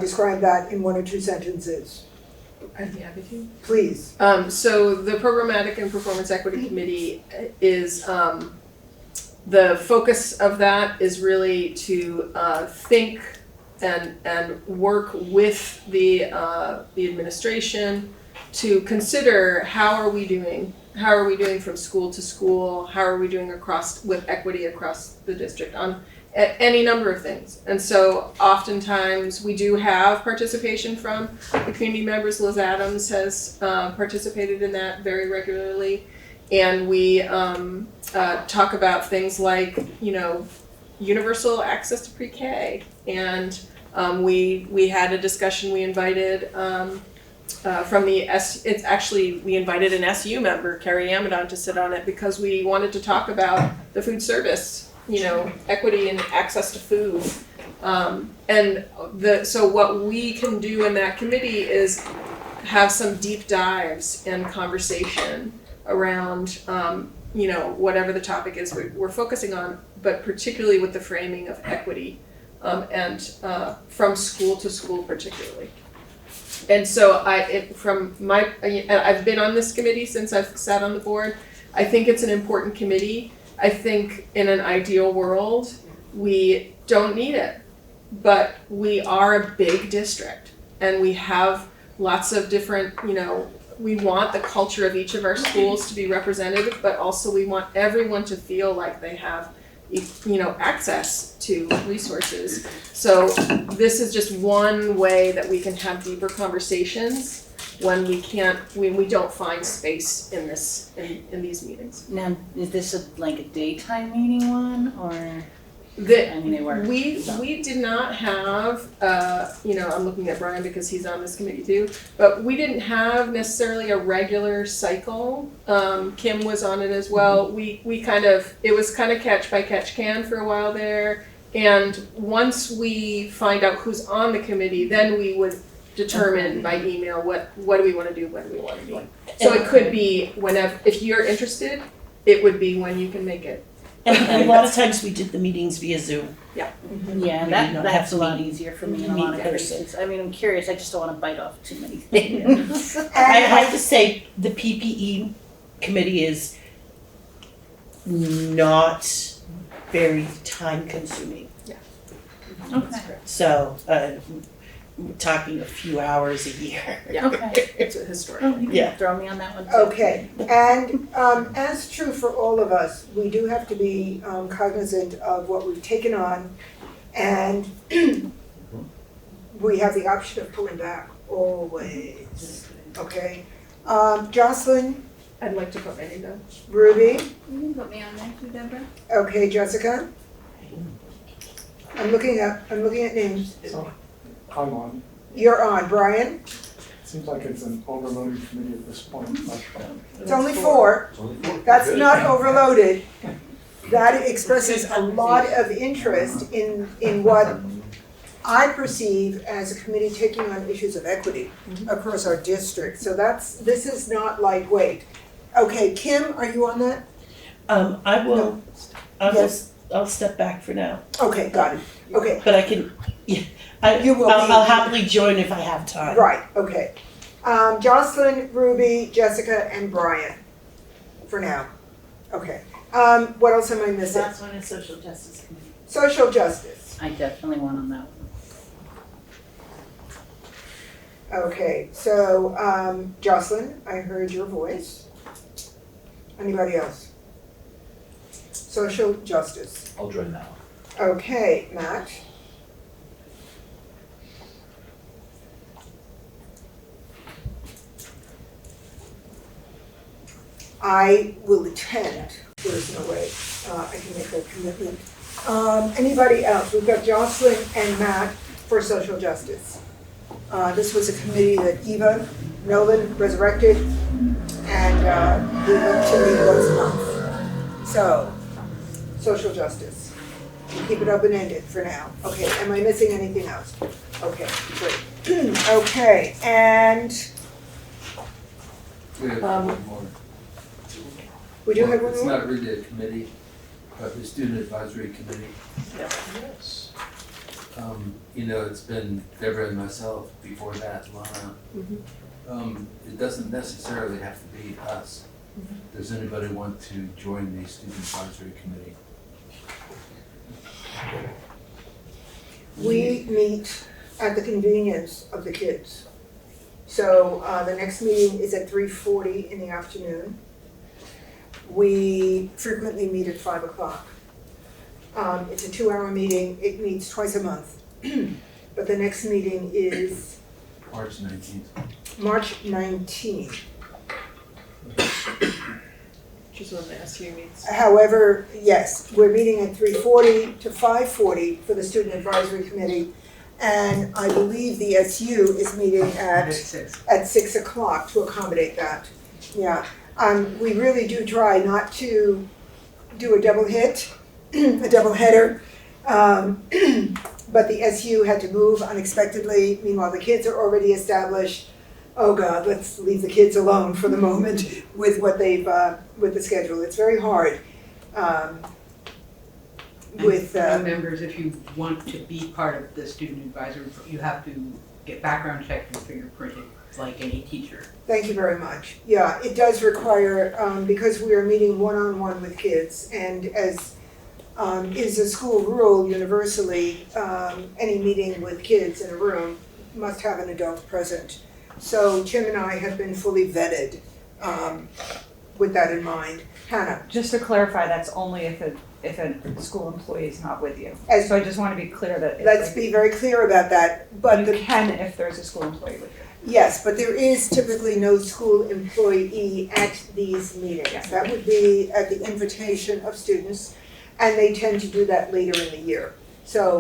describe that in 1 or 2 sentences? I'd be happy to. Please. So the Programmatic and Performance Equity Committee is, the focus of that is really to think and work with the administration to consider how are we doing from school to school, how are we doing with equity across the district on any number of things. And so oftentimes we do have participation from the community members. Liz Adams has participated in that very regularly. And we talk about things like, universal access to pre-K. And we had a discussion, we invited from we invited an SU member, Carrie Amadon, to sit on it because we wanted to talk about the food service, equity and access to food. So what we can do in that committee is have some deep dives and conversation around, whatever the topic is we're focusing on, but particularly with the framing of equity, and from school to school particularly. And so I've been on this committee since I've sat on the board. I think it's an important committee. I think in an ideal world, we don't need it, but we are a big district and we have lots of different, we want the culture of each of our schools to be represented, but also we want everyone to feel like they have, access to resources. So this is just one way that we can have deeper conversations when we don't find space in these meetings. Now, is this a daytime meeting one, or? They work. We did not have, I'm looking at Brian because he's on this committee too, but we didn't have necessarily a regular cycle. Kim was on it as well. It was kind of catch by catch can for a while there. And once we find out who's on the committee, then we would determine by email what do we want to do, when do we want to do. So it could be whenever, if you're interested, it would be when you can make it. And a lot of times we did the meetings via Zoom. Yeah. Yeah, that's a lot easier for me in a lot of cases. I mean, I'm curious, I just don't want to bite off too many things. I have to say, the PPE committee is not very time consuming. Yeah. Okay. So, we're talking a few hours a year. Yeah. Okay. It's a historical. Yeah. Throw me on that one too. Okay, and as true for all of us, we do have to be cognizant of what we've taken on, and we have the option of pulling back always, okay? Jocelyn? I'd like to put my name down. Ruby? You can put me on there too, Deborah. Okay, Jessica? I'm looking at names. I'm on. You're on. Brian? Seems like it's an overloaded committee at this point. It's only 4. That's not overloaded. That expresses a lot of interest in what I perceive as a committee taking on issues of equity across our district. So this is not lightweight. Okay, Kim, are you on that? I will, No. Yes. I'll step back for now, Okay, got it. Okay, but I can, yeah, You will be- I'll happily join if I have time. right, okay. Jocelyn, Ruby, Jessica, and Brian, for now. Okay. What else am I missing? That's one is Social Justice Committee. Social justice. I definitely want on that one. Okay, so, Jocelyn, I heard your voice. Anybody else? Social justice. I'll join now. Okay, Matt? I will attend. There's no way I can make that commitment. Anybody else? We've got Jocelyn and Matt for social justice. This was a committee that Eva Nolan resurrected, and we look to meet once a month. So, social justice. We'll keep it open-ended for now. Okay, am I missing anything else? Okay, great. Okay, and We have one more. we do have one It's more? not really a committee, but the Student Advisory Committee. Yes. You know, it's been Deborah and myself, before that, Lana. It doesn't necessarily have to be us. Does anybody want to join the Student Advisory Committee? We meet at the convenience of the kids. So the next meeting is at 3:40 in the afternoon. We frequently meet at 5 o'clock. It's a 2-hour meeting. It meets twice a month. But the next meeting is March 19th. March 19th. Which is when the SU meets. However, yes, we're meeting at 3:40 to 5:40 for the Student Advisory Committee. And I believe the SU is meeting at 6 o'clock to accommodate that. Yeah, we really do try not to do a double hit, a double header. But the SU had to move unexpectedly. Meanwhile, the kids are already established. Oh God, let's leave the kids alone for the moment with what they've, with the schedule. It's very hard. With members, if you want to be part of the student advisory, you have to get background checked and fingerprinted, like any teacher. Thank you very much. Yeah, it does require, because we are meeting one-on-one with kids, and as is a school rule universally, any meeting with kids in a room must have an adult present. So Tim and I have been fully vetted with that in mind. Hannah? Just to clarify, that's only if a school employee is not with you. As- So I just want to be clear that. Let's be very clear about that, but You can if there's a school employee with you. yes, but there is typically no school employee at these meetings. That would be at the invitation of students, and they tend to do that later in the year. So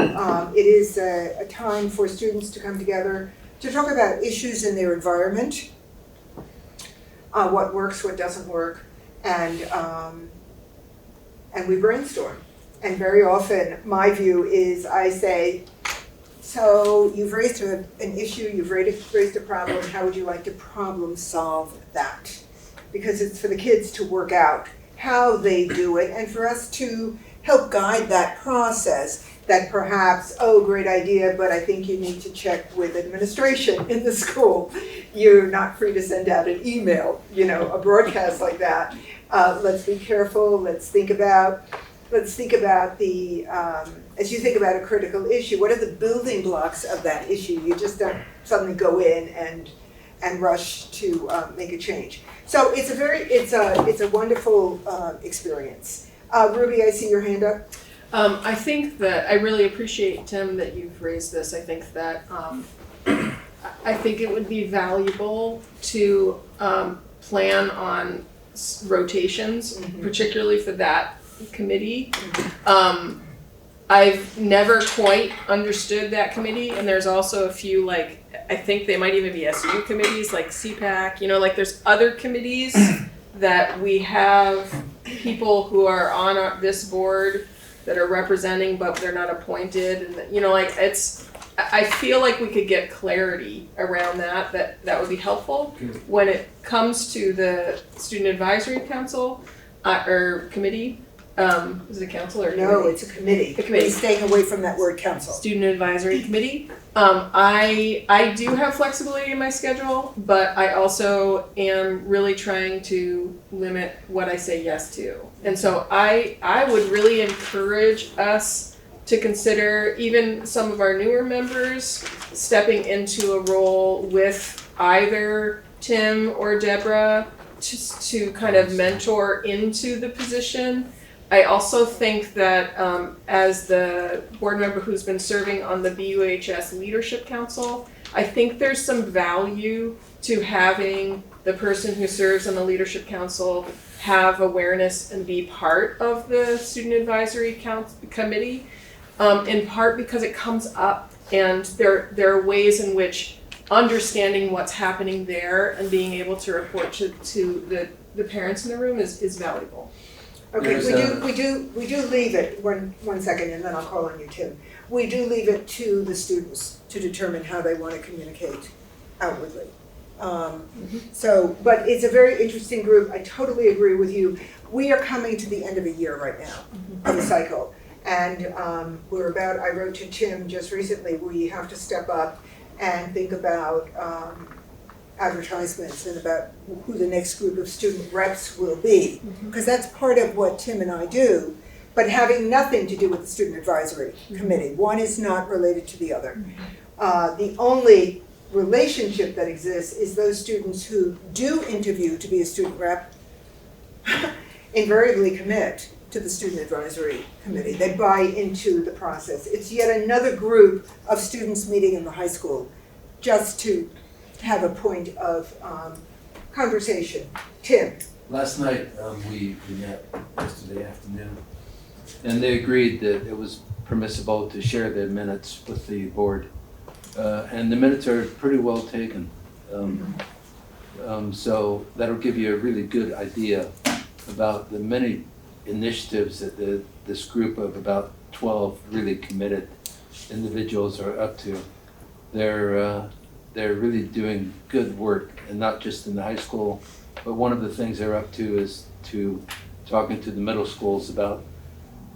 it is a time for students to come together to talk about issues in their environment, what works, what doesn't work, and we brainstorm. And very often, my view is I say, so you've raised an issue, you've raised a problem, how would you like to problem solve that? Because it's for the kids to work out how they do it, and for us to help guide that process that perhaps, oh, great idea, but I think you need to check with administration in the school. You're not free to send out an email, a broadcast like that. Let's be careful, let's think about the, as you think about a critical issue, what are the building blocks of that issue? You just don't suddenly go in and rush to make a change. So it's a wonderful experience. Ruby, I see your hand up. I think that I really appreciate, Tim, that you've raised this. I think that I think it would be valuable to plan on rotations, particularly for that committee. I've never quite understood that committee, and there's also a few, I think they might even be SU committees, like CPAC, there's other committees that we have people who are on this board that are representing, but they're not appointed, and I feel like we could get clarity around that would be helpful. When it comes to the Student Advisory Council, or committee, is it a council or a No, committee? it's a committee. A committee. We're staying away from that word council. Student Advisory Committee. I do have flexibility in my schedule, but I also am really trying to limit what I say yes to. And so I would really encourage us to consider even some of our newer members stepping into a role with either Tim or Deborah to kind of mentor into the position. I also think that as the board member who's been serving on the BUHS Leadership Council, I think there's some value to having the person who serves on the Leadership Council have awareness and be part of the Student Advisory Committee, in part because it comes up and there are ways in which understanding what's happening there and being able to report to the parents in the room is valuable. Okay, we do leave it, one second, and then I'll call on you, Tim. We do leave it to the students to determine how they want to communicate outwardly. So, but it's a very interesting group. I totally agree with you. We are coming to the end of a year right now of the cycle. And I wrote to Tim just recently, we have to step up and think about advertisements and about who the next group of student reps will be. Because that's part of what Tim and I do, but having nothing to do with the Student Advisory Committee. One is not related to the other. The only relationship that exists is those students who do interview to be a student rep invariably commit to the Student Advisory Committee. They buy into the process. It's yet another group of students meeting in the high school just to have a point of conversation. Tim. Last night, we met yesterday afternoon, and they agreed that it was permissible to share their minutes with the board. And the minutes are pretty well taken. So that'll give you a really good idea about the many initiatives that this group of about 12 really committed individuals are up to. They're really doing good work, and not just in the high school, but one of the things they're up to is talking to the middle schools about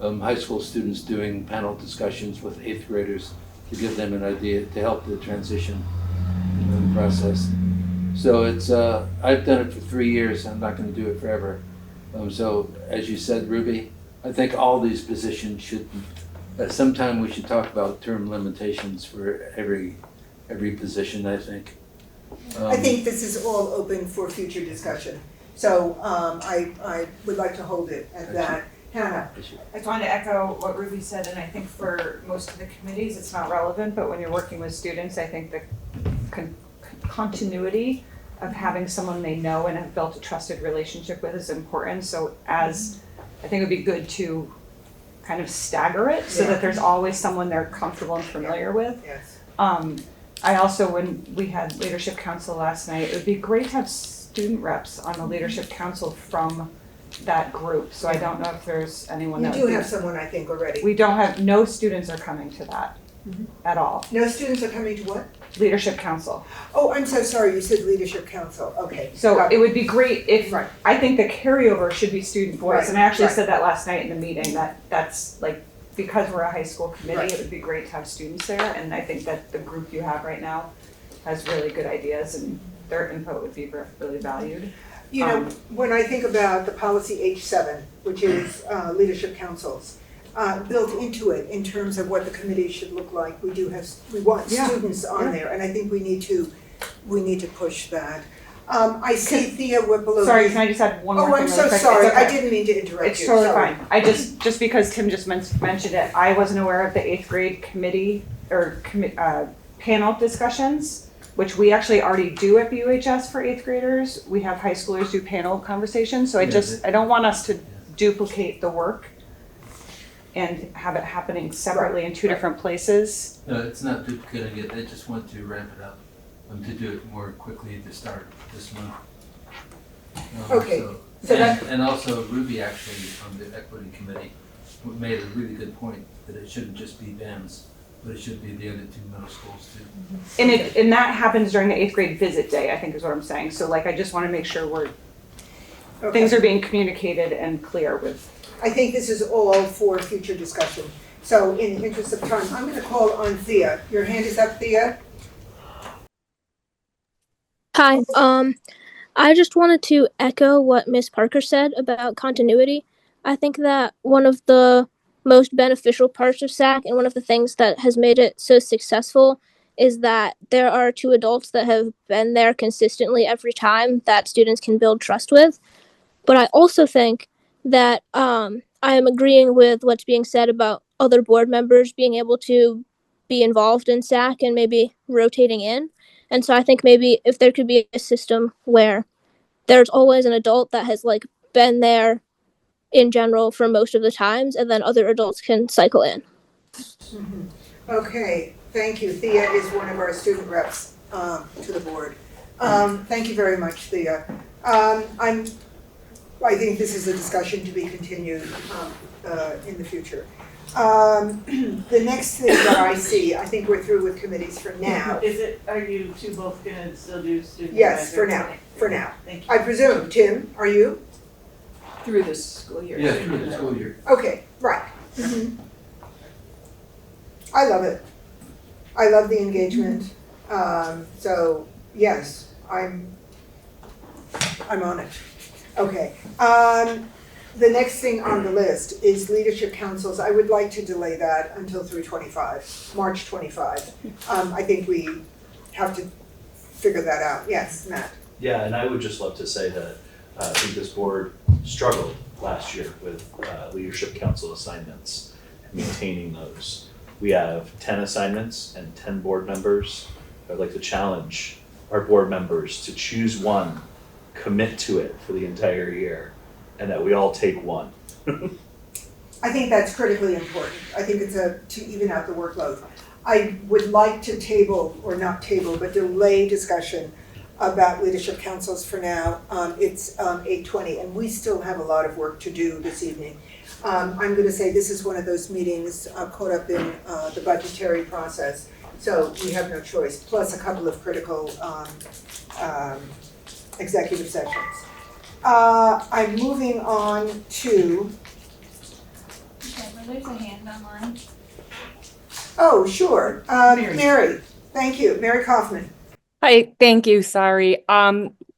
high school students doing panel discussions with 8th graders to give them an idea to help the transition in the process. So it's I've done it for 3 years. I'm not going to do it forever. So as you said, Ruby, I think all these positions should. Sometime we should talk about term limitations for every position. I think. I think this is all open for future discussion. So I would like to hold it at that. Hannah. I just wanted to echo what Ruby said, and I think for most of the committees, it's not relevant, but when you're working with students, I think the continuity of having someone they know and have built a trusted relationship with is important. So I think it would be good to kind of stagger it so that there's always someone they're comfortable and familiar with. Yes. I also, when we had Leadership Council last night, it would be great to have student reps on the Leadership Council from that group. So I don't know if there's anyone that You do have someone, I think, already. We don't have, no students are coming to that at all. No students are coming to what? Leadership Council. Oh, I'm so sorry, you said Leadership Council, okay. So it would be great if, I think the carryover should be student voice. Right, And I actually right. said that last night in the meeting, that's like, because we're a high school committee, it would be great to have students there. And I think that the group you have right now has really good ideas and their input would be really valued. You know, when I think about the policy H7, which is leadership councils, built into it in terms of what the committee should look like, we want students on there, and I think we need to push that. I see Thea Whipple. Sorry, can I just add one more thing? Oh, I'm so sorry. I didn't mean to interrupt you. It's totally Sorry. fine. I just because Tim just mentioned it, I wasn't aware of the 8th grade committee or panel discussions, which we actually already do at BUHS for 8th graders. We have high schoolers do panel conversations. So I don't want us to duplicate the work and have it happening separately in two different places. No, it's not duplicating it. They just want to ramp it up to do it more quickly to start this month. Okay. And also Ruby actually on the equity committee made a really good point that it shouldn't just be BAMS, but it should be the other two middle schools too. And that happens during the 8th grade visit day, I think is what I'm saying. So like I just want to make sure we're things are being communicated and clear with. I think this is all for future discussion. So in the interest of time, I'm gonna call on Thea. Your hand is up, Thea? Hi. I just wanted to echo what Miss Parker said about continuity. I think that one of the most beneficial parts of SAC and one of the things that has made it so successful is that there are two adults that have been there consistently every time that students can build trust with. But I also think that I am agreeing with what's being said about other board members being able to be involved in SAC and maybe rotating in. And so I think maybe if there could be a system where there's always an adult that has like been there in general for most of the times, and then other adults can cycle in. Okay, thank you. Thea is one of our student reps to the board. Thank you very much, Thea. I think this is a discussion to be continued in the future. The next thing that I see, I think we're through with committees for now. Are you two both gonna still do student Yes, for advisory? now, for now. Thank you. I presume, Tim, are you? Through this school year. Yeah, through the school year. Okay, right. I love it. I love the engagement. So yes, I'm on it. Okay. The next thing on the list is leadership councils. I would like to delay that until through March 25. I think we have to figure that out. Yes, Matt. Yeah, and I would just love to say that I think this board struggled last year with leadership council assignments, maintaining those. We have 10 assignments and 10 board members. I'd like to challenge our board members to choose one, commit to it for the entire year, and that we all take one. I think that's critically important. I think it's to even out the workload. I would like to table, or not table, but delay discussion about leadership councils for now. It's 8:20 and we still have a lot of work to do this evening. I'm going to say this is one of those meetings caught up in the budgetary process, so we have no choice, plus a couple of critical executive sessions. I'm moving on to... There's a hand online. Oh, sure. Mary, thank you. Mary Kaufman. Hi, thank you. Sorry.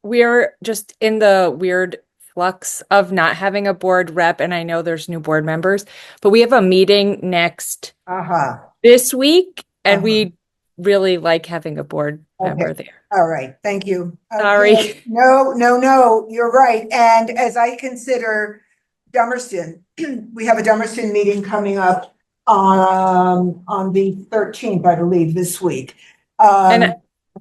We're just in the weird flux of not having a board rep, and I know there's new board members, but we have a meeting next this week, and we really like having a board member there. All right. Thank you. Sorry. Okay. No, you're right. And as I consider Dummerston, we have a Dummerston meeting coming up on the 13th, I believe, this week. And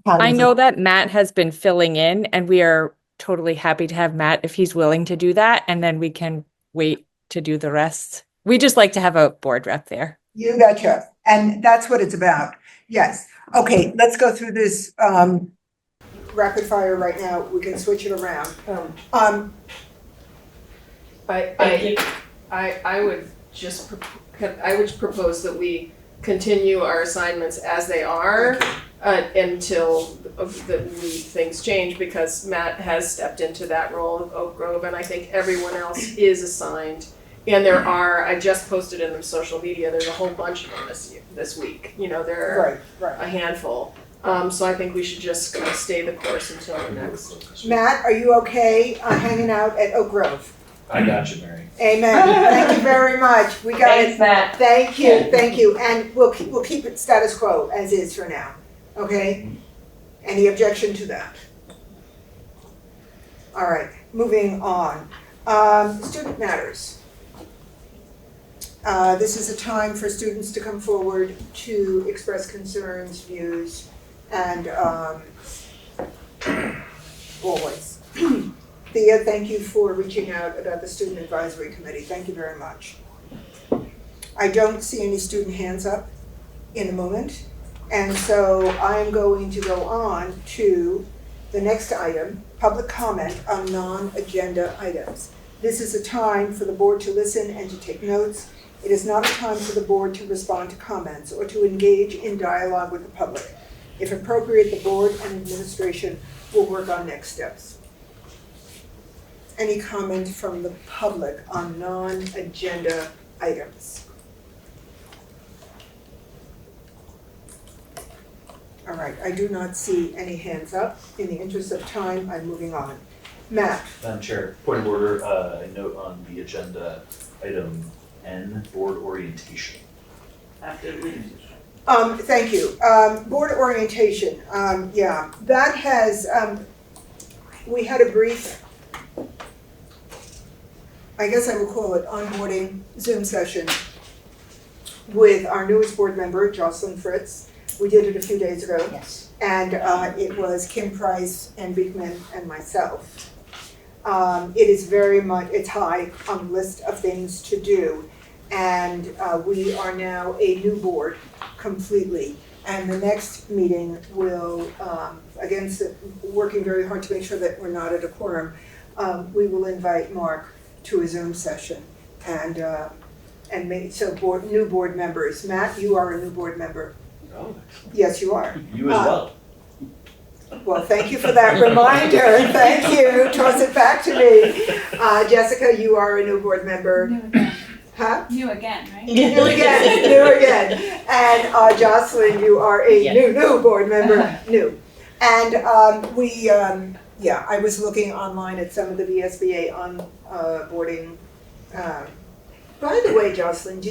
I know that Matt has been filling in, and we are totally happy to have Matt if he's willing to do that, and then we can wait to do the rest. We just like to have a board rep there. You betcha. And that's what it's about. Yes. Okay, let's go through this rapid fire right now. We can switch it around. I would just propose that we continue our assignments as they are until things change, because Matt has stepped into that role of Oak Grove, and I think everyone else is assigned. And there are, I just posted in the social media, there's a whole bunch of them this week. You know, there are a handful. So I think we should just kind of stay the course until the next. Matt, are you okay hanging out at Oak Grove? I got you, Mary. Amen. Thank you very much. We got Thanks, it. Matt. Thank you. And we'll keep it status quo as is for now. Okay? Any objection to that? All right, moving on. Student matters. This is a time for students to come forward to express concerns, views, and always. Thea, thank you for reaching out about the Student Advisory Committee. Thank you very much. I don't see any student hands up in a moment, and so I'm going to go on to the next item, public comment on non-agenda items. This is a time for the board to listen and to take notes. It is not a time for the board to respond to comments or to engage in dialogue with the public. If appropriate, the board and administration will work on next steps. any comment from the public on non-agenda items? All right, I do not see any hands up. In the interest of time, I'm moving on. Matt? Madam Chair, point of order, a note on the agenda, item N, board orientation. After leadership. Thank you. Board orientation, yeah, that has, we had a brief, I guess I will call it onboarding Zoom session with our newest board member, Jocelyn Fritz. We did it a few days ago. Yes. And it was Kim Price and Beekman and myself. It is very much, it's high on the list of things to do. And we are now a new board completely. And the next meeting will, again, working very hard to make sure that we're not at a quorum, we will invite Mark to a Zoom session. And make, so new board members. Matt, you are a new board member. Oh, Yes, you are. you as well. Well, thank you for that reminder. Thank you. Toss it back to me. Jessica, you are a new board member. New again. Huh? New again, right? New again, new again. And Jocelyn, you are a Yes. new board member, new. And yeah, I was looking online at some of the V.S.A. onboarding. By the way, Jocelyn,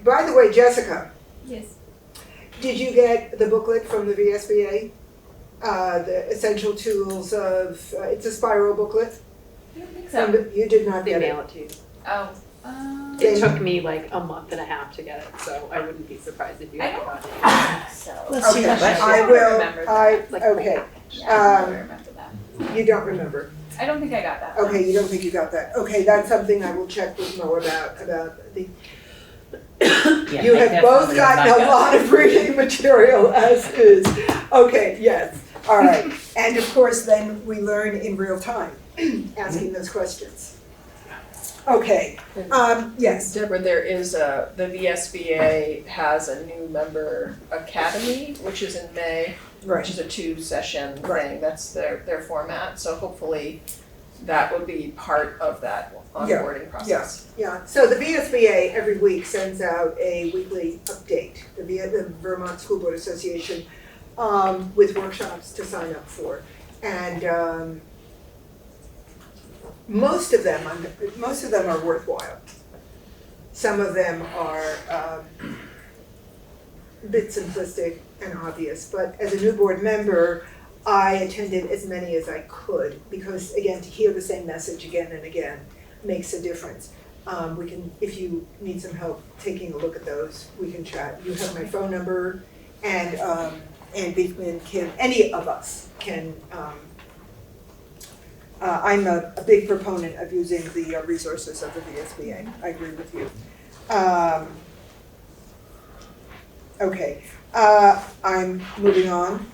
by the way, Jessica, Yes. did you get the booklet from the V.S.A.? The essential tools of, it's a spiral booklet? I don't think so. You did not They get mail it. it to you. Oh. It took me like a month and a half to get it, so I wouldn't be surprised if you I hadn't don't gotten it. So. Let's Okay, see. I will, Like, okay. I don't remember that. You don't remember? I don't think I got that. Okay, you don't think you got that? Okay, that's something I will check with Mo about the, Yeah, you I have both definitely have gotten not a lot of reading material as is. Okay, yes, all right. And of course, then we learn in real time, asking those questions. Okay, yes. Deborah, there is the VSBA has a new member academy, which is in May, which is a 2-session thing. That's their format. So hopefully that would be part of that onboarding process. Yeah, so the VSBA every week sends out a weekly update, the Vermont School Board Association, with workshops to sign up for. And most of them are worthwhile. Some of them are a bit simplistic and obvious, but as a new board member, I attended as many as I could because, again, to hear the same message again and again makes a difference. We can, if you need some help taking a look at those, we can chat. You have my phone number, and Beekman, Kim, any of us can. I'm a big proponent of using the resources of the VSBA. I agree with you. Okay, I'm moving on.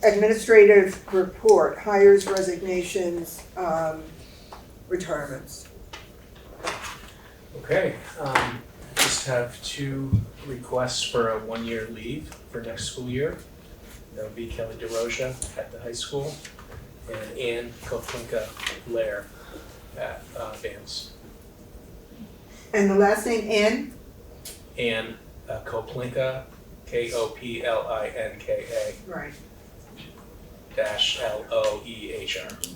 Administrative report, hires, resignations, retirements. Okay, just have 2 requests for a 1-year leave for next school year. That would be Kelly DeRosa at the high school and Ann Koplinka Blair at Vance. And the last name, Ann? Ann Koplinka, Koplinka. Right. -LOEHR.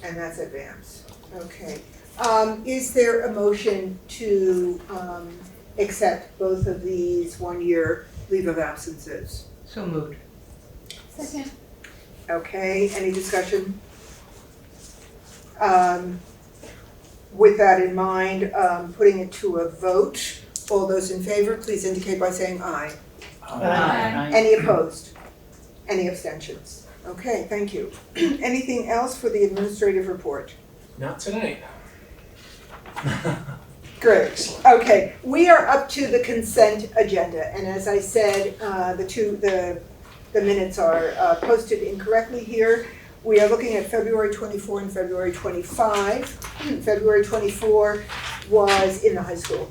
And that's advance. Okay. Is there a motion to accept both of these 1-year leave of absences? So moved. Second. Okay, any discussion? With that in mind, putting it to a vote, all those in favor, please indicate by saying aye. Aye. Any opposed? Any abstentions? Okay, thank you. Anything else for the administrative report? Not tonight. Great. Okay, we are up to the consent agenda, and as I said, the minutes are posted incorrectly here. We are looking at February 24 and February 25. February 24 was in the high school.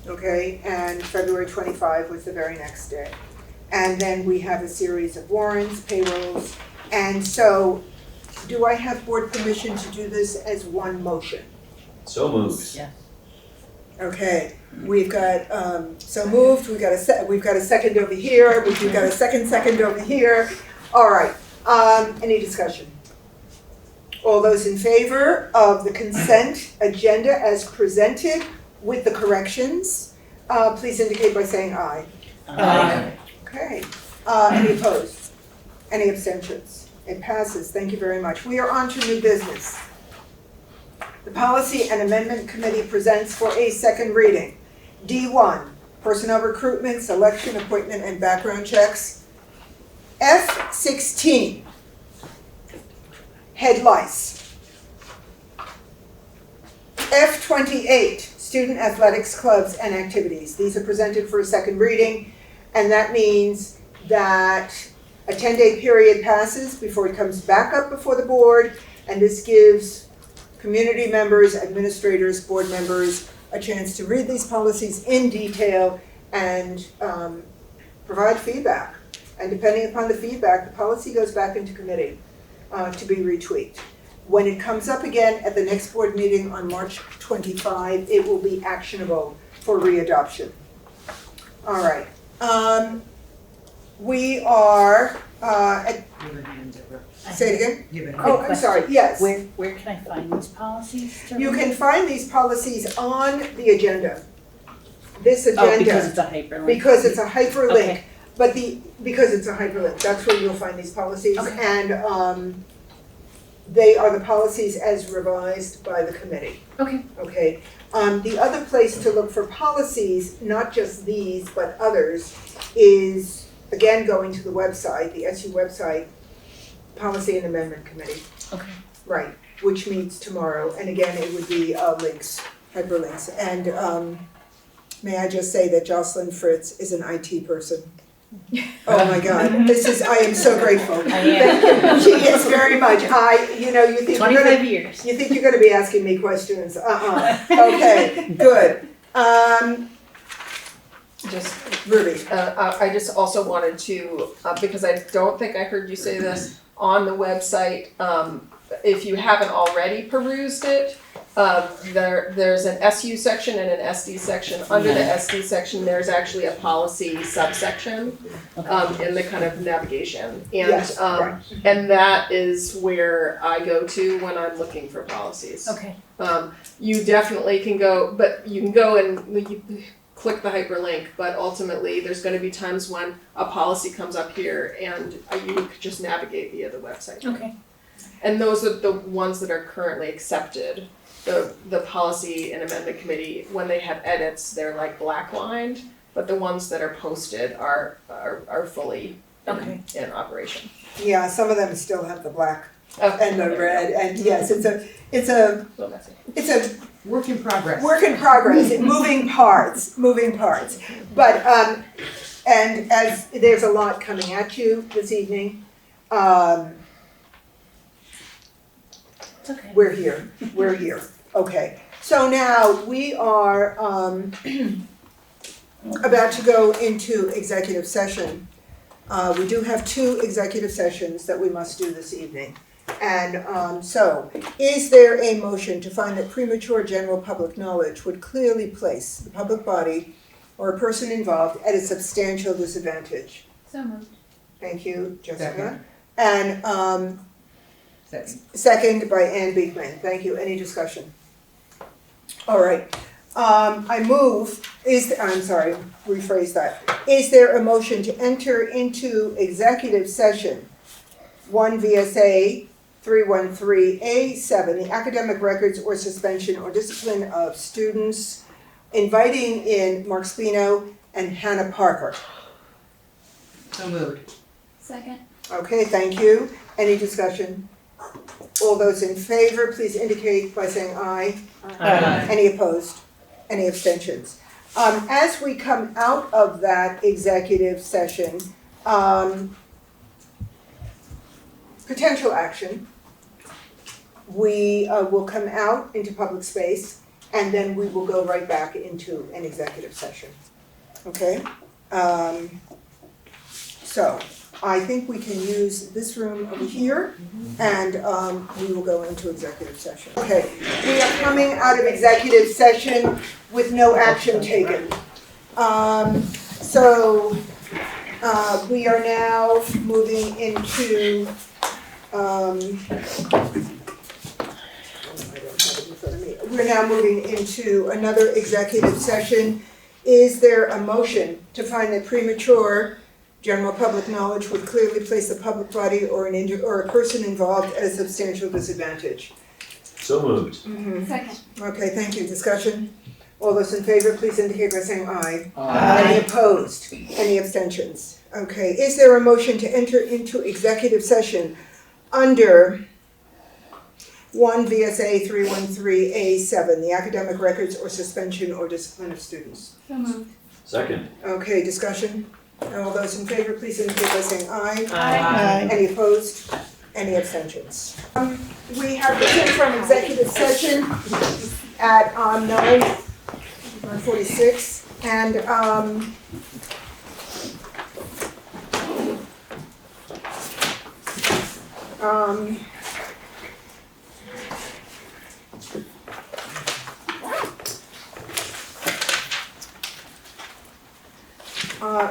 Okay, and February 25 was the very next day. And then we have a series of warrants, payrolls. And so, do I have board permission to do this as one motion? So moved. Yeah. Okay, we've got, so moved, we've got a second over here, we've got a second over here. All right, any discussion? All those in favor of the consent agenda as presented with the corrections, please indicate by saying aye. Aye. Okay, any opposed? Any abstentions? It passes, thank you very much. We are on to new business. The Policy and Amendment Committee presents for a second reading. D1, personnel recruitment, selection, appointment, and background checks. F16, head lice. F28, student athletics clubs and activities. These are presented for a second reading, and that means that a 10-day period passes before it comes back up before the board, and this gives community members, administrators, board members a chance to read these policies in detail and provide feedback. And depending upon the feedback, the policy goes back into committee to be retweaked. When it comes up again at the next board meeting on March 25, it will be actionable for readoption. All right. We are at, say it again? Oh, I'm sorry, yes. Where can I find these policies? You can find these policies on the agenda. This agenda. Oh, because it's a hyperlink. Because it's a hyperlink. Okay. But because it's a hyperlink, that's where you'll find these policies. Okay. And they are the policies as revised by the committee. Okay. Okay. The other place to look for policies, not just these, but others, is again going to the website, the SU website, Policy and Amendment Committee. Okay. Right, which meets tomorrow, and again, it would be links, hyperlinks. And may I just say that Jocelyn Fritz is an IT person. Oh my God, I am so grateful. I am. She is very much. You think 25 years. You think you're gonna be asking me questions? Okay, good. Just Ruby. I just also wanted to, because I don't think I heard you say this, on the website, if you haven't already perused it, there's an SU section and an SD section. Under the SD section, there's actually a policy subsection in the kind of navigation. And, Yes, right. and that is where I go to when I'm looking for policies. Okay. You definitely can go, but you can go and you click the hyperlink, but ultimately there's going to be times when a policy comes up here and you could just navigate via the website. Okay. And those are the ones that are currently accepted. The Policy and Amendment Committee, when they have edits, they're like black lined, but the ones that are posted are fully in operation. Yeah, some of them still have the black and the red, and yes, it's a work in progress. Work in progress, moving parts. But and as there's a lot coming at you this evening, It's okay. we're here. Okay, so now we are about to go into executive session. We do have 2 executive sessions that we must do this evening. And so, is there a motion to find that premature general public knowledge would clearly place the public body or a person involved at a substantial disadvantage? So moved. Thank you, Jessica. Second. And second by Ann Beekman. Thank you. Any discussion? All right. Rephrase that. Is there a motion to enter into executive session 1 V.S.A. 313A7, the academic records or suspension or discipline of students, inviting in Mark Spino and Hannah Parker? So moved. Second. Okay, thank you. Any discussion? All those in favor, please indicate by saying aye. Aye. Any opposed? Any abstentions? As we come out of that executive session, potential action, we will come out into public space and then we will go right back into an executive session. Okay? So I think we can use this room over here, and we will go into executive session. Okay, we are coming out of executive session with no action taken. So we are now moving into we're now moving into another executive session. Is there a motion to find that premature general public knowledge would clearly place a public body or a person involved at a substantial disadvantage? So moved. Second. Okay, thank you. Discussion? All those in favor, please indicate by saying aye. Aye. Any opposed? Any abstentions? Okay, is there a motion to enter into executive session under 1 V.S.A. 313A7, the academic records or suspension or discipline of students? So moved. Second. Okay, discussion? All those in favor, please indicate by saying aye. Aye. Any opposed? Any abstentions? We have returned from executive session at 9:46, and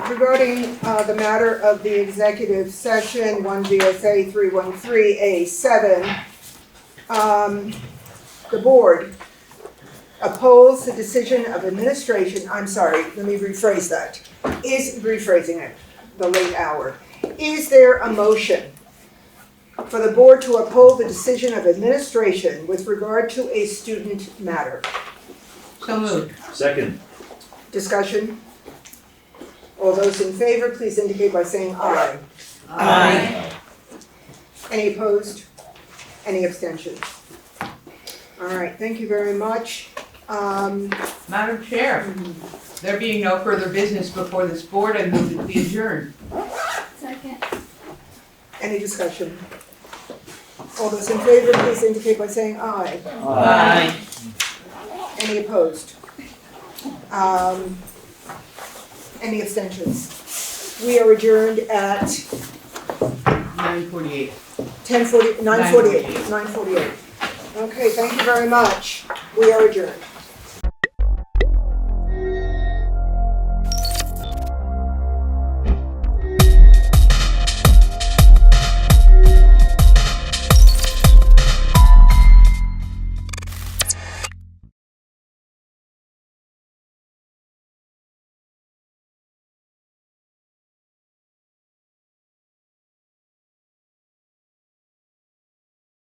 regarding the matter of the executive session, 1 V.S.A. 313A7, the board upholds the decision of administration, I'm sorry, let me rephrase that, is rephrasing it, the late hour. Is there a motion for the board to uphold the decision of administration with regard to a student matter? So moved. Second. Discussion? All those in favor, please indicate by saying aye. Aye. Any opposed? Any abstentions? All right, thank you very much. Madam Chair, there being no further business before this board, I move it be adjourned. Second. Any discussion? All those in favor, please indicate by saying aye. Aye. Any opposed? Any abstentions? We are adjourned at 9:48. 9:48. Okay, thank you very much. We are adjourned.